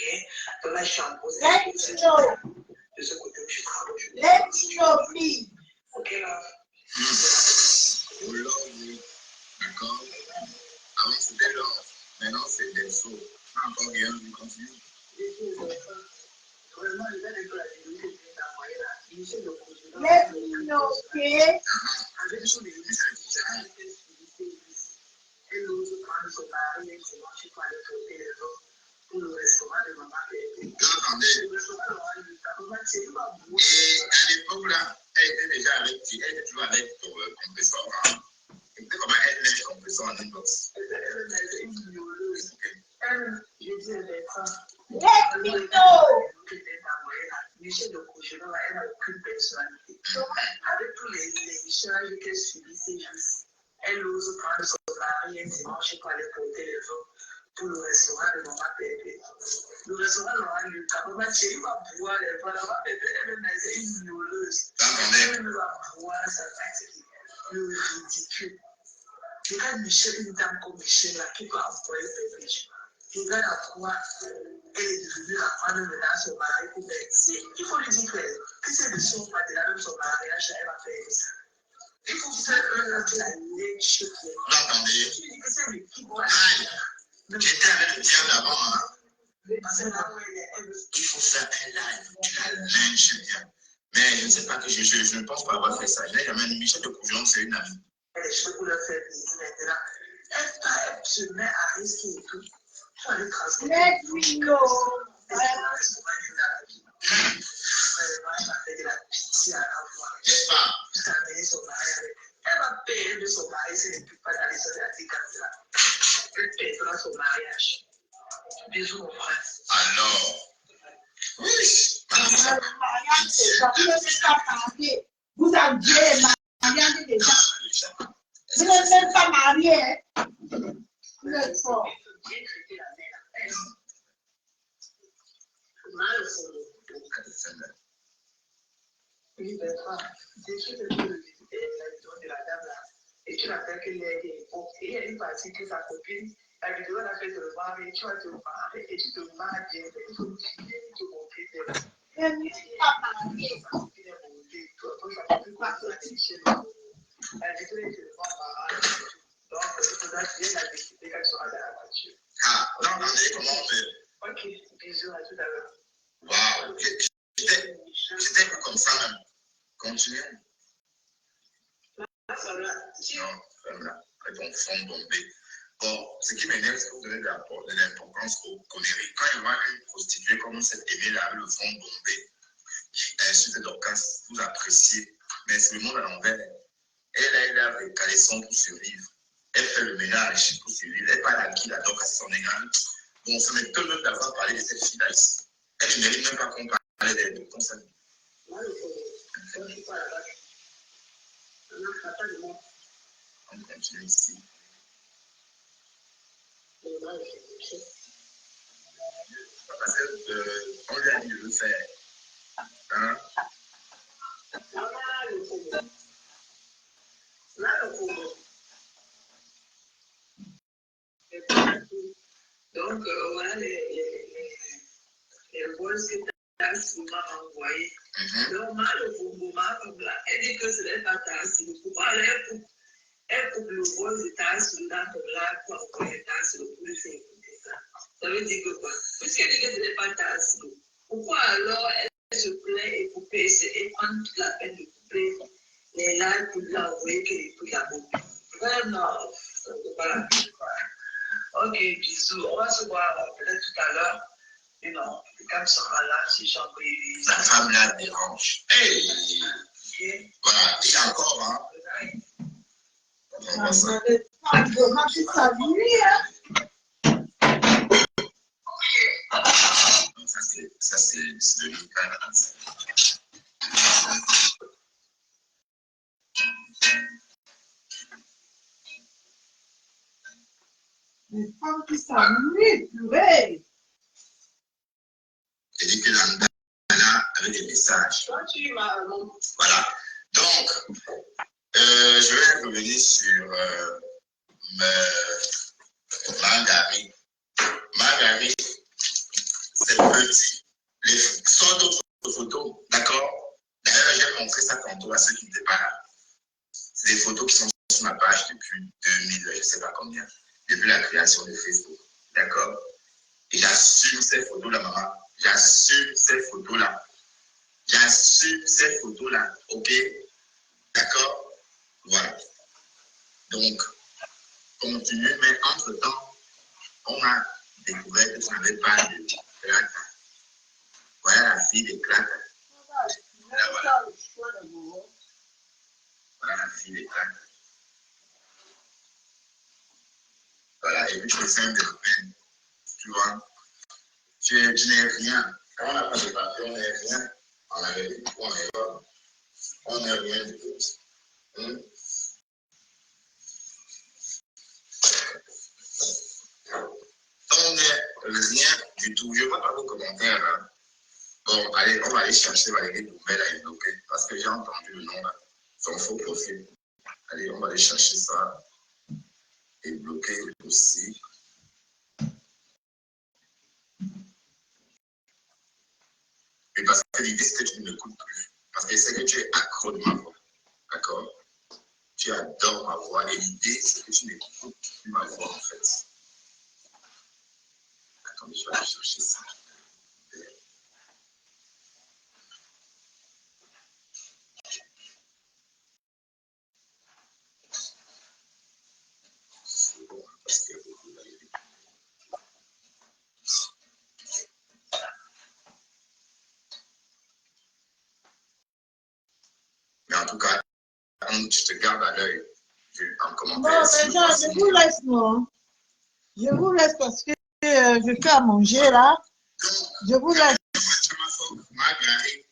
Donc là, je suis en pause. De ce côté où je travaille aujourd'hui. Let's go, please. Ok, là. D'accord. Avant, c'était l'or. Maintenant, c'est des sauts. Encore rien, je continue. Vraiment, je vais être la vidéo que je viens d'envoyer là. Initier de continuer. Let's go, ok? Avec son elle ose prendre son mari et comment tu peux aller porter les autres pour le restaurant de maman qui était. Le restaurant de maman, c'est pas bon. Et à l'époque là, elle était déjà avec qui? Elle était toujours avec ton compresseur. Et comment elle met les compresseurs en inbox? Elle est une violeuse. Je dis, elle est ça. Let's go! Michel de Courgeron, elle n'a aucune personnalité. Avec tous les échanges qu'elle subit, c'est juste. Elle ose prendre son mari un dimanche pour aller porter les autres pour le restaurant de Maman Pépé. Le restaurant Laurent Lucas, Maman Chérie va boire les plats. Maman Pépé, elle est une violeuse. Elle va boire sa fatigue. Le ridicule. Regarde Michel, une dame comme Michel, là, qui peut employer Pépé. Regarde à quoi elle est devenue la femme maintenant son mari pour baiser. Il faut lui dire que c'est de son matelas, même son mariage, elle va faire ça. Il faut faire la lèche. Vous l'entendez? Tu dis que c'est lui qui doit. J'étais avec le diable d'avant, hein. Parce que là où elle veut. Il faut faire un live, tu la lynches bien. Mais je ne sais pas que je ne pense pas avoir fait ça. Je n'ai jamais Michel de Courgeron, c'est une amie. Elle est chouette pour leur faire plaisir maintenant. Elle se met à risquer et tout. Tu vas aller transporter. Elle va faire de la pitié à avoir. N'est-ce pas? Jusqu'à amener son mari avec. Elle va payer de son mari si elle ne peut pas dans les asiatiques comme ça. Elle payera son mariage. Bisous, mon frère. Alors, oui. Le mariage, c'est ça. Vous n'êtes pas marié. Vous avez le mariage déjà. Vous n'êtes même pas marié. Hein? Vous êtes fort. Bien traiter la mère. Mal au fond. Oui, Bertrand, décris de la vidéo de la dame là. Et tu l'appelles qu'elle est époque. Et elle est partie que sa copine, la vidéo elle a fait te marier, tu vas te marier et tu te maries bien. Il faut bien te montrer tes mains. Je ne suis pas mariée. La copine est montée. Toi, ça ne peut pas se la déchirer. La vidéo est tellement marrante. Donc, il faudra bien la décider quand tu seras dans la voiture. Ah, non, non, mais comment on fait? Ok, bisous, à tout à l'heure. Waouh, j'étais pas comme ça même. Continuez. Ça va. Non, voilà, avec ton fond bombé. Bon, ce qui m'énerve, c'est que vous donnez de l'importance aux conneries. Quand il y aura une prostituée comme cette Aimée-là, avec le fond bombé, qui insulte Dorcas, vous appréciez. Mais c'est le monde à l'envers. Elle a des caleçons pour survivre. Elle fait le ménage pour survivre. Elle parle à qui la Dorcas, c'est son égal. Bon, ça m'étonne même d'avoir parlé de cette fille-là ici. Elle ne mérite même pas qu'on parle d'elle de ton salut. Moi, je ne suis pas là-bas. On continue ici. Parce qu'on lui a dit de le faire. Hein? Donc, voilà les voices que tu m'as envoyées. Donc, le moment comme là, elle dit que ce n'est pas tasse. Pourquoi elle coupe le voice de tasse là comme là pour envoyer tasse pour lui faire écouter ça? Ça veut dire que quoi? Puisqu'elle dit que ce n'est pas tasse, pourquoi alors elle se plaint et couper et prendre toute la peine de couper les lives pour lui envoyer qu'elle écoute la boucle? Vraiment, ça ne peut pas la faire. Ok, bisous. On va se voir peut-être tout à l'heure. Mais non, quand tu seras là, si j'en prie. La femme là dérange. Hey! Okay. Voilà, et encore, hein? On voit ça. Ça, c'est de l'Ukraine. Les femmes qui s'ennuient, purée. Et dit que là, avec des messages. Voilà. Donc, je vais revenir sur Marguerite. Marguerite, c'est petit. Sans d'autres photos, d'accord? D'ailleurs, j'ai montré ça tantôt à ceux qui n'étaient pas là. C'est des photos qui sont sur ma page depuis 2000, je ne sais pas combien, depuis la création de Facebook, d'accord? Et j'assume ces photos-là, maman. J'assume ces photos-là. J'assume ces photos-là, ok? D'accord? Voilà. Donc, continue, mais entre-temps, on a découvert que tu n'avais pas de claque. Voilà la fille des claques. Voilà. Voilà la fille des claques. Voilà, et puis je fais un de peine. Tu vois? Tu n'es rien. Quand on n'a pas de papier, on n'est rien. On avait dit on n'est rien du tout. On n'est rien du tout. Je ne vois pas vos commentaires. Hein. Bon, allez, on va aller chercher Valérie Doumbel à bloquer parce que j'ai entendu le nom là, son faux profil. Allez, on va aller chercher ça et bloquer aussi. Et parce que l'idée, c'est que tu ne m'écoutes plus. Parce que c'est que tu es accro de ma voix. D'accord? Tu adores ma voix. Et l'idée, c'est que tu n'écoutes plus ma voix, en fait. Attendez, je vais aller chercher ça. C'est bon, parce que vous l'avez vu. Mais en tout cas, je te garde à l'œil en commentaire. Bon, les gens, je vous laisse, non? Je vous laisse parce que je fais à manger là. Je vous laisse. Marguerite,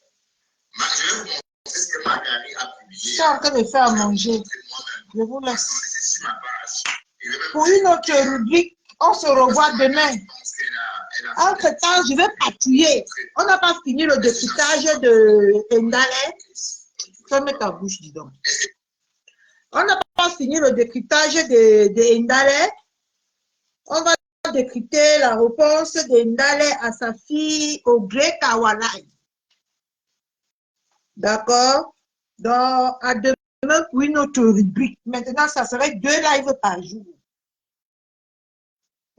je vais vous montrer ce que Marguerite a publié. Je suis en train de faire à manger. Je vous laisse. C'est sur ma page. Pour une autre rubrique, on se revoit demain. Entre-temps, je vais patrouiller. On n'a pas fini le décryptage de Ndale. Ferme ta bouche, dis donc. On n'a pas fini le décryptage de Ndale. On va décrypter la réponse de Ndale à sa fille Ogré Kawalai. D'accord? Donc, à demain pour une autre rubrique. Maintenant, ça serait 2 lives par jour.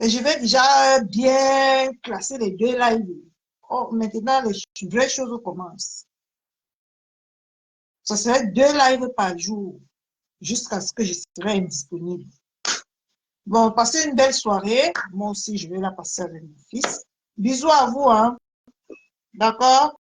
Et je vais déjà bien classer les 2 lives. Oh, maintenant, les vraies choses commencent. Ça serait 2 lives par jour jusqu'à ce que je serai indisponible. Bon, passez une belle soirée. Moi aussi, je vais la passer avec mon fils. Bisous à vous, hein. D'accord?